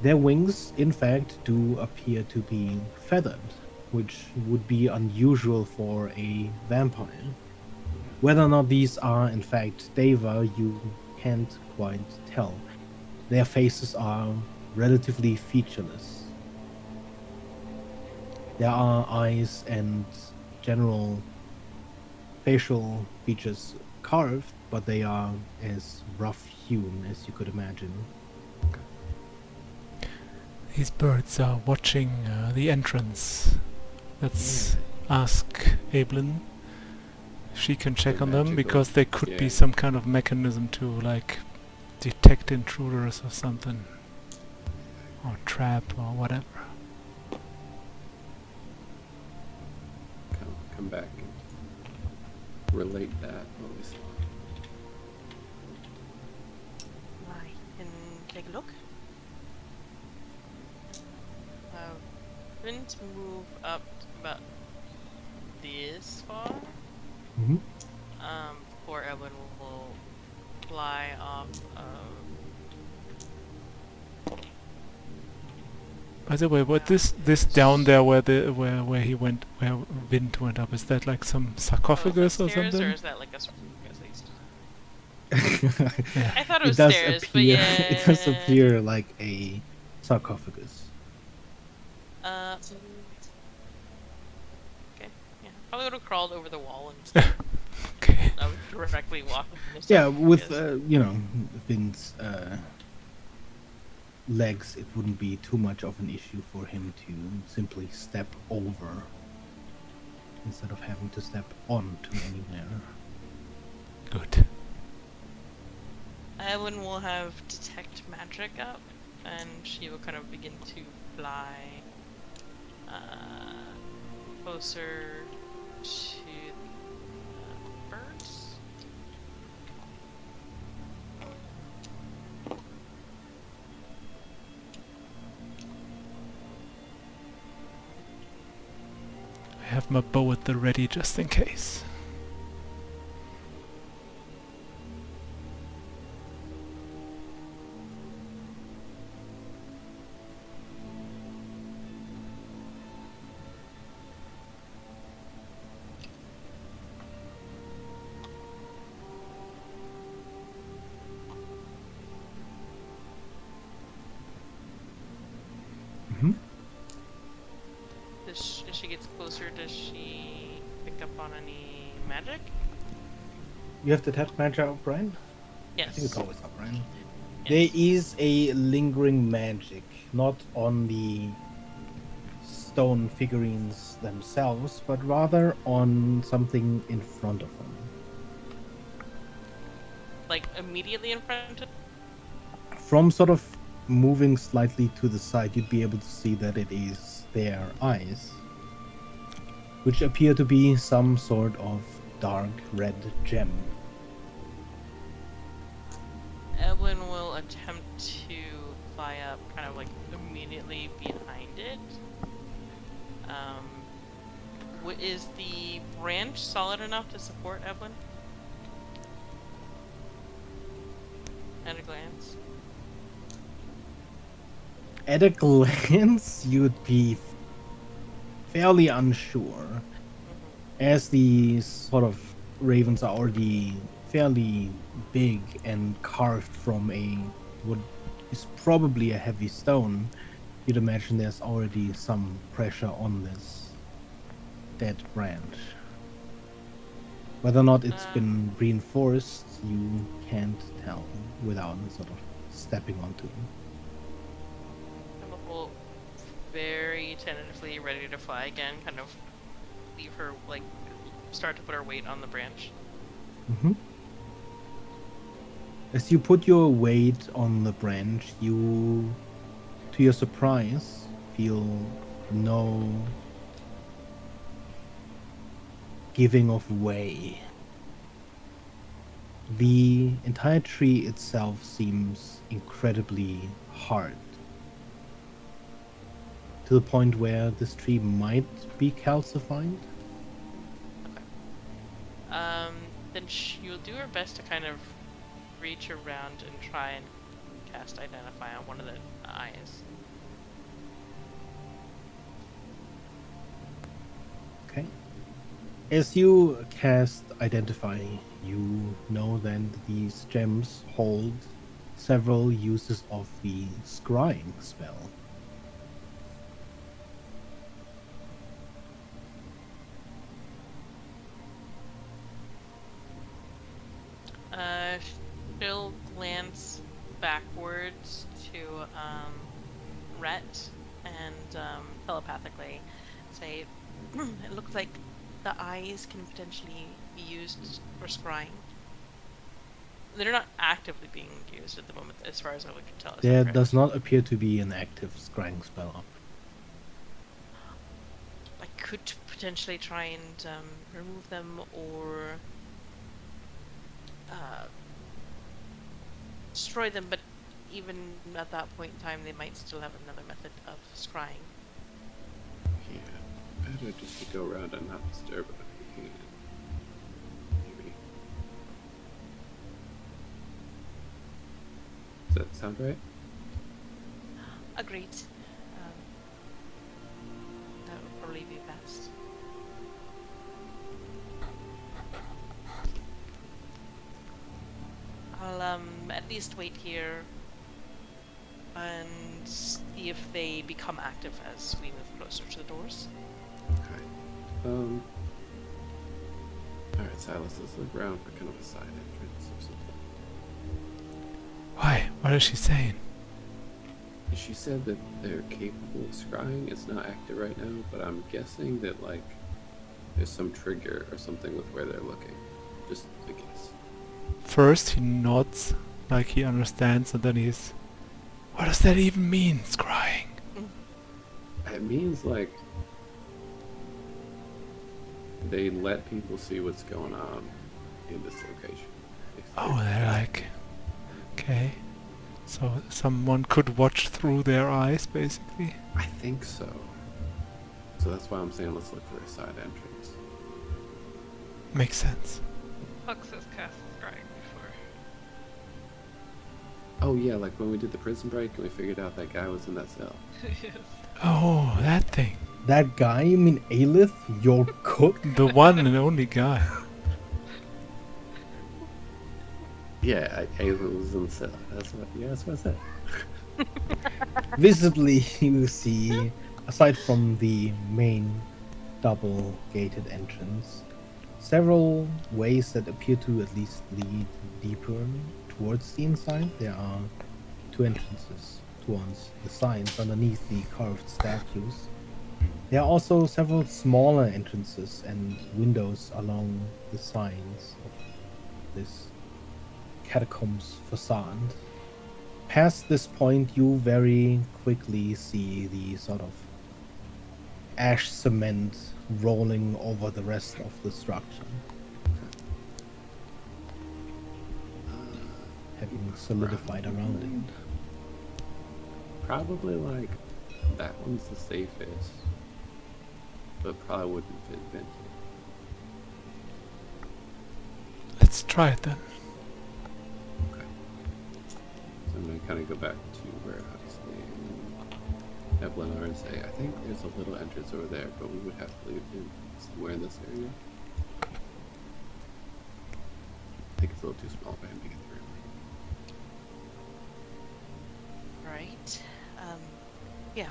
Their wings, in fact, do appear to be feathered, which would be unusual for a vampire. Whether or not these are, in fact, Deva, you can't quite tell. Their faces are relatively featureless. There are eyes and general facial features carved, but they are as rough-hewn as you could imagine. These birds are watching the entrance. Let's ask Evelyn if she can check on them, magical. because there could be Yeah. some kind of mechanism to like detect intruders or something, or trap or whatever. Come back and relate that what we saw. I can take a look. Going to move up about this far. Mm-hmm. Before Evelyn will fly off of. By the way, what this down there where where he went, where Wind went up, is that like some sarcophagus or Stairs, something? or is that like a sarcophagus at least? Yeah. I thought it was does stairs, but appear, yeah. it does appear like a sarcophagus. Okay, yeah. Probably would have crawled over the wall and Okay. I would directly walk. Yeah, with Vin's legs, it wouldn't be too much of an issue for him to simply step over instead of having to step onto anywhere. Good. Evelyn will have detect magic up, and she will kind of begin to fly closer to the birds. I have my bow at the ready just in case. Mm-hmm. As she gets closer, does she pick up on any magic? You have detect magic up, Brian? I think Yes. it's always up, Brian. Yes. There is a lingering magic, not on the stone figurines themselves, but rather on something in front of them. Like immediately in front of. From sort of moving slightly to the side, you'd be able to see that it is their eyes, which appear to be some sort of dark red gem. Evelyn will attempt to fly up, kind of like immediately behind it. Is the branch solid enough to support Evelyn? At a glance. At a glance, you'd be fairly unsure. As these sort of ravens are already fairly big and carved from what is probably a heavy stone, you'd imagine there's already some pressure on this dead branch. Whether or not it's been reinforced, you can't tell without sort of stepping onto it. Emma will very tentatively ready to fly again, kind of leave her, like, start to put her weight on the branch. Mm-hmm. As you put your weight on the branch, you, to your surprise, feel no giving of way. The entire tree itself seems incredibly hard, to the point where this tree might be calcified. Then you'll do her best to kind of reach around and try and cast Identify on one of the eyes. Okay. As you cast Identify, you know that these gems hold several uses of the scrying spell. She'll glance backwards to Rhett and telepathically say, "It looks like the eyes can potentially be used for scrying." They're not actively being used at the moment, as far as I can tell. There does not appear to be an active scrying spell up. I could potentially try and remove them or destroy them, but even at that point in time, they might still have another method of scrying. Yeah, better just to go around and not disturb it if we can. Maybe. Does that sound right? Agreed. That would probably be best. I'll at least wait here and see if they become active as we move closer to the doors. Okay. Alright, Silas, let's look around for kind of a side entrance or something. Why? What is she saying? She said that they're capable of scrying. It's not active right now, but I'm guessing that, like, there's some trigger or something with where they're looking. Just a guess. First he nods like he understands, and then he's... What does that even mean, scrying? It means, like, they let people see what's going on in this location. Oh, they're like... Okay. So someone could watch through their eyes, basically? I think so. So that's why I'm saying let's look for a side entrance. Makes sense. Hux has cast scrying before. Oh yeah, like when we did the prison break and we figured out that guy was in that cell. Yes. Oh, that thing. That guy, you mean Aelith, your cook? The one and only guy. Yeah, Ava was in the cell. That's what I said. Visibly, you see, aside from the main double gated entrance, several ways that appear to at least lead deeper towards the inside. There are two entrances towards the signs underneath the carved statues. There are also several smaller entrances and windows along the sides of this catacombs facade. Past this point, you very quickly see the sort of ash cement rolling over the rest of the structure, having solidified around it. Probably like that one's the safest, but probably wouldn't fit Venti. Let's try it then. Okay. So I'm gonna kind of go back to where I was saying Evelyn and say, I think there's a little entrance over there, but we would have to leave in somewhere in this area. I think it's a little too small for him to get through. Right. Yeah.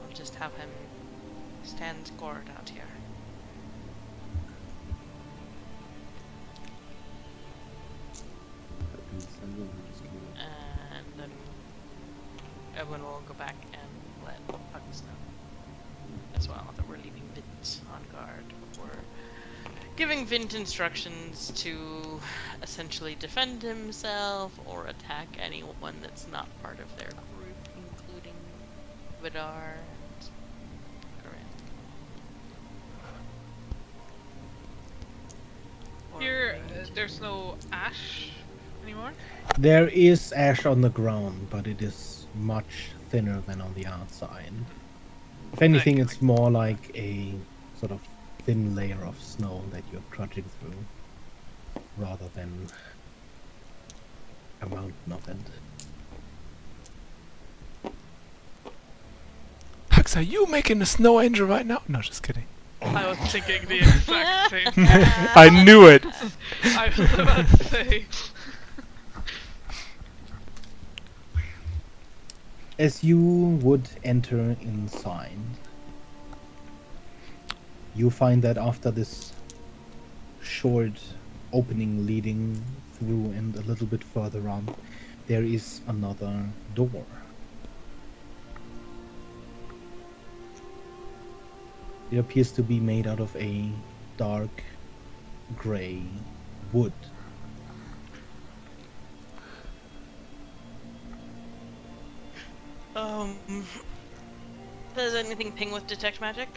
I'll just have him stand guard out here. And then Edwin will go back and let Hugs know as well that we're leaving Vint on guard before giving Vint instructions to essentially defend himself or attack anyone that's not part of their group, including Vidar and Corinne. Or Here, Rain. there's no ash anymore. There is ash on the ground, but it is much thinner than on the outside. If anything, Like- it's more like a sort of thin layer of snow that you're trudging through, rather than a mountain of it. Hux, are you making a snow angel right now? No, just kidding. I was thinking the exact same thing. I knew it. I was about to say. As you would enter inside, you find that after this short opening leading through and a little bit further on, there is another door. It appears to be made out of a dark gray wood. Does anything ping with detect magic?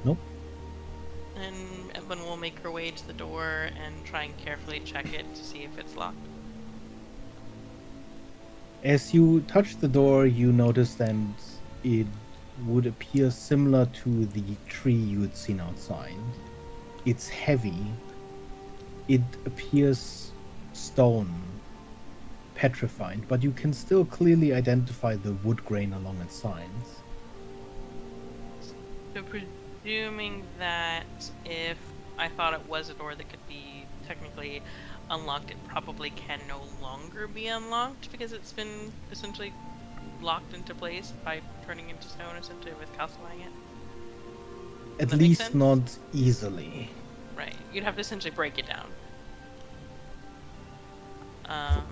Nope. And Edwin will make her way to the door and try and carefully check it to see if it's locked. As you touch the door, you notice that it would appear similar to the tree you had seen outside. It's heavy. It appears stone, petrified, but you can still clearly identify the wood grain along its sides. So presuming that if I thought it was a door that could be technically unlocked, it probably can no longer be unlocked because it's been essentially locked into place by turning into stone, essentially with calcifying it. At that make least sense? not easily. Right. You'd have to essentially break it down.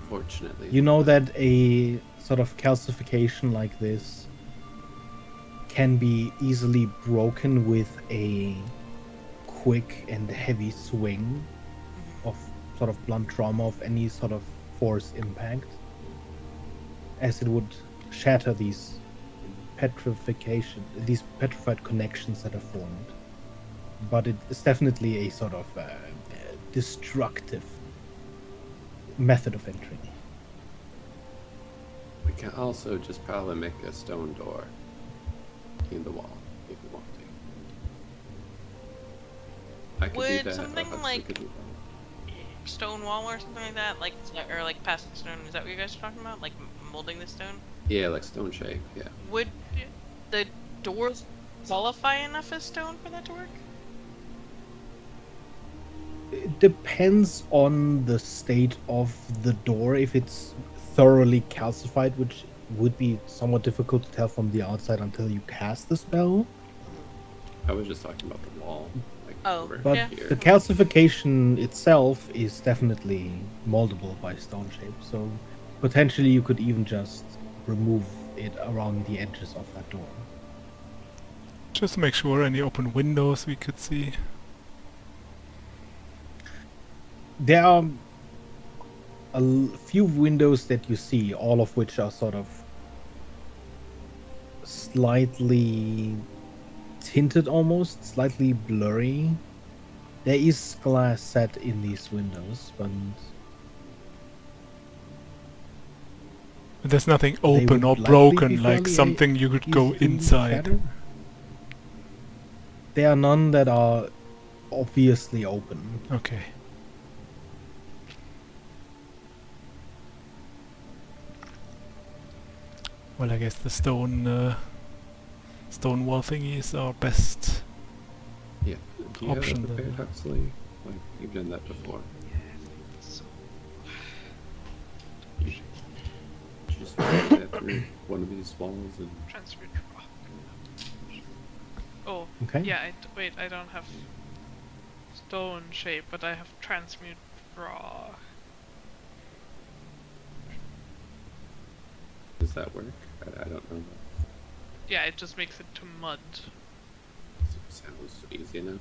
Fortunately. You know that a sort of calcification like this can be easily broken with a quick and heavy swing of sort of blunt trauma of any sort of force impact, as it would shatter these petrified connections that are formed. But it is definitely a sort of destructive method of entry. We can also just probably make a stone door in the wall if we want to. I could do Would that. something Huxley like- could do that. Stone wall or something like that, like or like past the stone. Is that what you guys are talking about? Like molding the stone? Yeah, like stone shape. Yeah. Would the doors qualify enough as stone for that to work? It depends on the state of the door. If it's thoroughly calcified, which would be somewhat difficult to tell from the outside until you cast the spell. I was just talking about the wall. Like Oh, over But yeah. here. the calcification itself is definitely moldable by stone shape. So potentially you could even just remove it around the edges of that door. Just to make sure any open windows we could see. There are few windows that you see, all of which are sort of slightly tinted, almost slightly blurry. There is glass set in these windows, but There's nothing they open would or likely be broken, like fairly something you could go easy to inside. shatter. There are none that are obviously open. Okay. Well, I guess the stone stone wall thingy is our best. Yeah. Do you Option have that then. prepared, Huxley? Like, you've done that before. So, You just put that through one of these walls and transmute rock. Oh, Okay. yeah. Wait, I don't have stone shape, but I have transmute raw. does that work? I don't know. Yeah, it just makes it to mud. Sounds easy enough.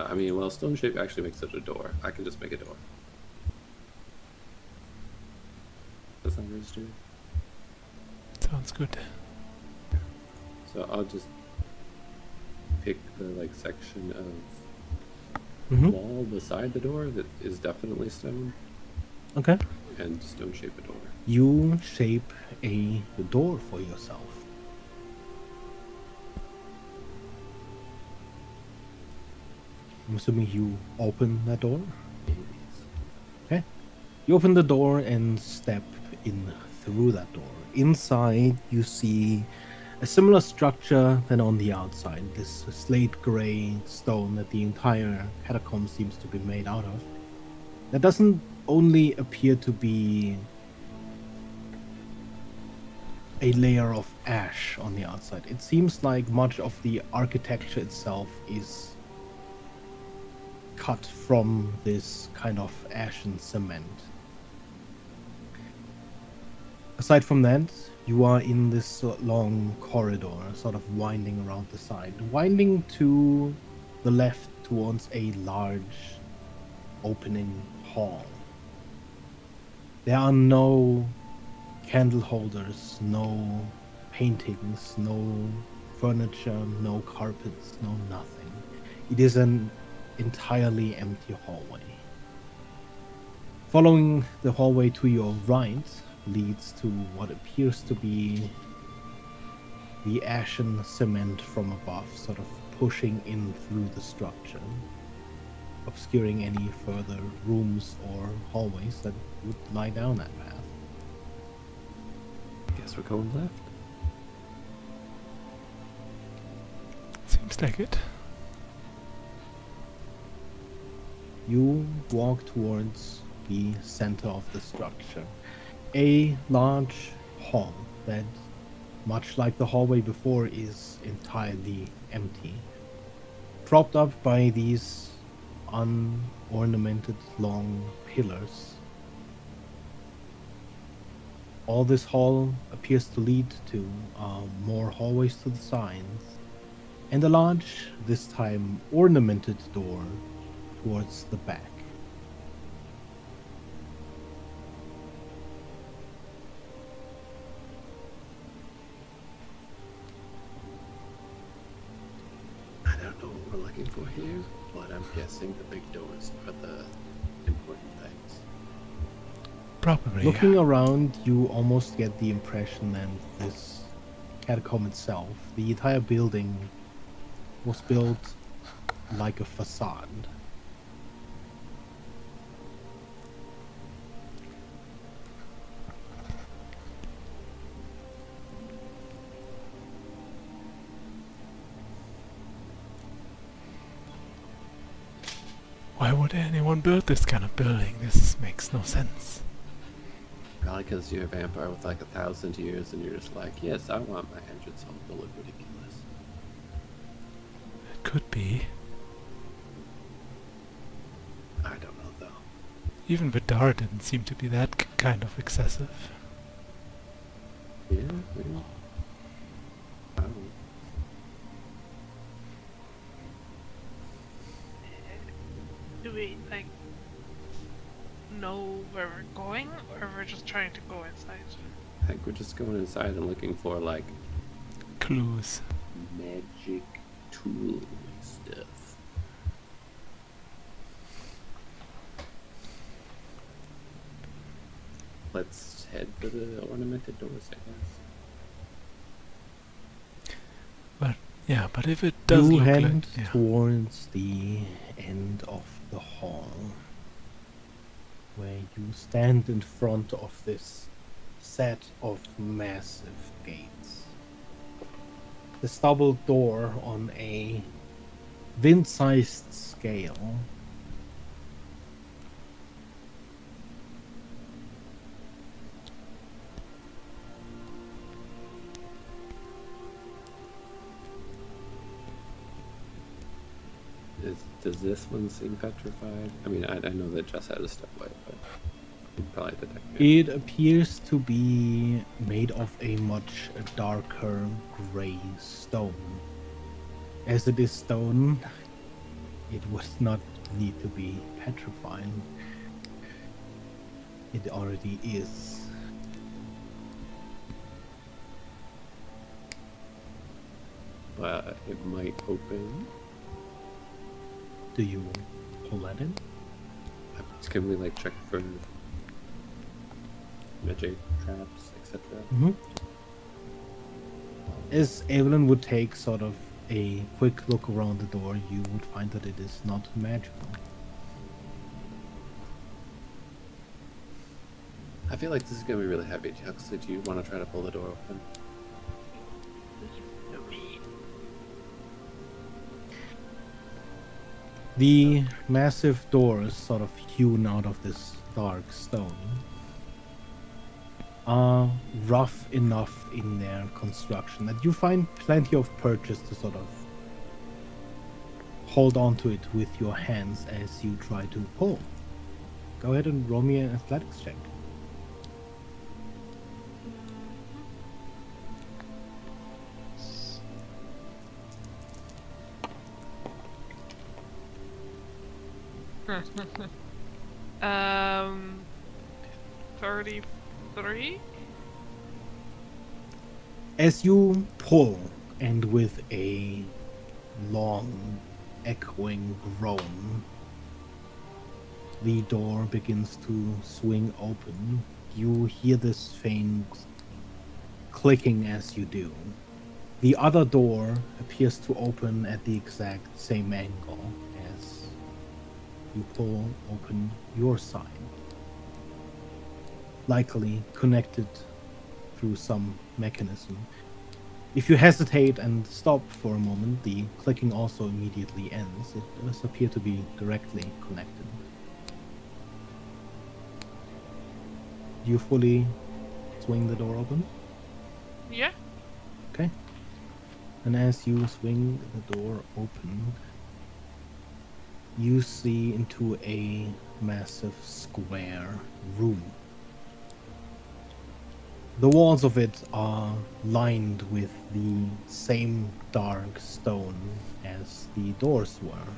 I mean, well, stone shape actually makes it a door. I can just make a door. Does that register? Sounds good. So I'll just pick the like section of Mm-hmm. wall beside the door that is definitely stone Okay. and stone shape a door. You shape a door for yourself. I'm assuming you open that door. Okay. You open the door and step in through that door. Inside, you see a similar structure than on the outside. This slate gray stone that the entire catacomb seems to be made out of. That doesn't only appear to be a layer of ash on the outside. It seems like much of the architecture itself is cut from this kind of ashen cement. Aside from that, you are in this long corridor, sort of winding around the side, winding to the left towards a large opening hall. There are no candle holders, no paintings, no furniture, no carpets, no nothing. It is an entirely empty hallway. Following the hallway to your right leads to what appears to be the ashen cement from above, sort of pushing in through the structure, obscuring any further rooms or hallways that would lie down that path. Guess we're going left. Seems like it. You walk towards the center of the structure. A large hall that, much like the hallway before, is entirely empty. Propped up by these unornamented long pillars. All this hall appears to lead to more hallways to the sides, and a large, this time ornamented door towards the back. I don't know what we're looking for here, but I'm guessing the big doors are the important things. Probably. Looking around, you almost get the impression that this catacomb itself, the entire building, was built like a facade. Why would anyone build this kind of building? This makes no sense. Probably because you're a vampire with like 1,000 years and you're just like, yes, I want my entrance hall to look ridiculous. It could be. I don't know though. Even Vidar didn't seem to be that kind of excessive. Yeah, well, I don't know. Do we like know where we're going, or we're just trying to go inside? I think we're just going inside and looking for like Clues. magic tool stuff. Let's head for the ornamented doors, I guess. Yeah, but if it does You look head like... Yeah. towards the end of the hall, where you stand in front of this set of massive gates. the stubble door on a wind-sized scale. Does this one seem petrified? I mean, I know that Jess had a stepway, but you'd probably detect it. It appears to be made of a much darker gray stone. As it is stone, it would not need to be petrified. It already is. It might open. Do you pull that in? Can we like check for magic traps, etc.? Mm-hmm. As Evelyn would take sort of a quick look around the door, you would find that it is not magical. I feel like this is gonna be really heavy. Huxley, do you want to try to pull the door open? The massive doors, sort of hewn out of this dark stone, are rough enough in their construction that you find plenty of purchase to sort of hold on to it with your hands as you try to pull. Go ahead and roll me an athletics check. Um, 33? As you pull, and with a long, echoing groan, the door begins to swing open. You hear this faint clicking as you do. The other door appears to open at the exact same angle as you pull open your side. Likely connected through some mechanism. If you hesitate and stop for a moment, the clicking also immediately ends. It does appear to be directly connected. Do you fully swing the door open? Yeah. Okay. And as you swing the door open, you see into a massive square room. The walls of it are lined with the same dark stone as the doors were.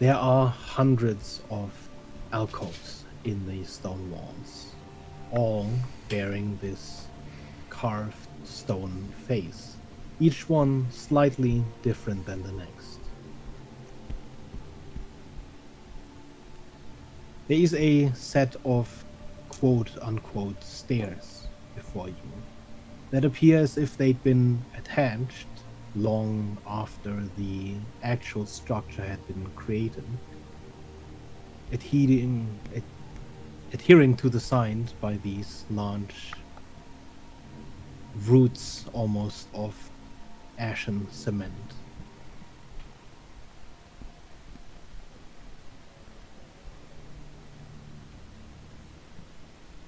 There are hundreds of alcoves in the stone walls, all bearing this carved stone face, each one slightly different than the next. There is a set of quote-unquote stairs before you that appear as if they'd been attached long after the actual structure had been created, adhering to the signs by these large roots almost of ashen cement.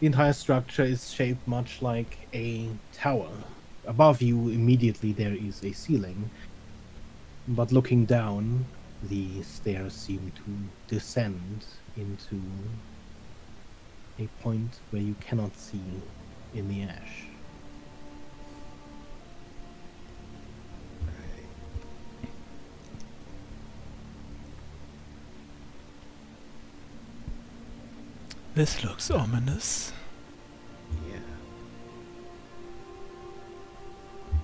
The entire structure is shaped much like a tower. Above you, immediately, there is a ceiling. But looking down, the stairs seem to descend into a point where you cannot see in the ash. This looks ominous. Yeah.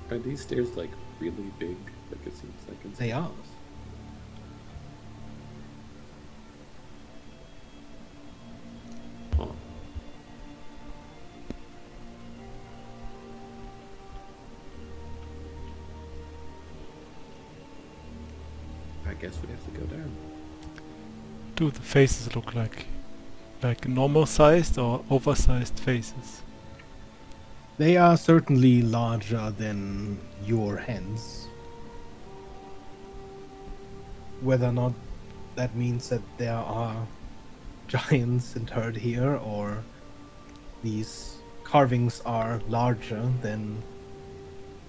Are these stairs like really big? Like it seems like it's. They are. Huh. I guess we have to go down. Do the faces look like normal sized or oversized faces? They are certainly larger than your hands. Whether or not that means that there are giants interred here, or these carvings are larger than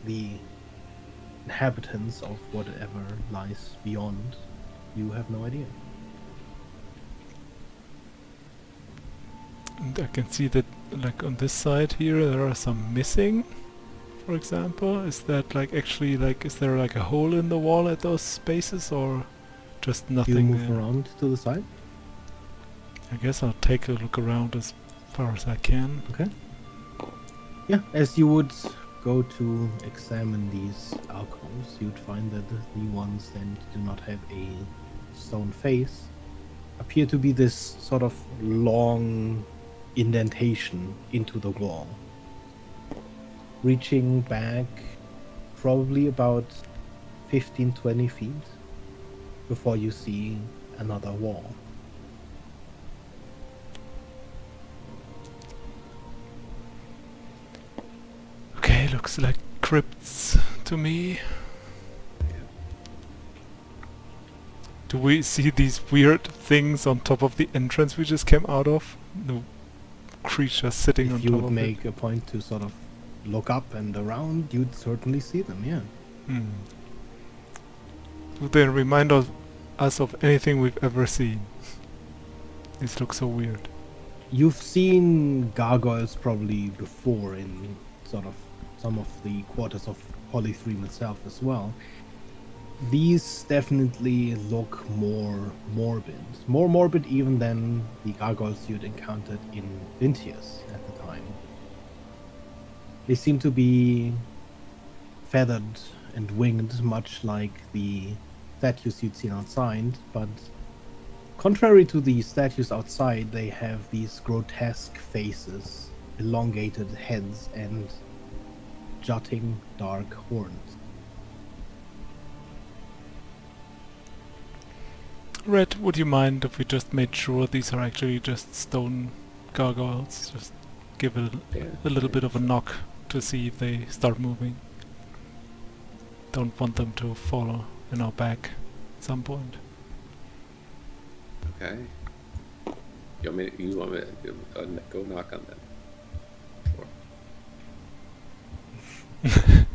the inhabitants of whatever lies beyond, you have no idea. And I can see that, like on this side here, there are some missing. For example, is that like actually like is there like a hole in the wall at those spaces or just You nothing move there? around to the side. I guess I'll take a look around as far as I can. Okay. Yeah, as you would go to examine these alcoves, you'd find that the ones that do not have a stone face appear to be this sort of long indentation into the wall, reaching back probably about 15-20 feet before you see another wall. Okay, looks like crypts to me. Do we see these weird things on top of the entrance we just came out of? The creature sitting on If you top would of make a point to sort of look up and around, you'd certainly see them, yeah. it? Hmm. Do they remind us of anything we've ever seen? These look so weird. You've seen gargoyles probably before in sort of some of the quarters of Polythreme itself as well. These definitely look more morbid even than the gargoyles you'd encountered in Vintius at the time. They seem to be feathered and winged, much like the statues you'd seen outside, but contrary to the statues outside, they have these grotesque faces, elongated heads, and jutting dark horns. Red, would you mind if we just made sure these are actually just stone gargoyles? Just give it a little bit of a knock to see if they start moving. Don't want them to follow in our back at some point. Okay. You want me to go knock on them? Sure.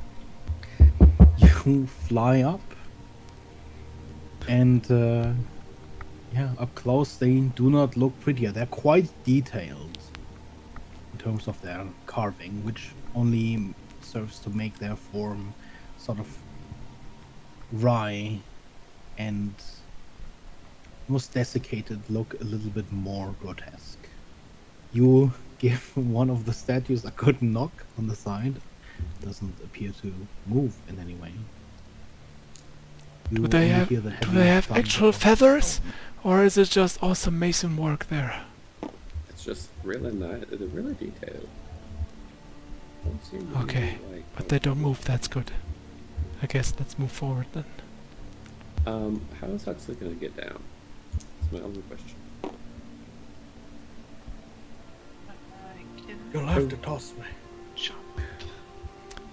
You fly up, and yeah, up close they do not look prettier. They're quite detailed in terms of their carving, which only serves to make their form sort of wry and almost desiccated look a little bit more grotesque. You give one of the statues a good knock on the side. Doesn't appear to move in any way. You Do they only have hear the do heavy they have thump actual of feathers? stone. Or is it just awesome mason work there? It's just really nice. They're really detailed. Don't seem to be, Okay, like, but they don't move, that's good. I guess let's move forward then. How is Huxley gonna get down? That's my only question. I can You'll have to toss me. jump.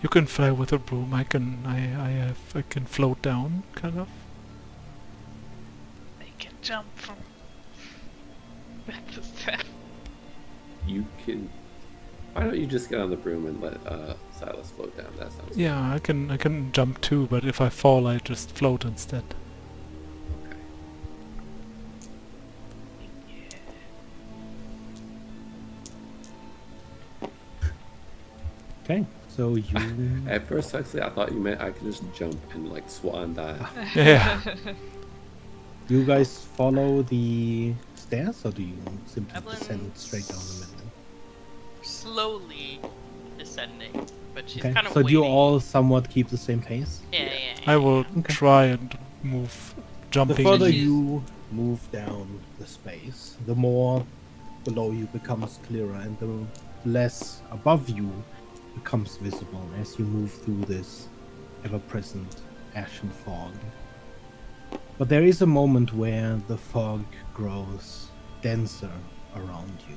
You can fly with a broom, I can float down, kind of. I can jump from bed to step. You can. Why don't you just get on the broom and let Silas float down? That sounds Yeah, I can jump too, but if I fall I just float instead. okay. Okay, so you At first, Huxley, I thought you meant I could just jump and like swan dive. Yeah. you guys follow the stairs, or do you simply descend Evelyn's straight down the middle? Slowly descending, but she's Okay, kind of so do you waiting. all somewhat keep the same pace? Yeah. I will Okay. try and move, The jumping. further She's- you move down the space, the more below you becomes clearer, and the less above you becomes visible as you move through this ever-present ashen fog. But there is a moment where the fog grows denser around you.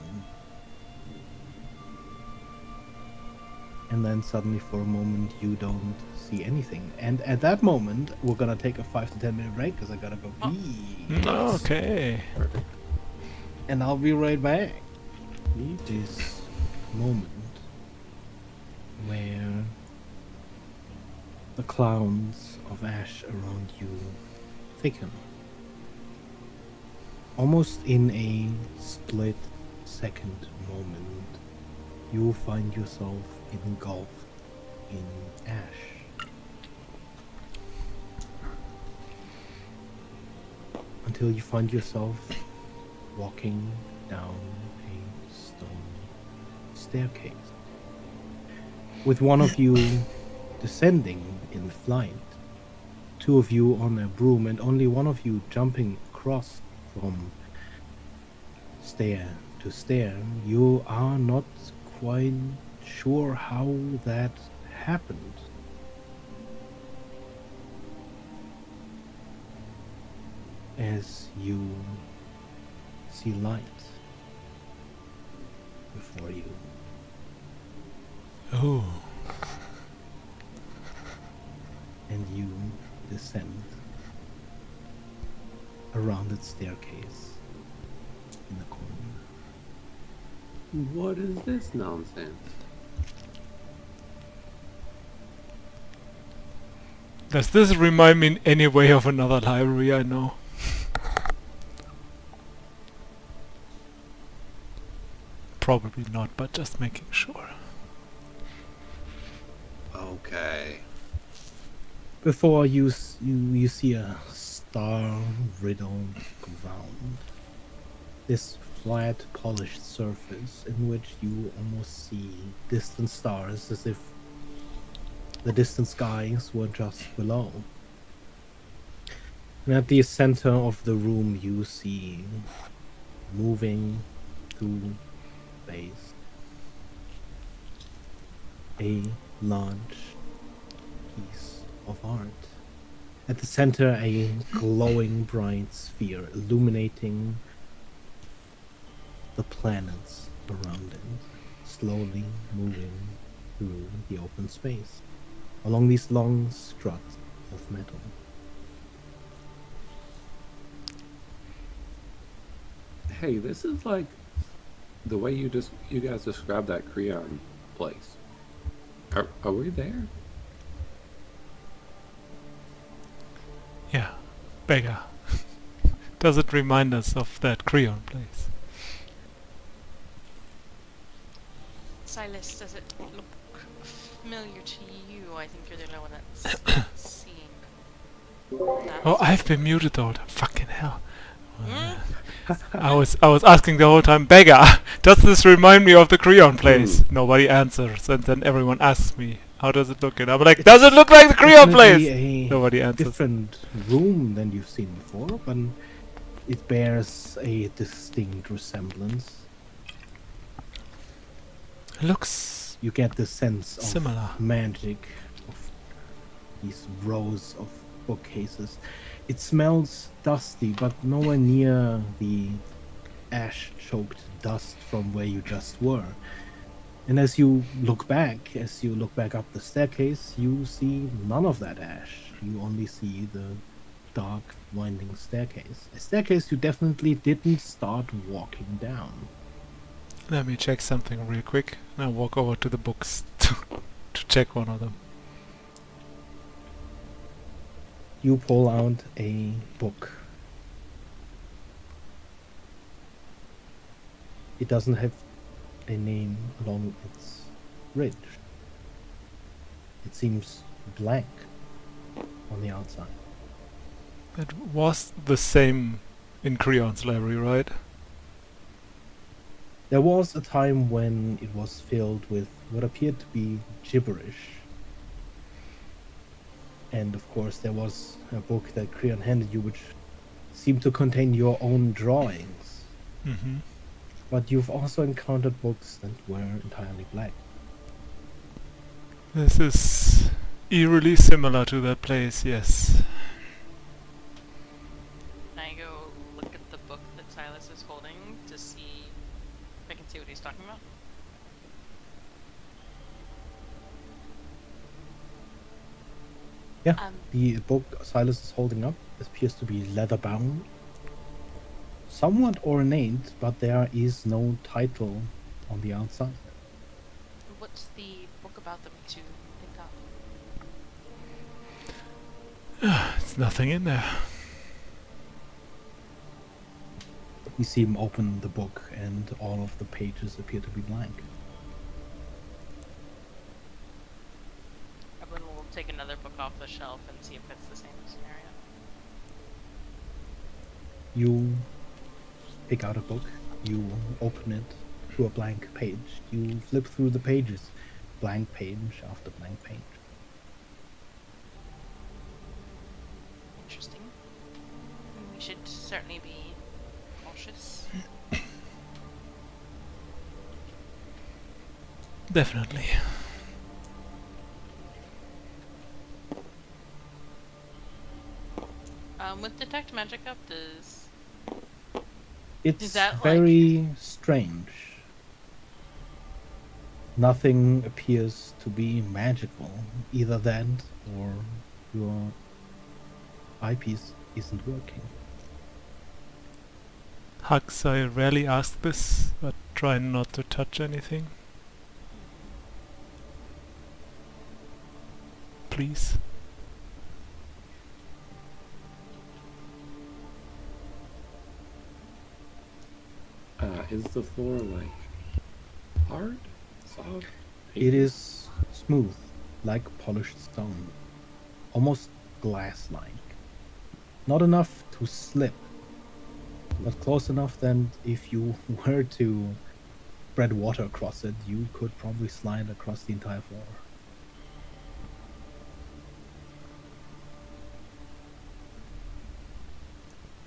And then suddenly, for a moment, you don't see anything. And at that moment, we're gonna take a 5 to 10 minute break because I gotta go Oh. pee. Nice. Okay. Perfect. And I'll be right back. Neat. This moment where the clouds of ash around you thicken. Almost in a split second moment, you will find yourself engulfed in ash. Until you find yourself walking down a stone staircase, with one of you descending in flight, two of you on a broom, and only one of you jumping across from stair to stair. You are not quite sure how that happened. As you see light before you. Oh. And you descend a rounded staircase in the corner. What is this nonsense? Does this remind me in any way of another library I know? Probably not, but just making sure. Okay. Before you you see a star-riddled ground. This flat, polished surface in which you almost see distant stars, as if the distant skies were just below. And at the center of the room, you see moving through space a large piece of art. At the center, a glowing bright sphere illuminating the planets around it, slowly moving through the open space along these long struts of metal. Hey, this is like the way you guys described that Creon place. Are we there? Yeah. Beggar. Does it remind us of that Creon place? Silas, does it look familiar to you? I think you're the only one that's seeing that. Oh, I've been muted all the time. Fucking hell. Hmm? I was asking the whole time, Beggar, does this remind me of the Creon place? Nobody answers, and then everyone asks me, how does it look? And I'm like, does it look like the Creon place? Definitely a Nobody answers. different room than you've seen before, but it bears a distinct resemblance. It looks You get the sense of similar. magic of these rows of bookcases. It smells dusty, but nowhere near the ash-choked dust from where you just were. And as you look back up the staircase, you see none of that ash. You only see the dark, winding staircase. A staircase you definitely didn't start walking down. Let me check something real quick. And I'll walk over to the books to check one of them. You pull out a book. It doesn't have a name along its ridge. It seems blank on the outside. It was the same in Creon's library, right? There was a time when it was filled with what appeared to be gibberish. And of course, there was a book that Creon handed you which seemed to contain your own drawings. Mm-hmm. But you've also encountered books that were entirely black. This is eerily similar to that place, yes. Can I go look at the book that Silas is holding to see if I can see what he's talking about? Yeah, Um, the book Silas is holding up appears to be leather bound, somewhat ornate, but there is no title on the outside. what's the book about them to pick up? There's nothing in there. You see him open the book, and all of the pages appear to be blank. Evelyn will take another book off the shelf and see if it's the same scenario. You pick out a book, you open it to a blank page, you flip through the pages, blank page after blank page. Interesting. We should certainly be cautious. Definitely. With detect magic up, does It's that, like- very strange. Nothing appears to be magical. Either that or your eyepiece isn't working. Hugs, I rarely ask this, but try not to touch anything. Please. Is the floor like hard, soft? It is smooth, like polished stone, almost glass-like. Not enough to slip, but close enough that if you were to spread water across it, you could probably slide across the entire floor.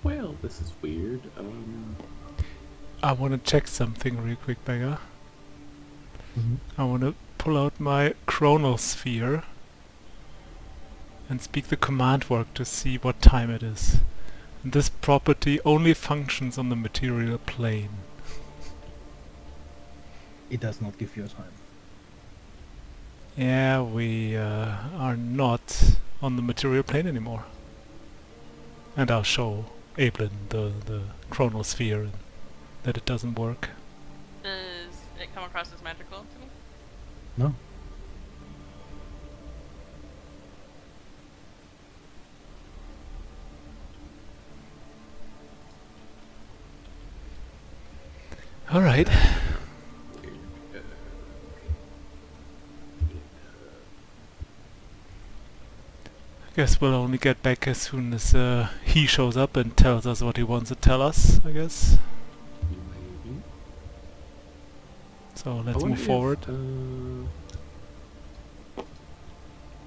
Well, this is weird. I want to check something real quick, Beggar. Mhm. I want to pull out my chronosphere and speak the command word to see what time it is. And this property only functions on the material plane. It does not give you a time. Yeah, we are not on the material plane anymore. And I'll show Ablin the chronosphere and that it doesn't work. Does it come across as magical to me? No. Alright. Weird. Guess we'll only get back as soon as he shows up and tells us what he wants to tell us, I guess. Maybe. So I let's wonder move if, forward. I'm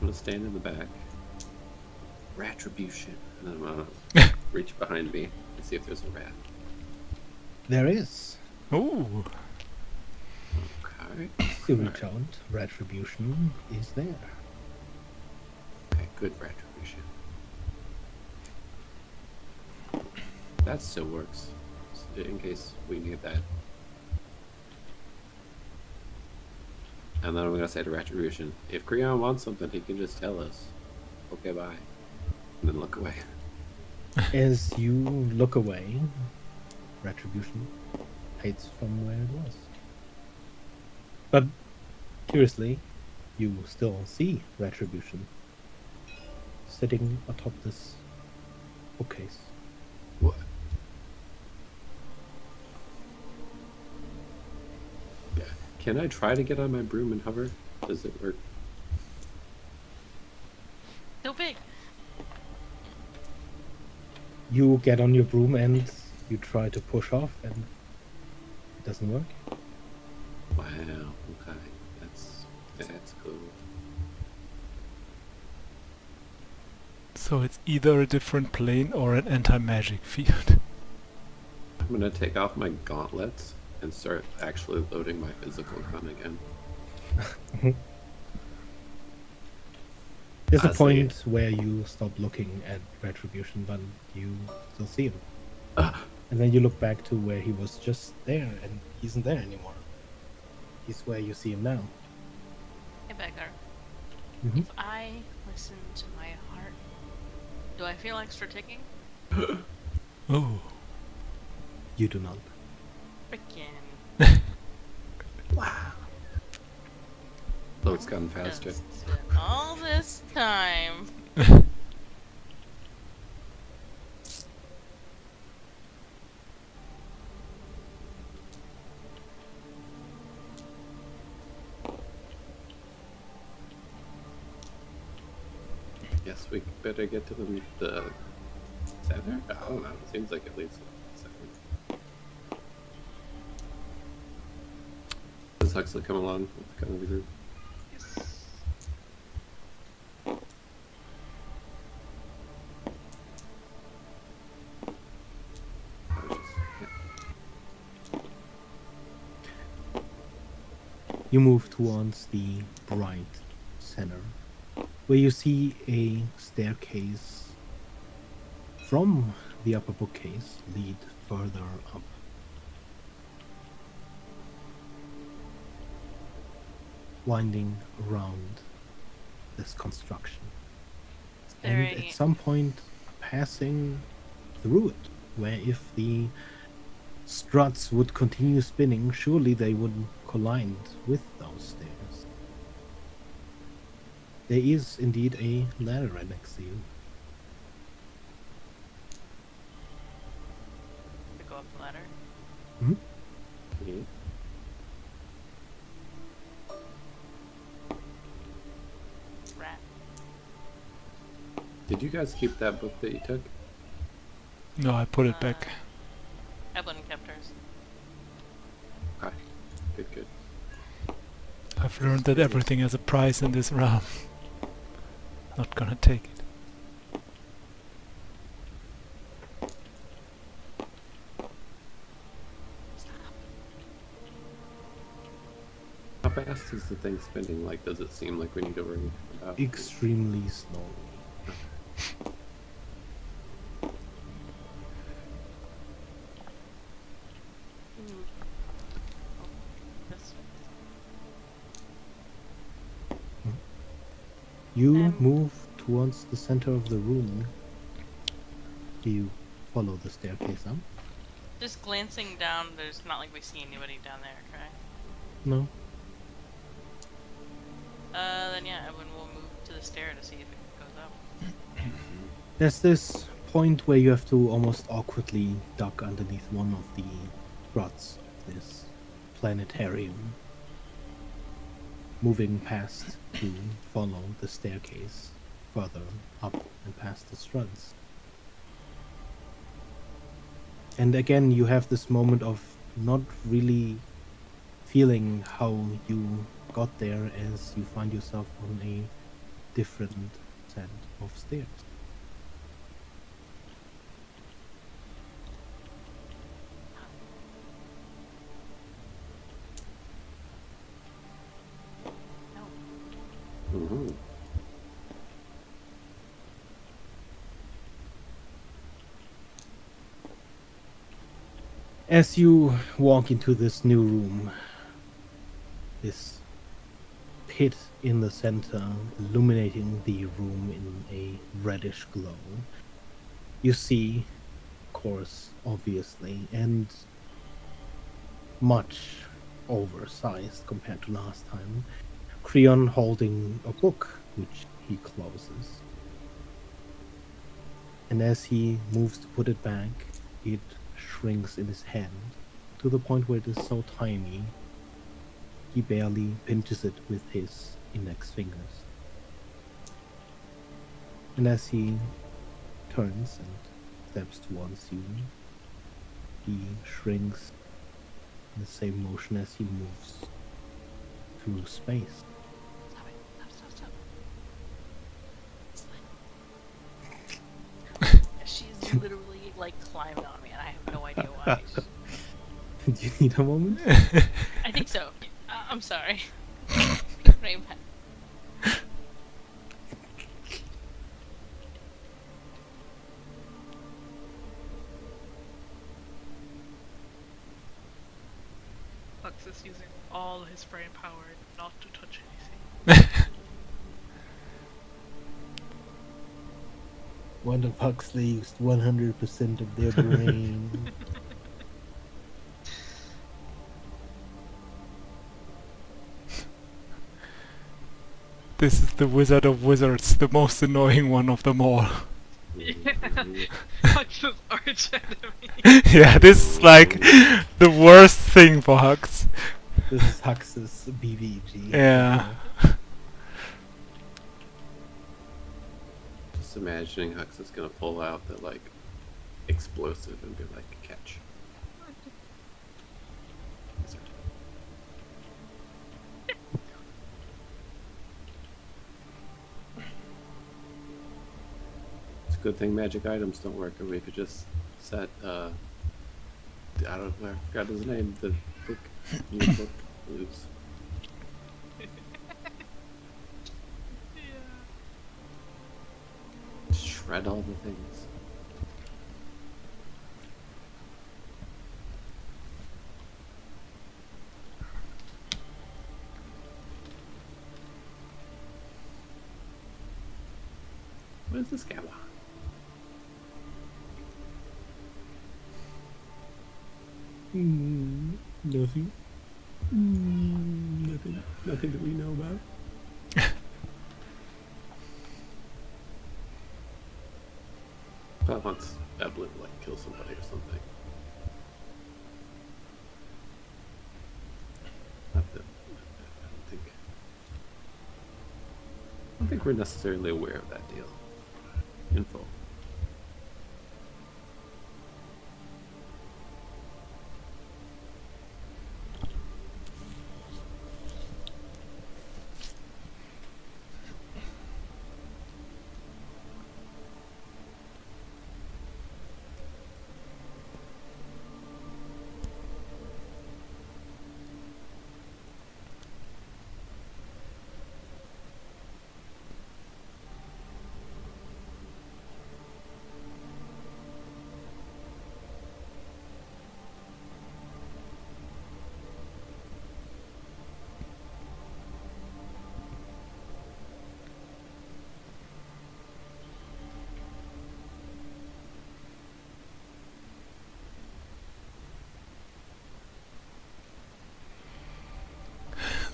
gonna stand in the back. Retribution. And then I'm gonna reach behind me and see if there's a rat. There is. Ooh. Okay. You reach out. Retribution is there. Okay, good retribution. That still works. In case we need that. And then I'm gonna say to retribution, if Creon wants something, he can just tell us. Okay, bye. And then look away. As you look away, retribution fades from where it was. But curiously, you still see retribution sitting atop this bookcase. What? Yeah. Can I try to get on my broom and hover? Does it work? So big. You get on your broom and you try to push off, and it doesn't work. Wow. Okay. That's cool. So it's either a different plane or an anti-magic field. I'm gonna take off my gauntlets and start actually loading my physical gun again. There's a I see. point where you stop looking at retribution, but you still see him. And then you look back to where he was just there, and he isn't there anymore. He's where you see him now. Hey, Beggar. Mhm. If I were listen to my heart. Do I feel extra ticking? Oh. You do not. Frickin'. Wow. So it's gotten faster. Just all this time. Yes, we better get to the center? I don't know. It seems like at least center. Does Huxley come along with kind of the group? Yes. You move towards the bright center, where you see a staircase from the upper bookcase lead further up. Winding around this construction. There And at some point passing through it, where if the struts would continue spinning, surely they would collide with those stairs. There is indeed a ladder right next to you. to go up the ladder. Yeah. Rat. Did you guys keep that book that you took? No, I put it back. Evelyn kept hers. Okay. Good, good. I've learned that everything has a price in this realm. Not gonna take it. How fast is the thing spinning? Like, does it seem like we need to ring about? Extremely slowly. This. You And- move towards the center of the room. You follow the staircase up? Just glancing down, there's not like we see anybody down there, correct? No. Then yeah, Evelyn will move to the stair to see if it goes up. There's this point where you have to almost awkwardly duck underneath one of the struts of this planetarium. Moving past to follow the staircase further up and past the struts. And again, you have this moment of not really feeling how you got there as you find yourself on a different set of stairs. No. Mm-hmm. As you walk into this new room, this pit in the center illuminating the room in a reddish glow, you see, of course, obviously, and much oversized compared to last time, Creon holding a book, which he closes. And as he moves to put it back, it shrinks in his hand to the point where it is so tiny he barely pinches it with his index fingers. And as he turns and steps towards you, he shrinks in the same motion as he moves through space. Stop it. Stop. She's literally like climbing on me, and I have no idea why. Do you need a moment? I think so. I'm sorry. Right back. Lux is using all his brain power not to touch anything. What if Huxley used 100% of their brain? This is the Wizard of Wizards, the most annoying one of them all. Yeah. Hux's arch enemy. Yeah, this is like the worst thing for Hux. This is Hux's BVG. Yeah. Just imagining Hux is gonna pull out the like explosive and be like, catch. Wizard. It's a good thing magic items don't work, or we could just set I forgot his name, the book new book loose. Shred all the things. What is this guy want? Nothing. Nothing. Nothing that we know about. Probably wants Evelyn to like kill somebody or something. Not that, I don't think we're necessarily aware of that deal. Info.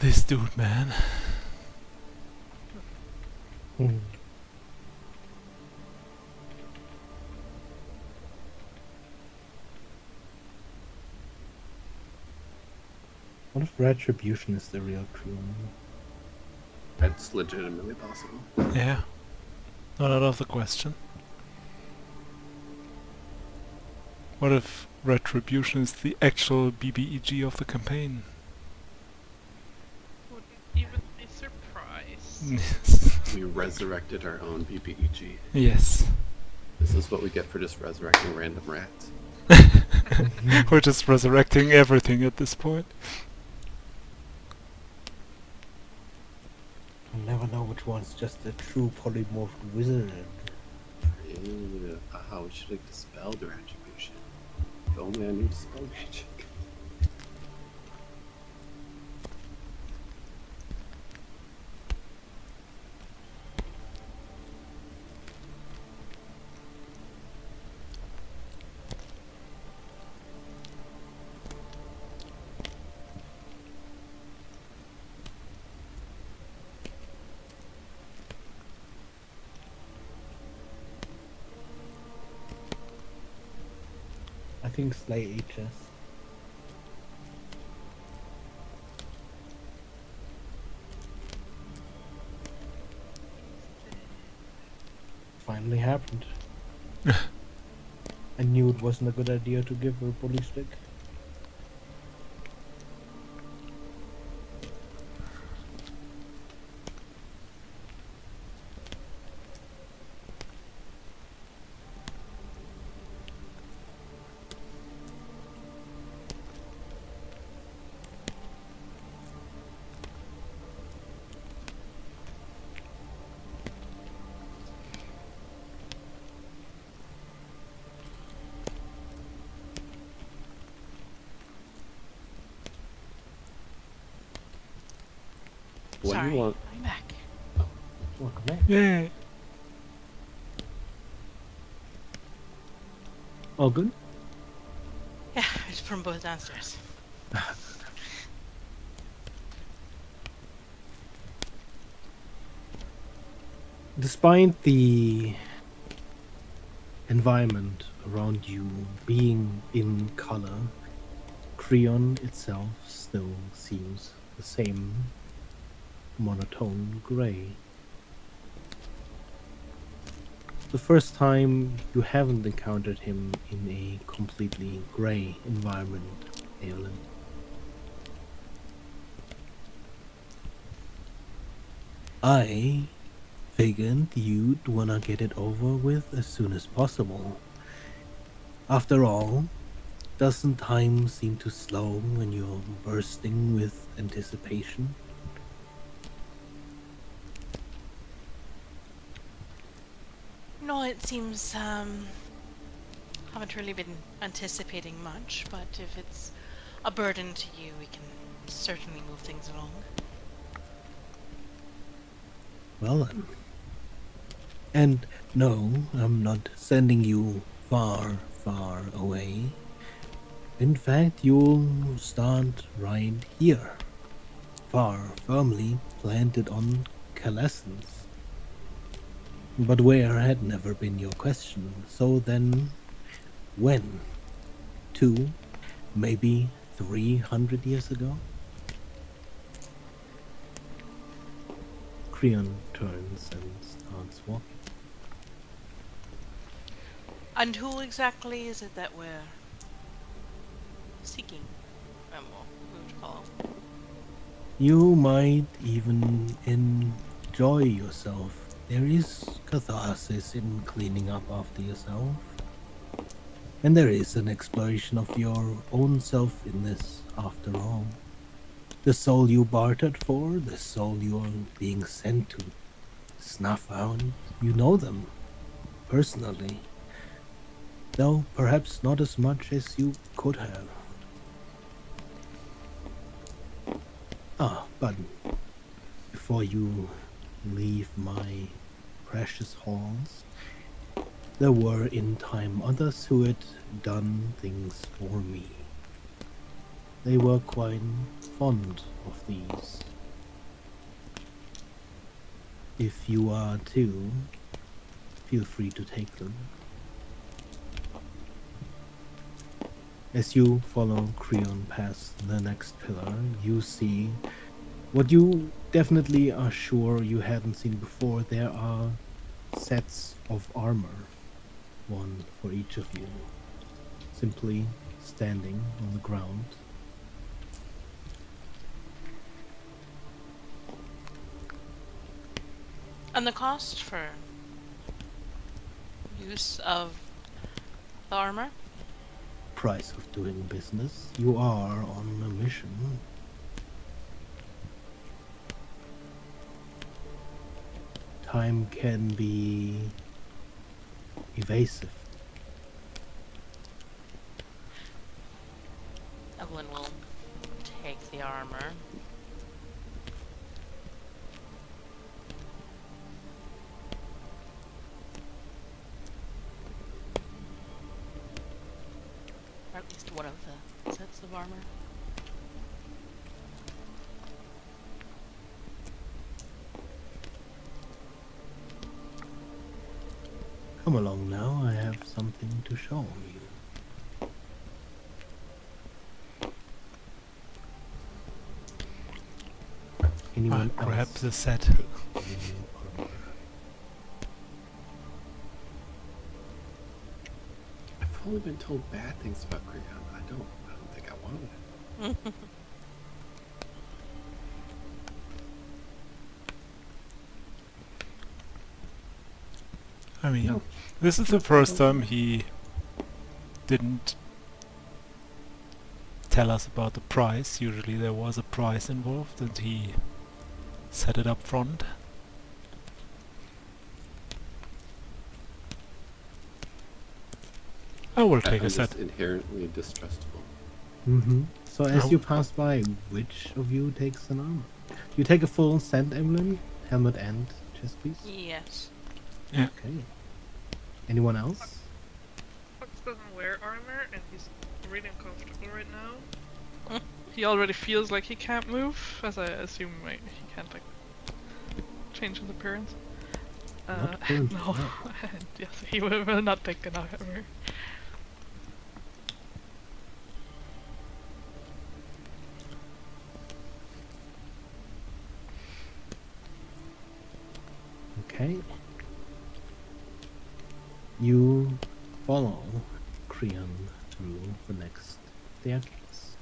This dude, man. Hmm. What if retribution is the real true? That's legitimately possible. Yeah. Not out of the question. What if retribution is the actual BBEG of the campaign? Wouldn't even be surprised. We resurrected our own PPEG. Yes. This is what we get for just resurrecting random rats. We're just resurrecting everything at this point. I'll never know which one's just a true polymorphed wizard. Ew, we should have dispelled the retribution. If only I knew dispel magic. I think Slay HS. Finally happened. I knew it wasn't a good idea to give her a bully stick. What Sorry, do you want? I'm back. Welcome back. Yay! All good? Yeah, it's from both downstairs. Despite the environment around you being in color, Creon itself still seems the same monotone gray. The first time you haven't encountered him in a completely gray environment, Evelyn. I figured you'd wanna get it over with as soon as possible. After all, doesn't time seem to slow when you're bursting with anticipation? No, it seems haven't really been anticipating much, but if it's a burden to you, we can certainly move things along. Well then. And no, I'm not sending you far, far away. In fact, you'll start right here, far firmly planted on Calescence. But where had never been your question. So then, when? 2, maybe 300 years ago? Creon turns and starts walking. And who exactly is it that we're seeking? Well, who would follow? You might even enjoy yourself. There is catharsis in cleaning up after yourself. And there is an exploration of your own self in this, after all. The soul you bartered for, the soul you're being sent to snuff out. You know them, personally. Though perhaps not as much as you could have. Ah, but before you leave my precious halls, there were in time others who had done things for me. They were quite fond of these. If you are too, feel free to take them. As you follow Creon past the next pillar, you see what you definitely are sure you hadn't seen before. There are sets of armor, one for each of you, simply standing on the ground. And the cost for use of the armor? Price of doing business. You are on a mission. Time can be evasive. Evelyn will take the armor. Or at least one of the sets of armor. Come along now, I have something to show you. Anyone Grab else the set. take the new armor? I've only been told bad things about Creon. I don't think I want it. I mean, No. this is the first time he didn't tell us about the price. Usually there was a price involved and he set it up front. I will take I'm a set. just inherently distrustful. Mm-hmm. So as Oh. you pass by, which of you takes an armor? You take a full set, Evelyn? Helmet and chest piece? Yes. Yeah. Okay. Anyone else? doesn't wear armor and he's really uncomfortable right now. He already feels like he can't move, as I assume he can't like change his appearance. Not currently, no. no. Yes, he will not take an armor. Okay. You follow Creon through the next staircase.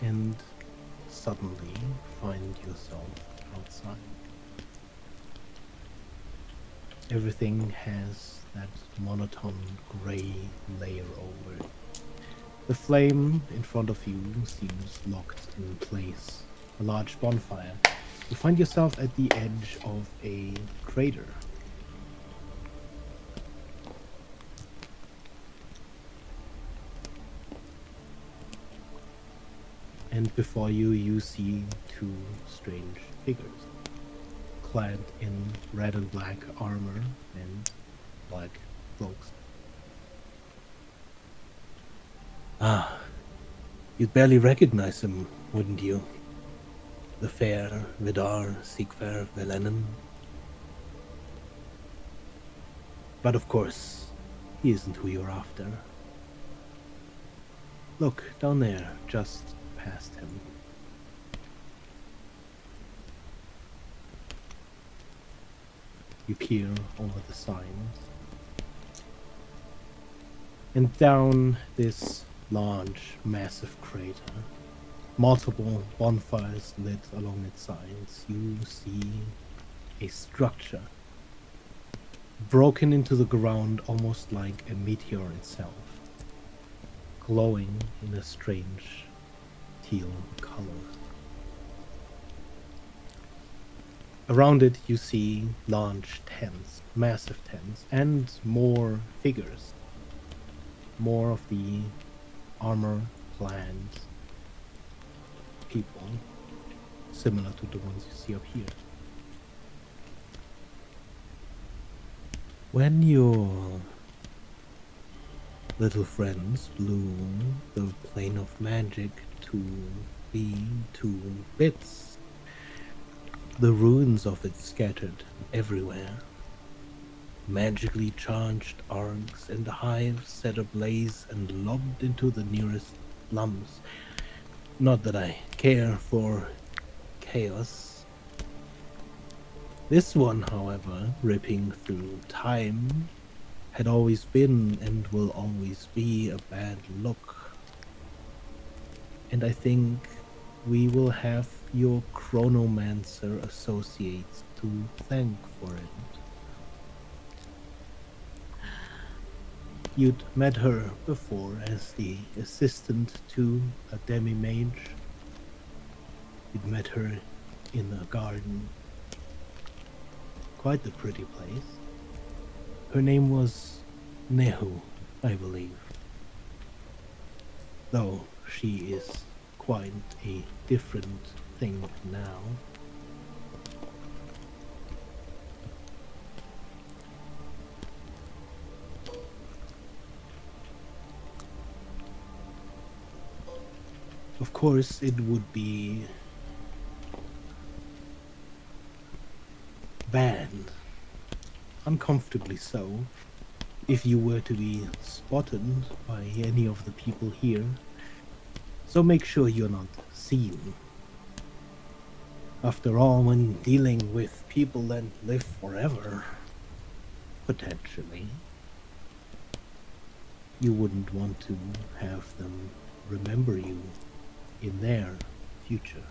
And suddenly find yourself outside. Everything has that monotone gray layer over it. The flame in front of you seems locked in place. A large bonfire. You find yourself at the edge of a crater. And before you, you see two strange figures, clad in red and black armor and black cloaks. Ah, you'd barely recognize him, wouldn't you? The fair Vidar Sigfair Velenin. But of course, he isn't who you're after. Look, down there, just past him. You peer over the signs. And down this large, massive crater, multiple bonfires lit along its sides, you see a structure broken into the ground almost like a meteor itself, glowing in a strange teal color. Around it you see large tents, massive tents, and more figures. More of the armor-clad people, similar to the ones you see up here. When your little friends blew the plane of magic to be 2 bits, the ruins of it scattered everywhere. Magically charged arcs and hives set ablaze and lobbed into the nearest slums. Not that I care for chaos. This one, however, ripping through time, had always been and will always be a bad look. And I think we will have your Chronomancer associates to thank for it. You'd met her before as the assistant to a demi-mage. You'd met her in a garden. Quite the pretty place. Her name was Nehu, I believe. Though she is quite a different thing now. Of course, it would be bad, uncomfortably so, if you were to be spotted by any of the people here. So make sure you're not seen. After all, when dealing with people that live forever, potentially, you wouldn't want to have them remember you in their future.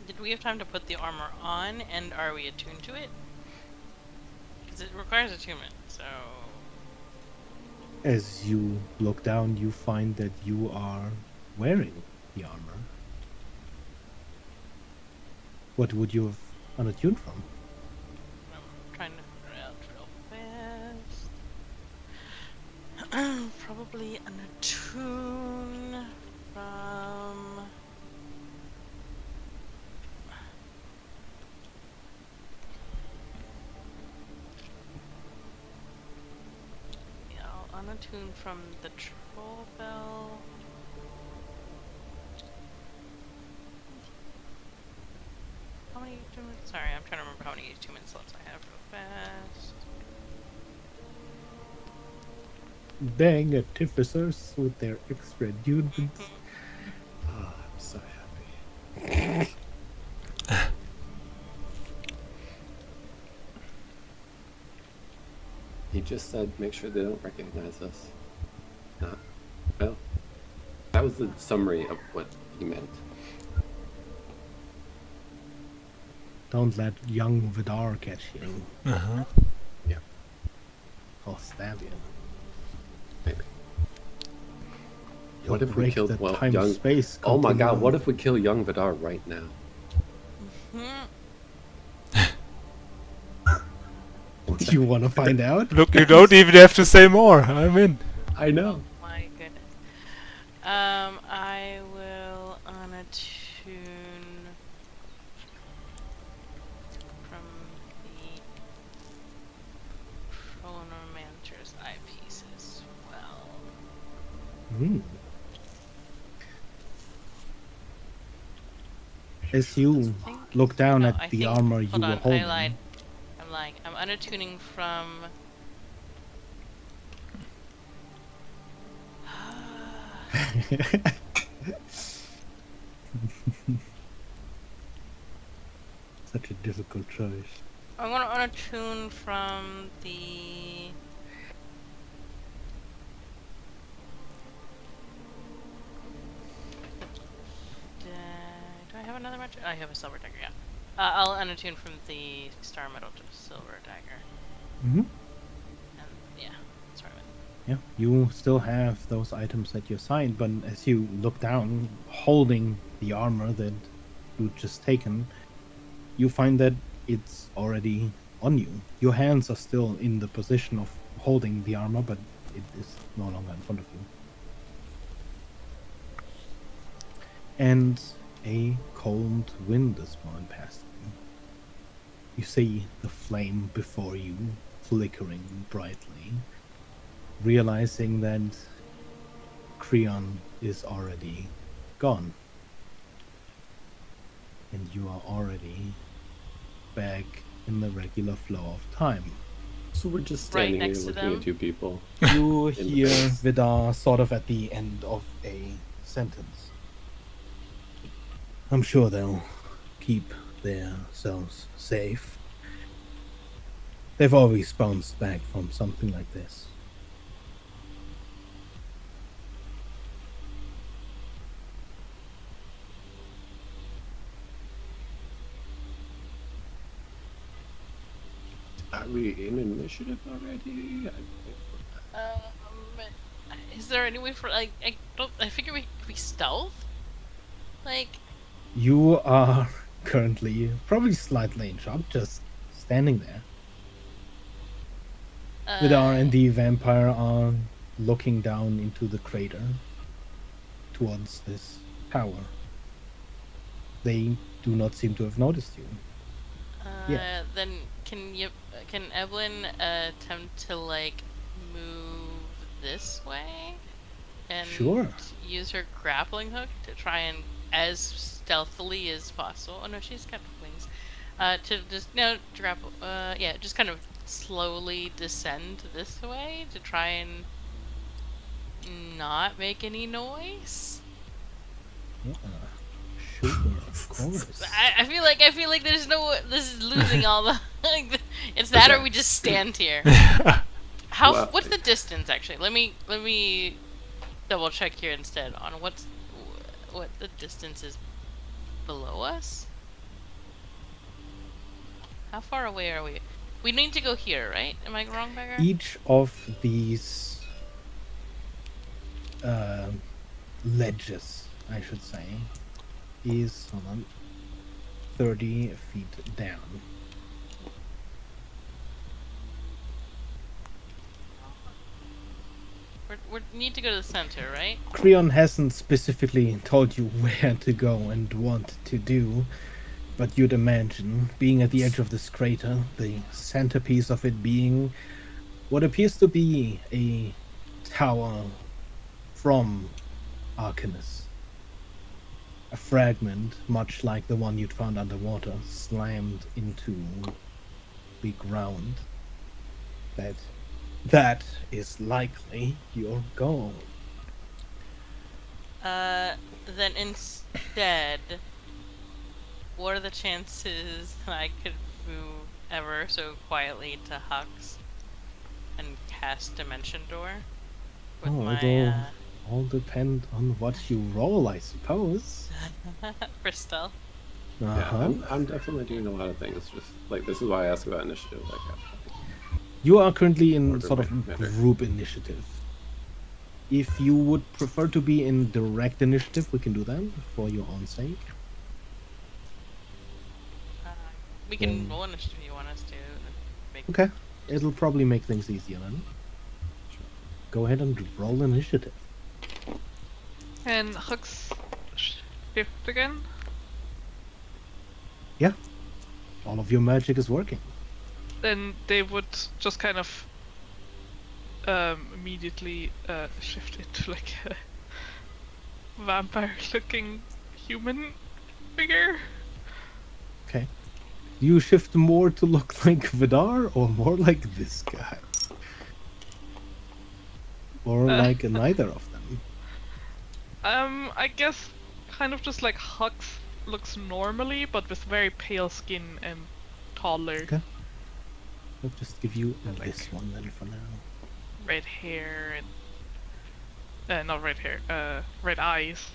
Did we have time to put the armor on, and are we attuned to it? Because it requires attunement, so... As you look down, you find that you are wearing the armor. What would you have unattuned from? I'm trying to figure it out real Probably an attune from. Yeah, I'll unattune from the troll bell. How many attunements? Sorry, I'm trying to remember how many attunement slots I have real fast. Dang artificers with their extra dudes. Oh, I'm so happy. He just said make sure they don't recognize us. Not. Well, that was the summary of what he meant. Don't let young Vidar catch you. Uh-huh. Yeah, I'll stab you. maybe. You'll What if we break killed the well, time young? space Oh my God! continuum. What if we kill young Vidar right now? What's You that? want to find out? Look, you don't even have to say more. I'm in. I know. My goodness. I will unattune from the Chronomancer's eyepiece as well. Hmm. As you I think. look down No, at I the think. armor you Hold were on, I holding. lied. I'm lying. I'm unattuning from. Such a difficult choice. I'm gonna unattune from the. Do I have another magic? I have a silver dagger, yeah. I'll unattune from the star metal to silver dagger. Mm-hmm. And yeah, that's what I meant. Yeah, you still have those items at your side, but as you look down, holding the armor that you'd just taken, you find that it's already on you. Your hands are still in the position of holding the armor, but it is no longer in front of you. And a cold wind is blowing past you. You see the flame before you flickering brightly, realizing that Creon is already gone. And you are already back in the regular flow of time. So we're just Right standing here next to looking them? at two people. You In the hear face. Vidar sort of at the end of a sentence. I'm sure they'll keep themselves safe. They've always bounced back from something like this. Are we in initiative already? Is there any way for I figure we stealth? Like, You are currently probably slightly in shock, just standing there. Vidar and the vampire are looking down into the crater towards this tower. They do not seem to have noticed you. Yeah. then can Evelyn attempt to like move this way and Sure. use her grappling hook to try and as stealthily as possible. Oh no, she's got wings. To just grapple. Yeah, just kind of slowly descend this way to try and not make any noise. Yeah. Sure, of course. I feel like there's no this is losing all the it's that or we just stand here. What's the distance actually? Let me double check here instead on what the distance is below us. How far away are we? We need to go here, right? Am I wrong, Beggar? Each of these ledges, I should say, is 30 feet down. We need to go to the center, right? Creon hasn't specifically told you where to go and what to do, but you'd imagine, being at the edge of this crater, the centerpiece of it being what appears to be a tower from Arcanus. A fragment, much like the one you'd found underwater, slammed into the ground. That is likely your goal. Then instead, what are the chances that I could move ever so quietly to Hux and cast Dimension Door with It'll my all depend on what you roll, I suppose. for stealth? Uh-huh. Yeah, I'm definitely doing a lot of things. Just like this is why I ask about initiative. Like, You are currently in Order sort of matter. group initiative. If you would prefer to be in direct initiative, we can do that for your own sake. We can roll initiative if you want us to. Make Okay. It'll probably make things easier then. Go ahead and roll initiative. And Hux shift again. Yeah. All of your magic is working. Then they would just kind of immediately shift into like a vampire-looking human figure. Okay. Do you shift more to look like Vidar or more like this guy? Or like neither of them? I guess kind of just like Hux looks normally, but with very pale skin and taller. Okay. I'll just give you And, like, this one then for now. red hair and not red hair, red eyes.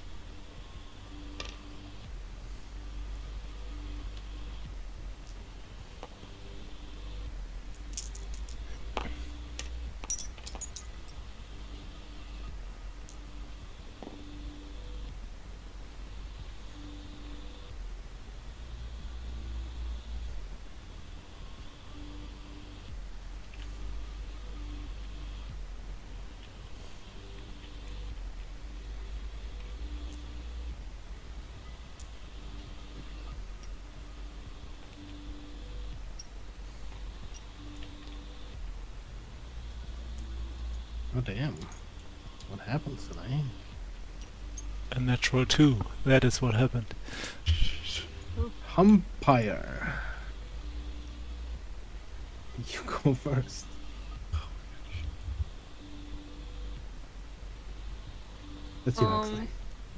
Oh damn. What happened today? A natural 2. That is what happened. Humpire. You go first. That's you, Huxley.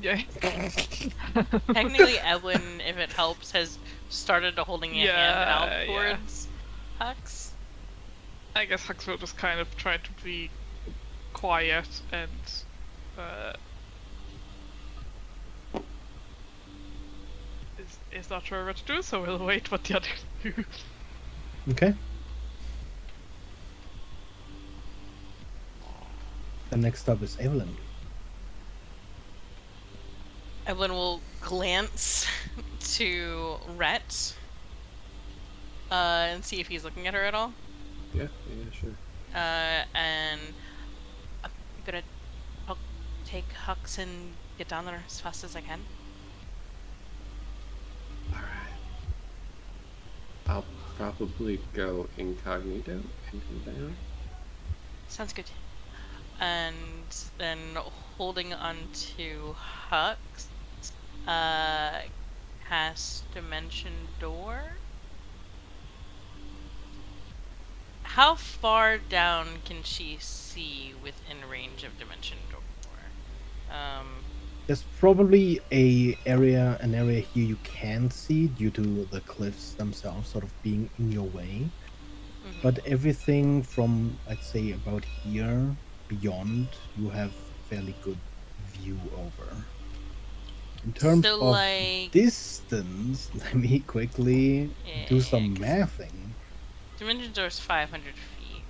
Yeah. Technically, Evelyn, if it helps, has started holding a hand out Yeah, towards Hux. I guess Hux will just kind of try to be quiet and is not sure what to do, so we'll wait what the others do. Okay. The next up is Evelyn. Evelyn will glance to Rhett and see if he's looking at her at all. yeah, sure. And I'm gonna take Hux and get down there as fast as I can. All right. I'll probably go incognito and come down. Sounds good. And then holding onto Hux, cast Dimension Door. How far down can she see within range of Dimension Door? There's probably an area here you can't see due to the cliffs themselves sort of being in your way. Mhm. But everything from, I'd say, about here beyond, you have fairly good view over. In terms So, of like, distance, let me quickly do some 'cause mathing. Dimension Door is 500 feet.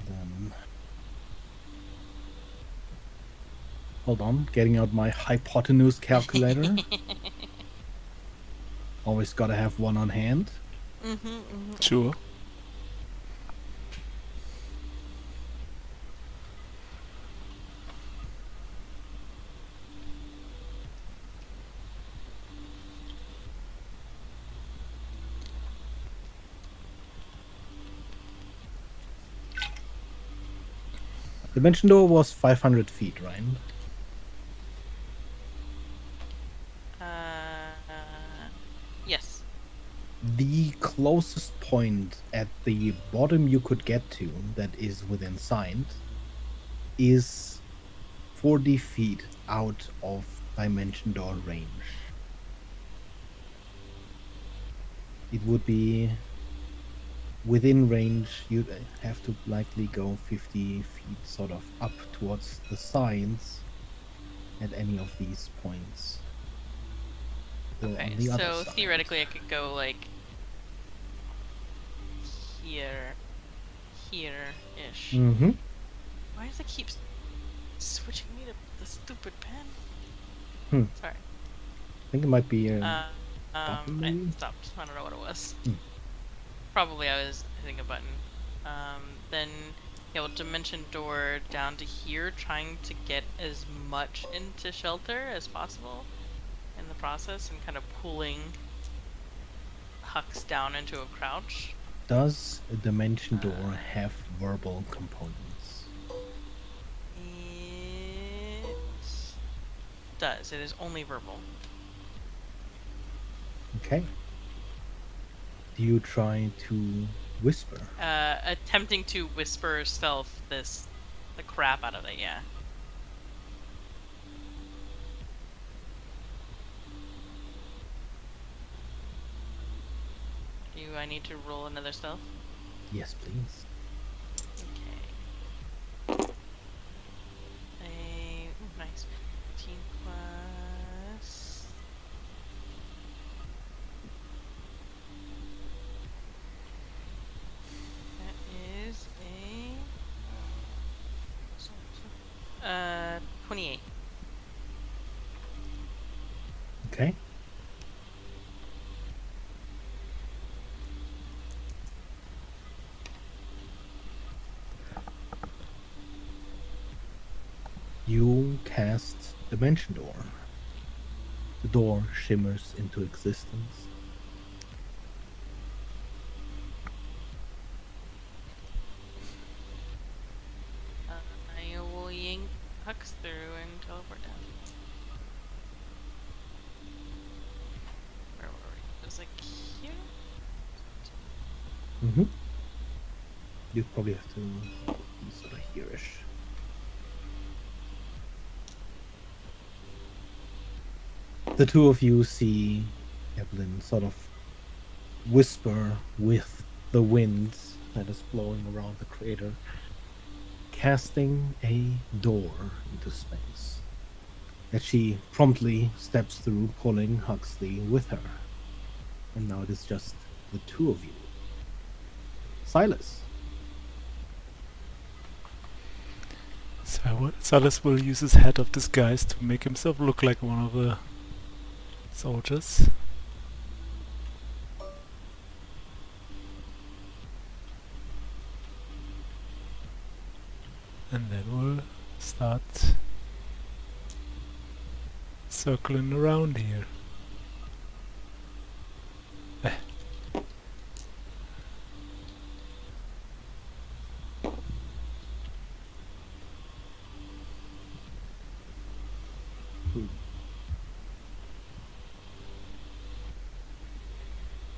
Then, hold on, getting out my hypotenuse calculator. Always gotta have one on hand. Sure. Dimension door was 500 feet, right? Yes. The closest point at the bottom you could get to that is within sight is 40 feet out of dimension door range. It would be within range. You'd have to likely go 50 feet sort of up towards the sides at any of these points. Or Okay, on the other so side. theoretically I could go like here, here-ish. Mm-hmm. Why does it keep switching me to the stupid pen? Sorry. I think it might be a button, I maybe? stopped. I don't know what it was. Hmm. Probably I was hitting a button. Then, yeah, we'll dimension door down to here, trying to get as much into shelter as possible in the process, and kind of pulling Hux down into a crouch. Does a dimension door have verbal components? It does. It is only verbal. Okay. Do you try to whisper? Attempting to whisper stealth the crap out of it, yeah. Do I need to roll another stealth? Yes, please. Okay. Nice. 15 plus... That is a... 28. Okay. You cast Dimension Door. The door shimmers into existence. I will yank Hux through and teleport down. Where were we? It was like here? Mm-hmm. You'd probably have to be sort of here-ish. The two of you see Evelyn sort of whisper with the wind that is blowing around the crater, casting a door into space that she promptly steps through, pulling Huxley with her. And now it is just the two of you. Silas. So Silas will use his head of disguise to make himself look like one of the soldiers. And then we'll start circling around here.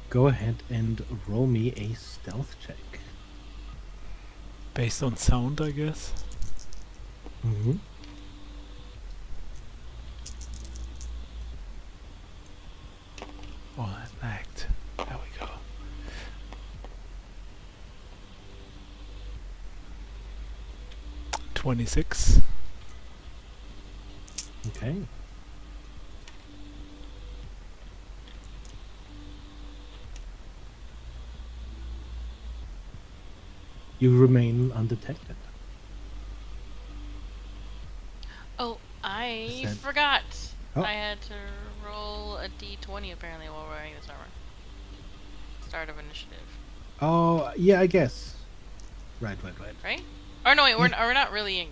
Go ahead and roll me a stealth check. Based on sound, I guess. Mm-hmm. Oh, that lagged. There we go. $26. Okay. You remain undetected. Oh, I Is that- forgot. Oh. I had to roll a d20 apparently while wearing this armor. Start of initiative. Oh, yeah, I guess. Right. Right? Or no, wait, we're not really in...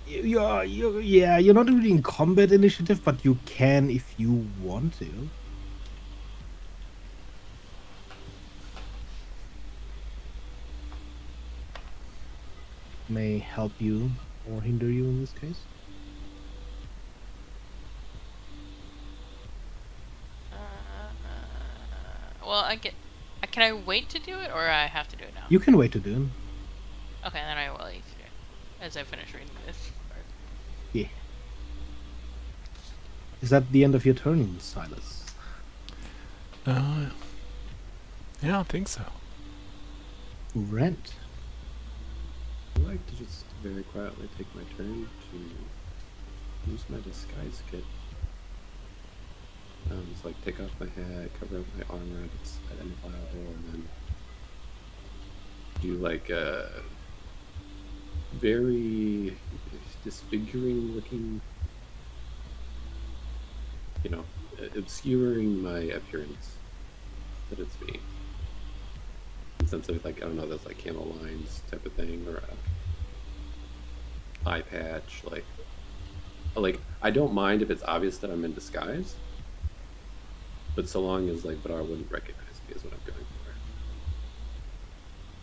You're not really in combat initiative, but you can if you want to. May help you or hinder you in this case. Well, Can I wait to do it, or I have to do it now? You can wait to do it. Okay, then I will wait to do it as I finish reading this part. Yeah. Is that the end of your turn, Silas? Yeah, I think so. Rent. I'd like to just very quietly take my turn to use my disguise kit. Just like take off my hat, cover up my armor that's identifiable, and then do like a very disfiguring looking, you know, obscuring my appearance that it's me. In the sense of like, I don't know, that's like candle lines type of thing, or a eye patch, like I don't mind if it's obvious that I'm in disguise, but so long as like Badar wouldn't recognize me is what I'm going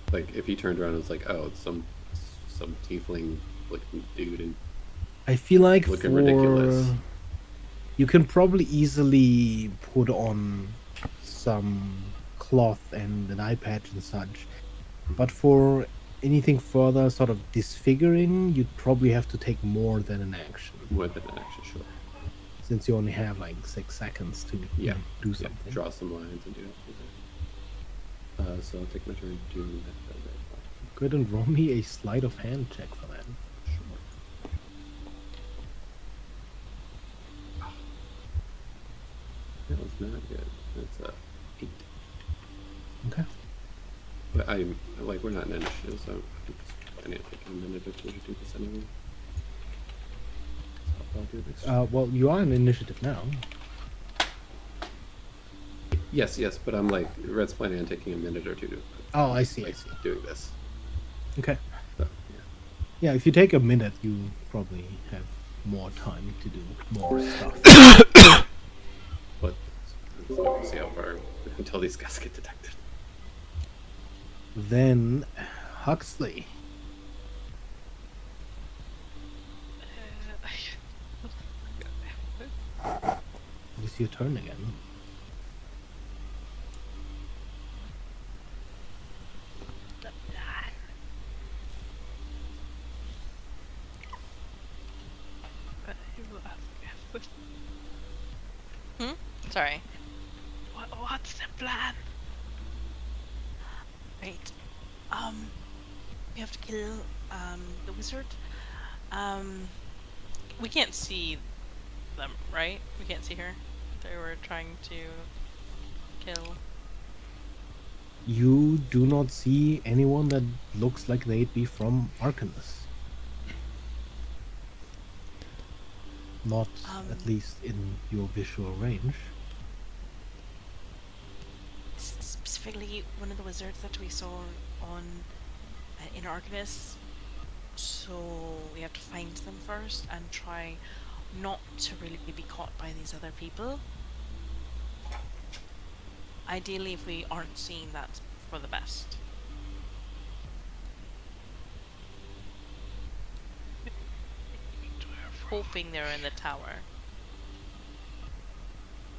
for. Like if he turned around and was like, oh, it's some tiefling looking dude and I feel like looking ridiculous. You can probably easily put on some cloth and an eye patch and such, but for anything further sort of disfiguring, you'd probably have to take more than an action. More than an action, sure. Since you only have like 6 seconds to do something. Yeah, draw some lines and do that. So I'll take my turn doing that. Go ahead and roll me a sleight of hand check for that. Sure. That was not good. That's a 8. Okay. But I'm like, we're not in initiative, so I need to take a minute or two to do this anyway. So I'll do this. Well, you are in initiative now. Yes, but I'm like, Red's planning on taking a minute or two to. Oh, I see. Doing this. Okay. So, Yeah, if you take a minute, you probably have more time to do more stuff. But we'll see how far until these guys get detected. Then, Huxley. It is your turn again. Sorry. What's the plan? Right. We have to kill the wizard. We can't see them, right? We can't see her. They were trying to kill. You do not see anyone that looks like they'd be from Arcanus. Not at least in your visual range. Specifically, one of the wizards that we saw on in Arcanus. So we have to find them first and try not to really be caught by these other people. Ideally, if we aren't seen, that's for the best. Hoping they're in the tower.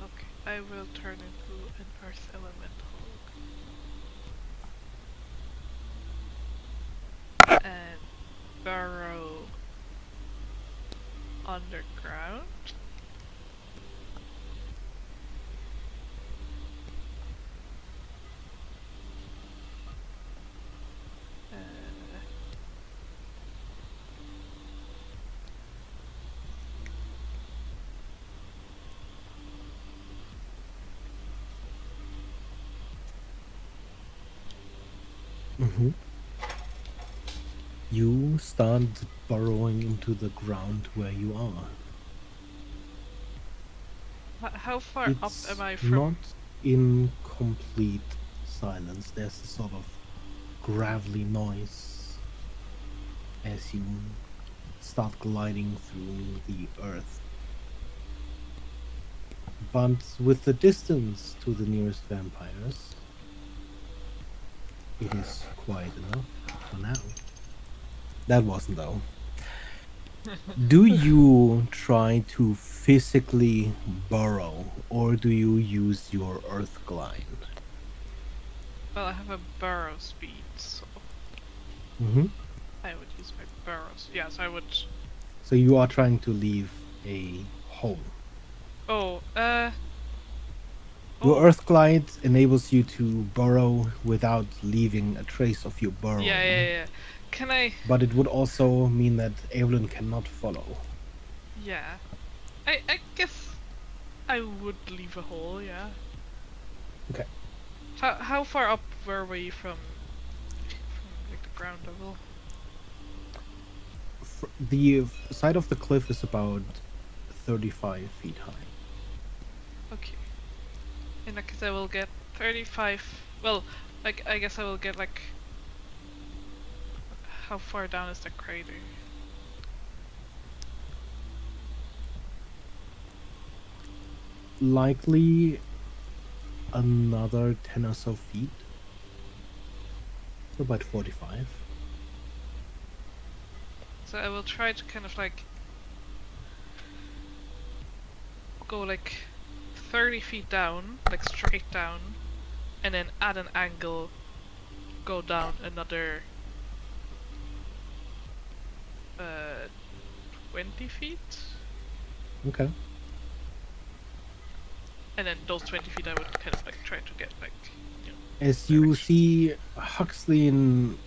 Okay, I will turn into an earth elemental. And burrow underground. You start burrowing into the ground where you are. How far up It's am I from? not in complete silence. There's a sort of gravelly noise as you start gliding through the earth. But with the distance to the nearest vampires, it is quiet enough for now. That wasn't though. Do you try to physically burrow, or do you use your earth glide? Well, I have a burrow speed, so Hmm. I would use my burrows. Yes, I would. So you are trying to leave a hole. Oh, Your oh, earth glide enables you to burrow without leaving a trace of your yeah, burrowing, yeah, yeah. Can I? but it would also mean that Evelyn cannot follow. Yeah. I guess I would leave a hole. Yeah. Okay. How far up were we from like the ground level? The side of the cliff is about 35 feet high. Okay. In that case, I will get 35. Well, like I guess I will get like. How far down is the crater? Likely another 10 or so feet. So about 45. So I will try to kind of like go like 30 feet down, like straight down, and then at an angle go down another 20 feet, Okay. and then those 20 feet I would kind of like try to get like, you know, As you direction. see Huxley in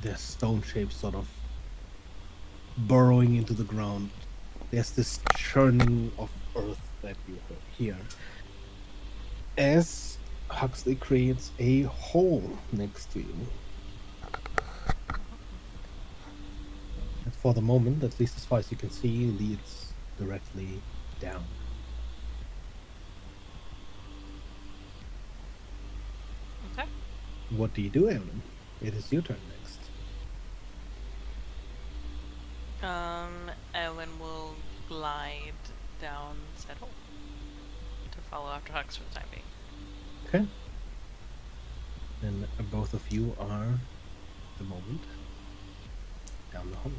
the stone shape sort of burrowing into the ground, there's this churning of earth that you hear. As Huxley creates a hole next to you. And for the moment, at least as far as you can see, leads directly down. Okay. What do you do, Evelyn? It is your turn next. Ellen will glide down said hole to follow after Hux for the time being. Okay. And both of you are, at the moment, down the hole.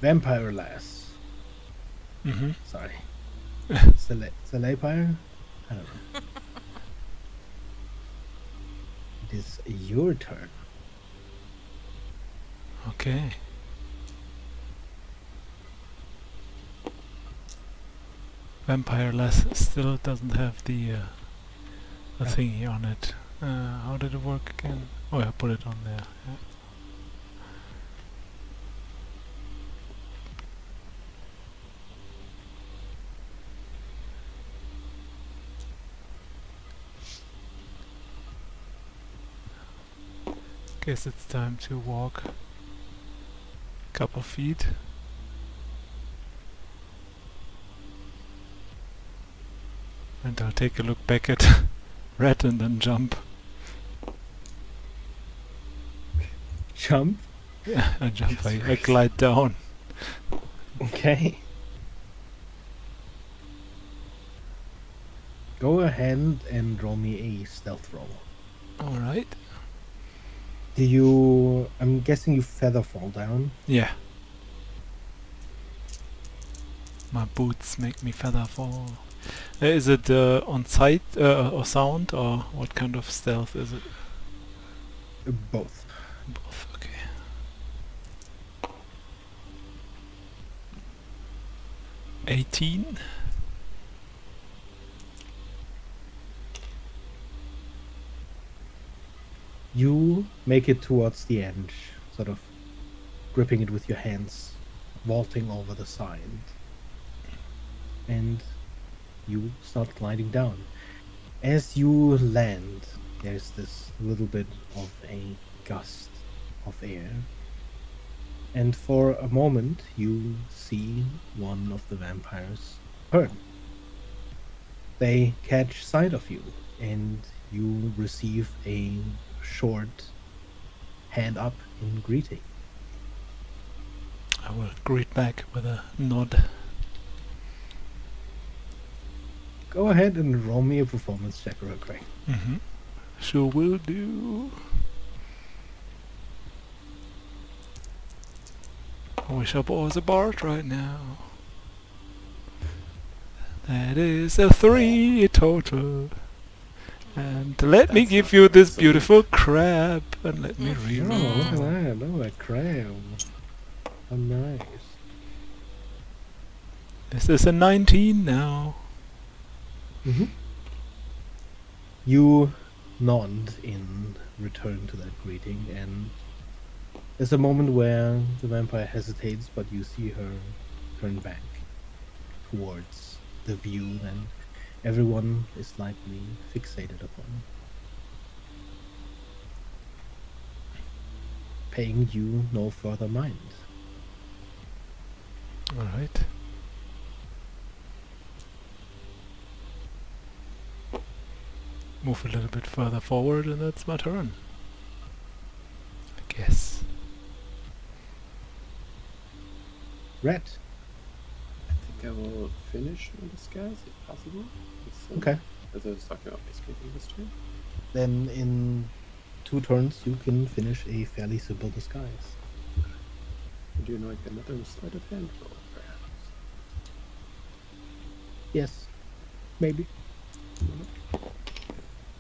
Vampire lass. Mm-hmm. Sorry. Celepire? I don't know. It is your turn. Okay. Vampire Lass still doesn't have the thingy on it. How did it work again? Oh, I put it on there. Yeah. Guess it's time to walk a couple feet. And I'll take a look back at Red and then jump. Jump. Yeah, I jump. I Yes. glide down. Okay. Go ahead and roll me a stealth roll. Alright. Do you... I'm guessing you feather fall down. Yeah. My boots make me feather fall. Is it on sight or sound, or what kind of stealth is it? Both. Both, okay. $18. You make it towards the edge, sort of gripping it with your hands, vaulting over the side. And you start gliding down. As you land, there's this little bit of a gust of air. And for a moment, you see one of the vampires turn. They catch sight of you, and you receive a short hand up in greeting. I will greet back with a nod. Go ahead and roll me a performance check real quick. Mm-hmm. Sure will do. I wish I was a bard right now. That is a 3 total. And let me That's give not you this excellent. beautiful crab. And let me Oh, look at reroll. that. Oh, a crab. How nice. This is a 19 now. Mm-hmm. You nod in return to that greeting, and there's a moment where the vampire hesitates, but you see her turn back towards the view that everyone is likely fixated upon. Paying you no further mind. Alright. Move a little bit further forward and that's my turn. I guess. Red. I think I will finish my disguise if possible. Okay. As I was talking about basically this turn. Then in 2 turns, you can finish a fairly simple disguise. Would you like another sleight of hand roll, perhaps? Yes, maybe.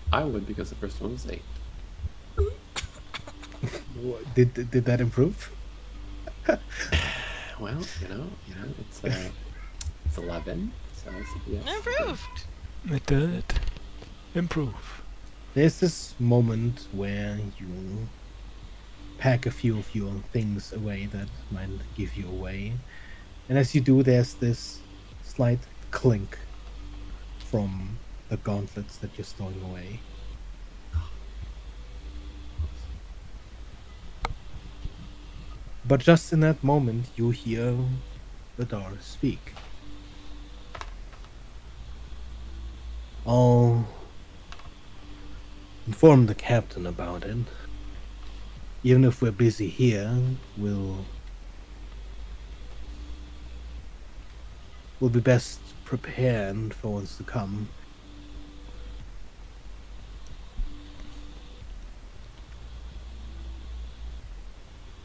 I would, because the first one was 8. Did that improve? Well, it's 11. So it's, yes. Improved. It did improve. There's this moment where you pack a few of your things away that might give you away. And as you do, there's this slight clink from the gauntlets that you're stowing away. But just in that moment, you hear Vidar speak. I'll inform the captain about it. Even if we're busy here, we'll be best prepared for what's to come.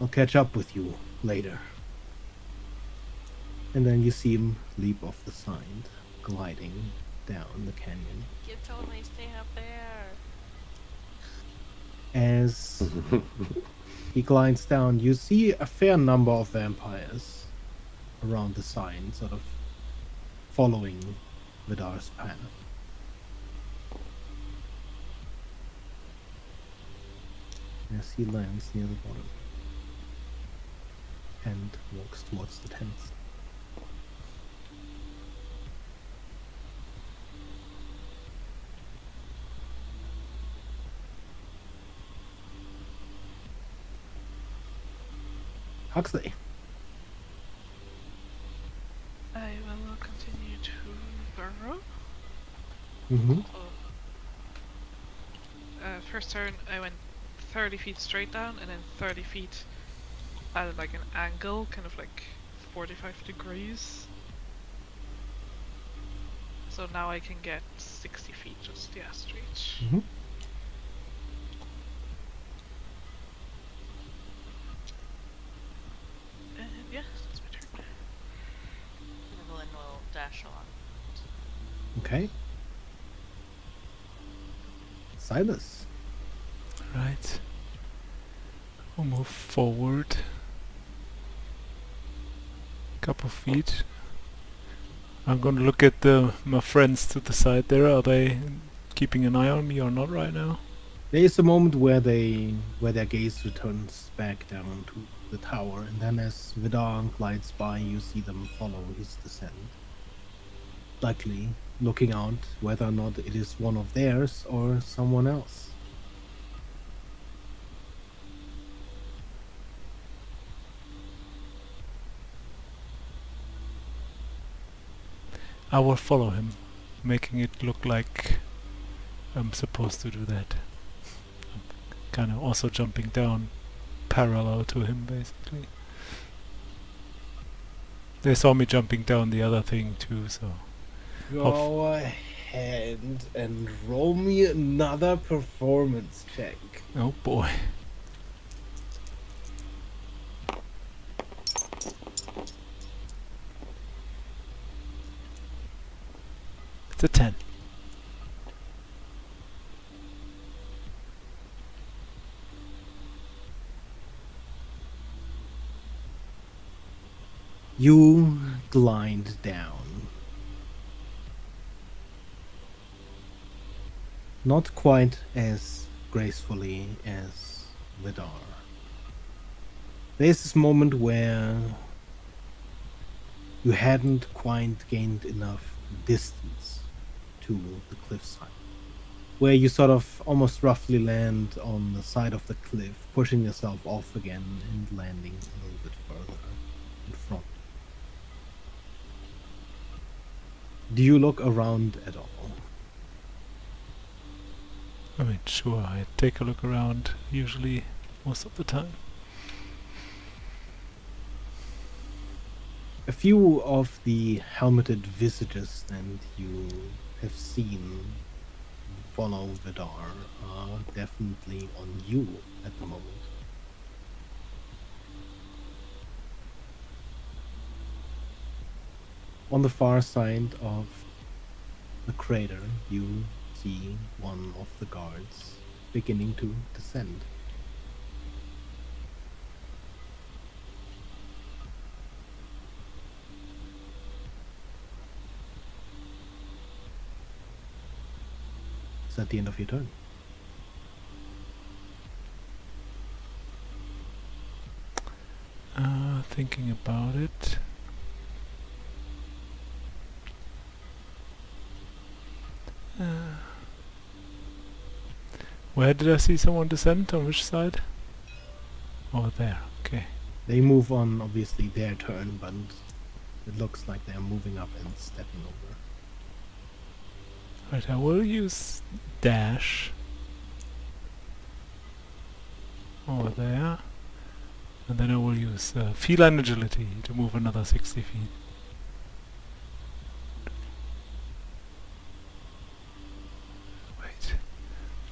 I'll catch up with you later. And then you see him leap off the side, gliding down the canyon. You told me stay up there. As he glides down, you see a fair number of vampires around the sign, sort of following Vidar's path. As he lands near the bottom and walks towards the tents. Huxley. I will continue to burrow. Mm-hmm. First turn, I went 30 feet straight down, and then 30 feet at like an angle, kind of like 45 degrees. So now I can get 60 feet just, straight. Mm-hmm. And yeah, that's my turn. Evelyn will dash along. Okay. Silas. Right. We'll move forward. Couple feet. I'm gonna look at my friends to the side there. Are they keeping an eye on me or not right now? There is a moment where their gaze returns back down to the tower, and then as Vidar glides by, you see them follow his descent. Likely looking out whether or not it is one of theirs or someone else. I will follow him, making it look like I'm supposed to do that. I'm kind of also jumping down parallel to him, basically. They saw me jumping down the other thing too, so... Go hand and roll me another performance check. Oh boy. It's a 10. You glide down. Not quite as gracefully as Vidar. There's this moment where you hadn't quite gained enough distance to the cliffside, where you sort of almost roughly land on the side of the cliff, pushing yourself off again and landing a little bit further in front. Do you look around at all? I mean, sure, I take a look around, usually, most of the time. A few of the helmeted visages that you have seen follow Vidar are definitely on you at the moment. On the far side of the crater, you see one of the guards beginning to descend. It's at the end of your turn. Thinking about it. Where did I see someone descend? On which side? Oh, there. Okay. They move on, obviously, their turn, but it looks like they're moving up and stepping over. Right, I will use dash over there, and then I will use feline agility to move another 60 feet. Wait,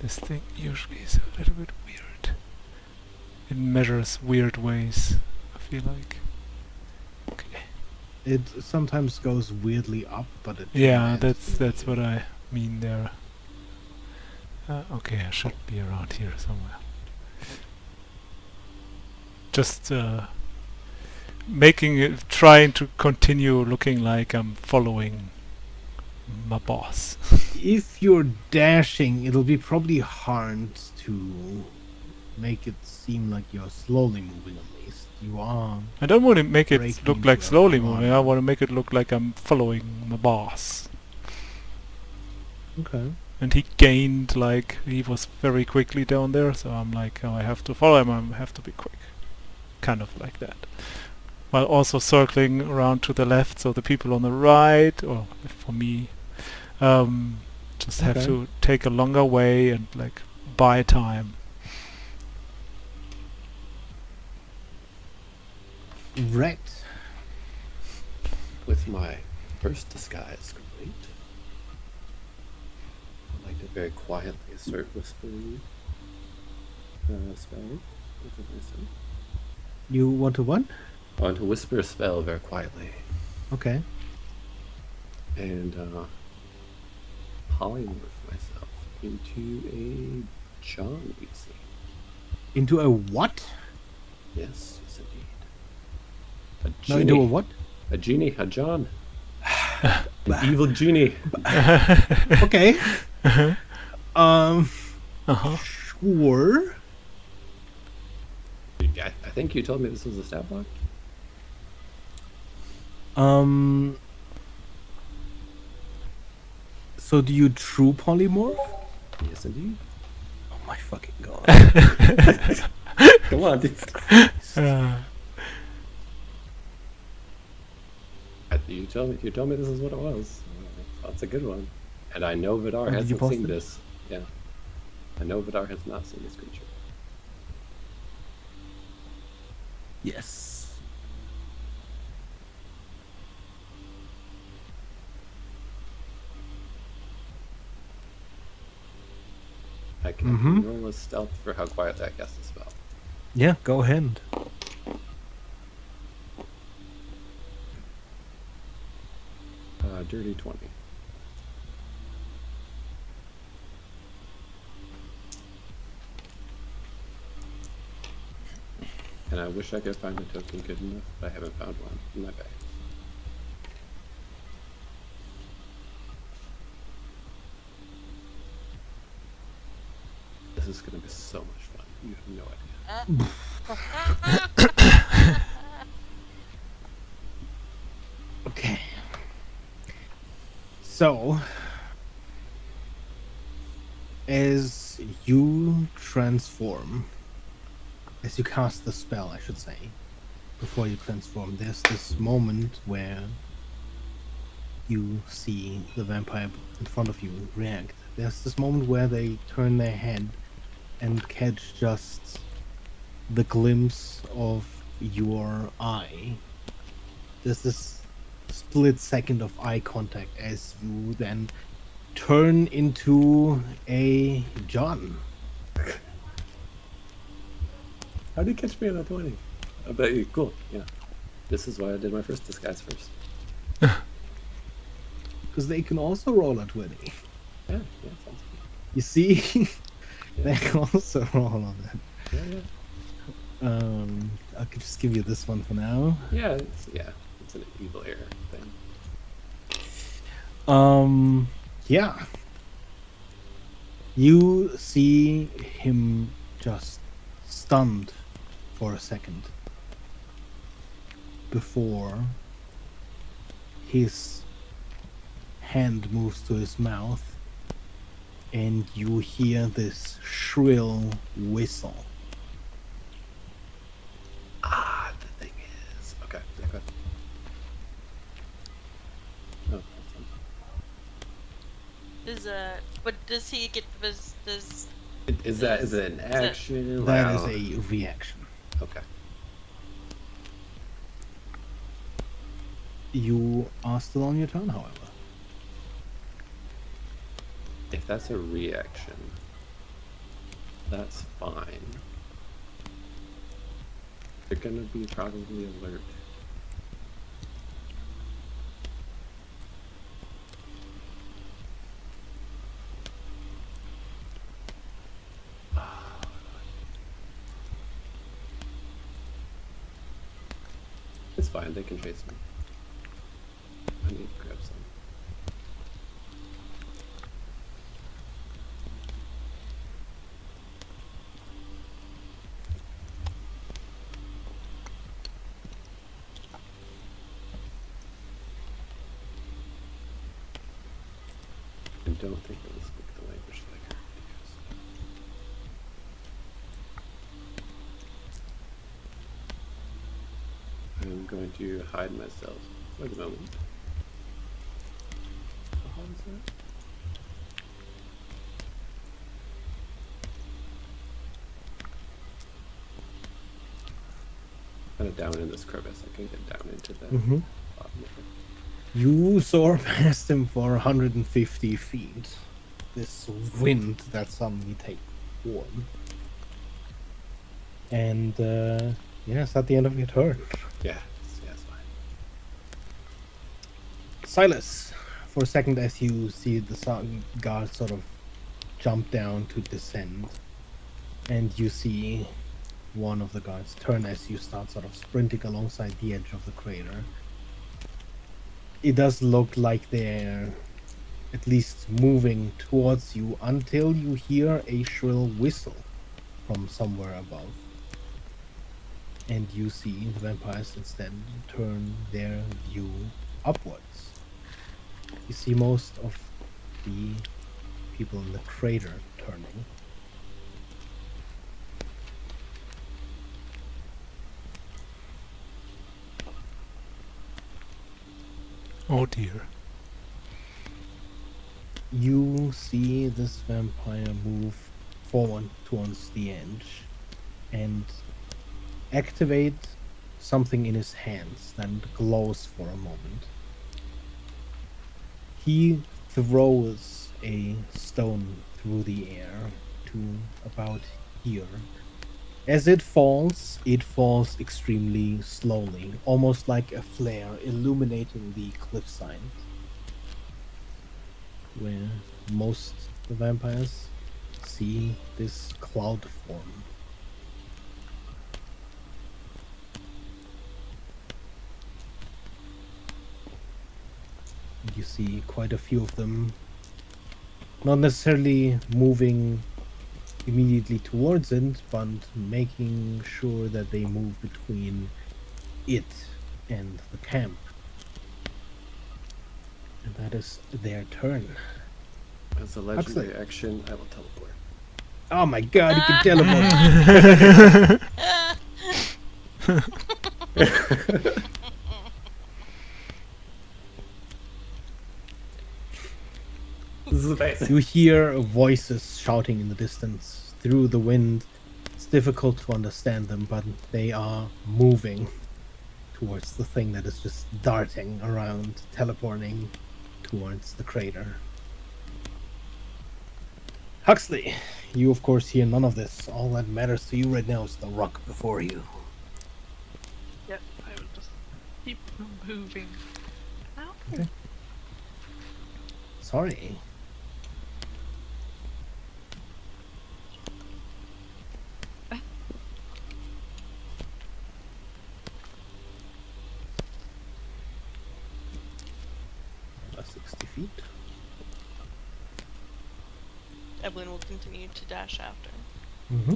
this thing usually is a little bit weird. It measures weird ways, I feel like. Okay. It sometimes goes weirdly up, but it Yeah, lands that's what I mean there. Okay, I should be around here somewhere. Just trying to continue looking like I'm following my boss. If you're dashing, it'll be probably hard to make it seem like you're slowly moving. At least you are. I don't want to make it Breaking look like into a slowly run. moving. I want to make it look like I'm following my boss. Okay. And he gained, like, he was very quickly down there, so I'm like, oh, I have to follow him, I have to be quick. Kind of like that. While also circling around to the left, so the people on the right, or for me, just have Okay. to take a longer way and, like, buy time. Right. With my first disguise complete, I'd like to very quietly assert whispering spell. What did I say? You want to what? I want to whisper a spell very quietly Okay. and polymorph myself into a John Weasley. Into a what? Yes, yes indeed. A No, genie. into a what? A genie, a John. An evil genie. Okay. Uh-huh. Sure. I think you told me this was a stat block. So do you true polymorph? Yes, indeed. Oh my fucking god. Come on, dude. You told me this is what it was. That's a good one. And I know Vidar did you hasn't post seen it? this. Yeah. I know Vidar has not seen this creature. Yes. I can roll a stealth for how quietly I cast the spell. Yeah, go ahead. Dirty 20. And I wish I could find a token good enough, but I haven't found one in my bag. This is going to be so much fun. You have no idea. Okay. So, as you transform, as you cast the spell, I should say, before you transform, there's this moment where you see the vampire in front of you react. There's this moment where they turn their head and catch just the glimpse of your eye. There's this split second of eye contact as you then turn into a John. How did you catch me on a 20? I bet you. Cool. Yeah. This is why I did my first disguise first. Because they can also roll a 20. Yeah, sounds good. You see? They can also roll on that. Yeah. I could just give you this one for now. Yeah, it's an evil air thing. Yeah. You see him just stunned for a second before his hand moves to his mouth and you hear this shrill whistle. The thing is... Okay, go ahead. Oh, that's fine. But does he get this? Is it an action? That is a reaction. Okay. You are still on your turn, however. If that's a reaction, that's fine. They're gonna be probably alert. It's fine, they can chase me. I need to grab some. I don't think it will speak the language that I currently use. I'm going to hide myself for the moment. How is that? Kind of down in this crevice. I can get down into the bottom of it. You soar past him for 150 feet. This wind that suddenly takes form. And, yes, at the end of your turn. Yeah, it's fine. Silas, for a second as you see the guard sort of jump down to descend, and you see one of the guards turn as you start sort of sprinting alongside the edge of the crater. It does look like they're at least moving towards you until you hear a shrill whistle from somewhere above. And you see the vampires instead turn their view upwards. You see most of the people in the crater turning. Oh dear. You see this vampire move forward towards the edge and activate something in his hands that glows for a moment. He throws a stone through the air to about here. As it falls extremely slowly, almost like a flare illuminating the cliffside, where most the vampires see this cloud form. And you see quite a few of them, not necessarily moving immediately towards it, but making sure that they move between it and the camp. And that is their turn. As a legendary action, I will teleport. Oh my god, you can teleport! This is amazing. You hear voices shouting in the distance through the wind. It's difficult to understand them, but they are moving towards the thing that is just darting around, teleporting towards the crater. Huxley, you of course hear none of this. All that matters to you right now is the rock before you. Yep, I will just keep moving. Ow. Okay. Sorry. About 60 feet. Evelyn will continue to dash after. Mm-hmm.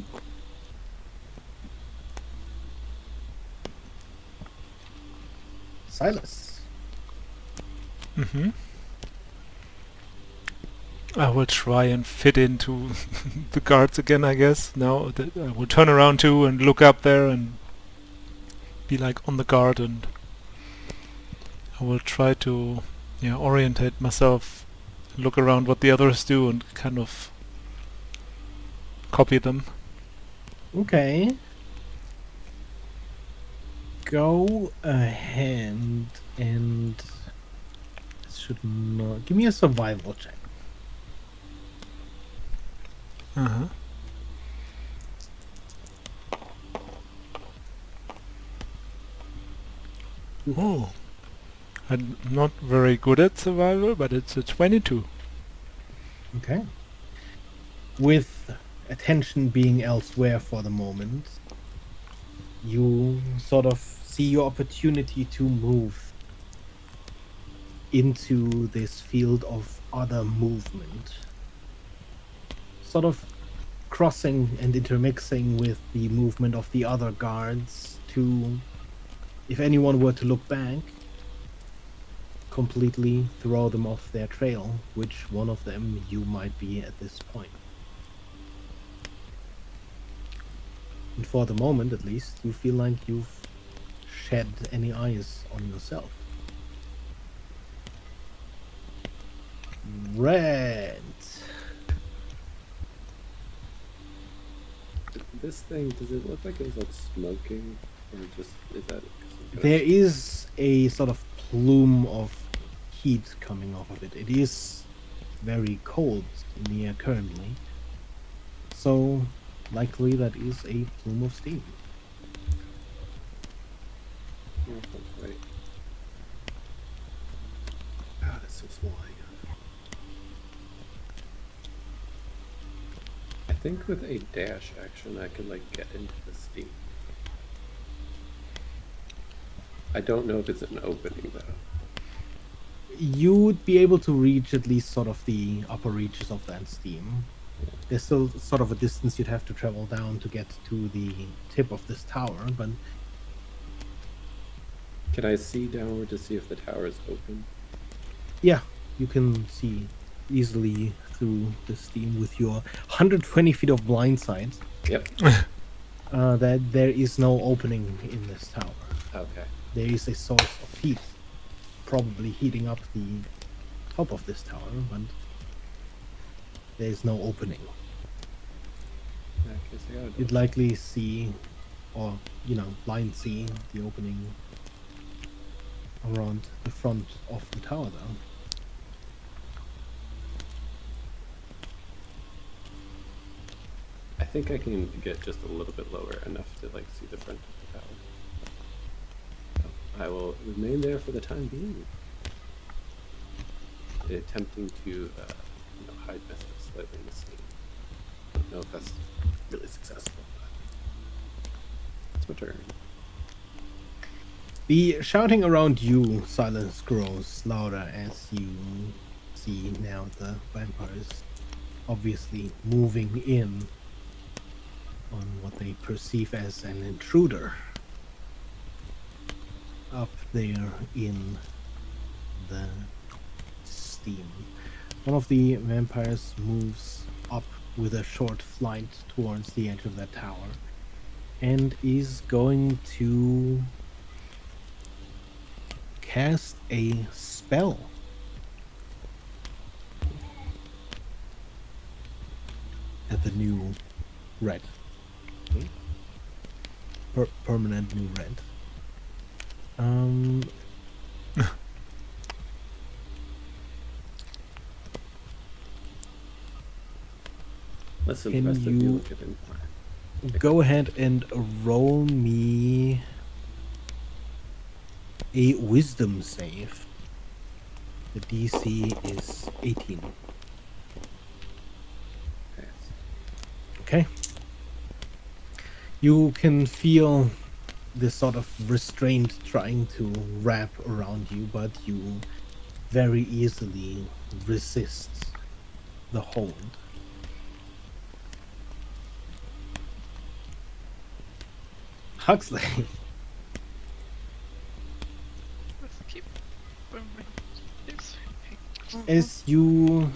Silas. Mm-hmm. I will try and fit into the guards again, I guess. Now that I will turn around too and look up there and be like on the guard, and I will try to orientate myself, look around what the others do and kind of copy them. Okay. Go ahead and should not give me a survival check. Uh-huh. Oh. I'm not very good at survival, but it's a 22. Okay. With attention being elsewhere for the moment, you sort of see your opportunity to move into this field of other movement. Sort of crossing and intermixing with the movement of the other guards to, if anyone were to look back, completely throw them off their trail, which one of them you might be at this point. And for the moment, at least, you feel like you've shed any eyes on yourself. Red. This thing, does it look like it's like smoking? Or just, is that... There is a sort of plume of heat coming off of it. It is very cold in the air currently. So, likely that is a plume of steam. Yeah, that's right. Ah, that's so small. I think with a dash action, I could like get into the steam. I don't know if it's an opening though. You'd be able to reach at least sort of the upper reaches of that steam. There's still sort of a distance you'd have to travel down to get to the tip of this tower, but Can I see downward to see if the tower is open? yeah, you can see easily through the steam with your 120 feet of blind sight Yep. that there is no opening in this tower. Okay. There is a source of heat, probably heating up the top of this tower, but there is no opening. I guess I gotta You'd likely see, or blind see the opening around the front of the tower though. think I can get just a little bit lower, enough to like see the front of the tower. So I will remain there for the time being, attempting to hide myself slightly in the scene. I don't know if that's really successful, but it's my turn. The shouting around you, silence grows louder as you see now the vampires obviously moving in on what they perceive as an intruder up there in the steam. One of the vampires moves up with a short flight towards the edge of that tower and is going to cast a spell. At the new red. Permanent new red. Listen, Can the rest of you you look at him. go ahead and roll me a wisdom save? The DC is 18. Pass. Okay. You can feel this sort of restraint trying to wrap around you, but you very easily resist the hold. Huxley. Let's keep moving. Keep sweeping. As you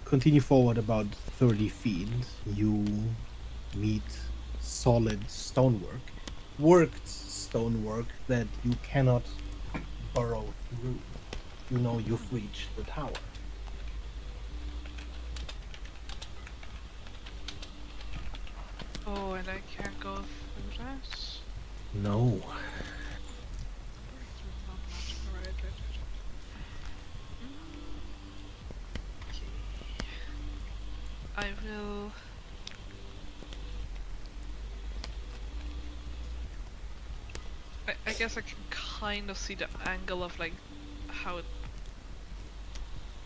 continue forward about 30 feet, you meet solid stonework. Worked stonework that you cannot burrow through. You know you've reached the tower. Oh, and I can't go through that. No. Not much. Right. Okay. I will. I guess I can kind of see the angle of like how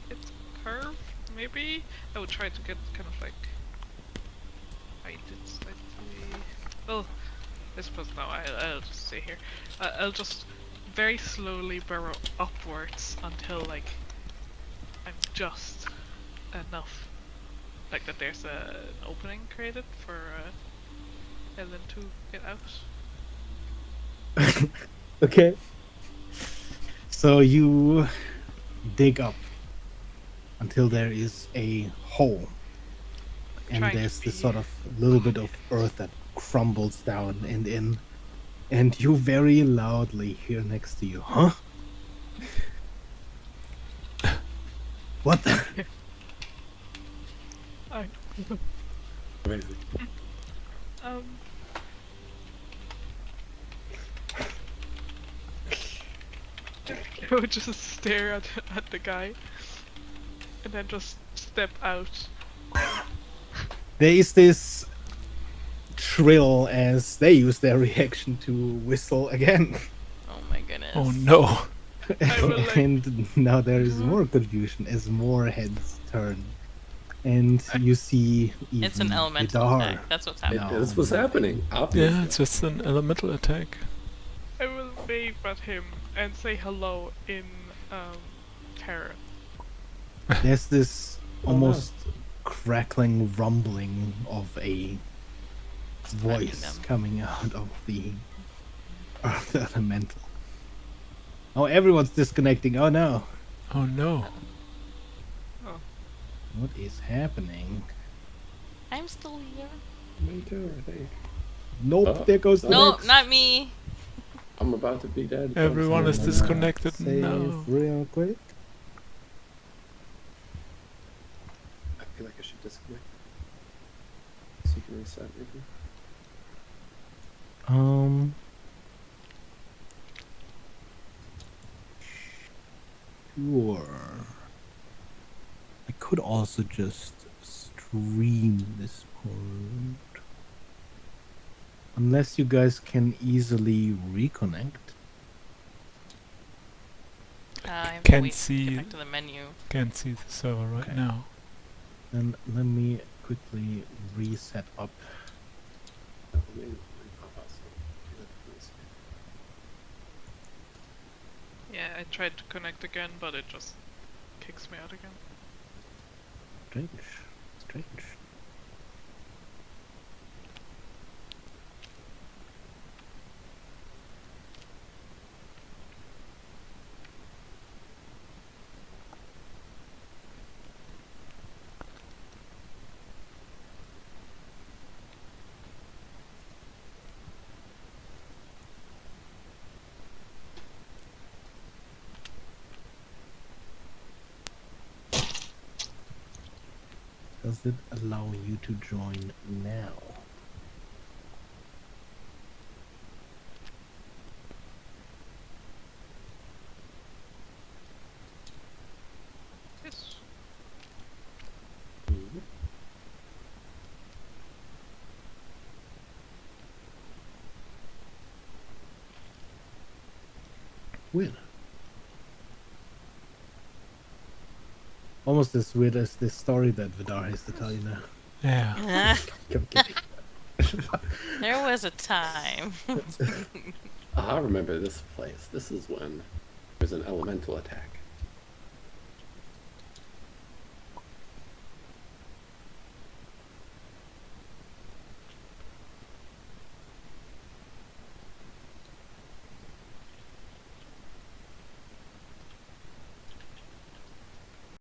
it's curved. Maybe I would try to get kind of like height it slightly. Well, I suppose no. I'll just stay here. I'll just very slowly burrow upwards until like I'm just enough, like that there's an opening created for Ellen to get out. Okay. So you dig up until there is a hole. And Trying to there's this be sort of little bit of earth that crumbles down and in. And you very loudly hear next to you, huh? What the? Amazing. um. I would just stare at the guy and then just step out. There is this trill as they use their reaction to whistle again. Oh my goodness. Oh no. I will like And now there is more confusion as more heads turn. And you see even It's an elemental Vidar. attack. That's what's happening. No. This was happening, obviously. Yeah, it's just an elemental attack. I will wave at him and say hello in terror. There's this Oh, no. almost crackling rumbling of a Threatening voice them. coming out of the earth elemental. Oh, everyone's disconnecting. Oh no. Oh no. Oh, What is happening? I'm still here. Me too, I think. Nope, Oh. there goes the No, next. not me. I'm about to be dead. Everyone is I'm gonna disconnected save now. real quick. I feel like I should disconnect. So you can reset, maybe. Sure. I could also just stream this point. Unless you guys can easily reconnect. I have to Can't wait to see- get back to the menu. Can't see the server right Okay. now. Then let me quickly reset up. Oh, let me pop out some. Let's- Yeah, I tried to connect again, but it just kicks me out again. Strange. Strange. Does it allow you to join now? Yes. Mhm. Weird. Almost as weird as this story that Vidar has to tell you now. Yeah. There was a time. I remember this place. This is when there's an elemental attack.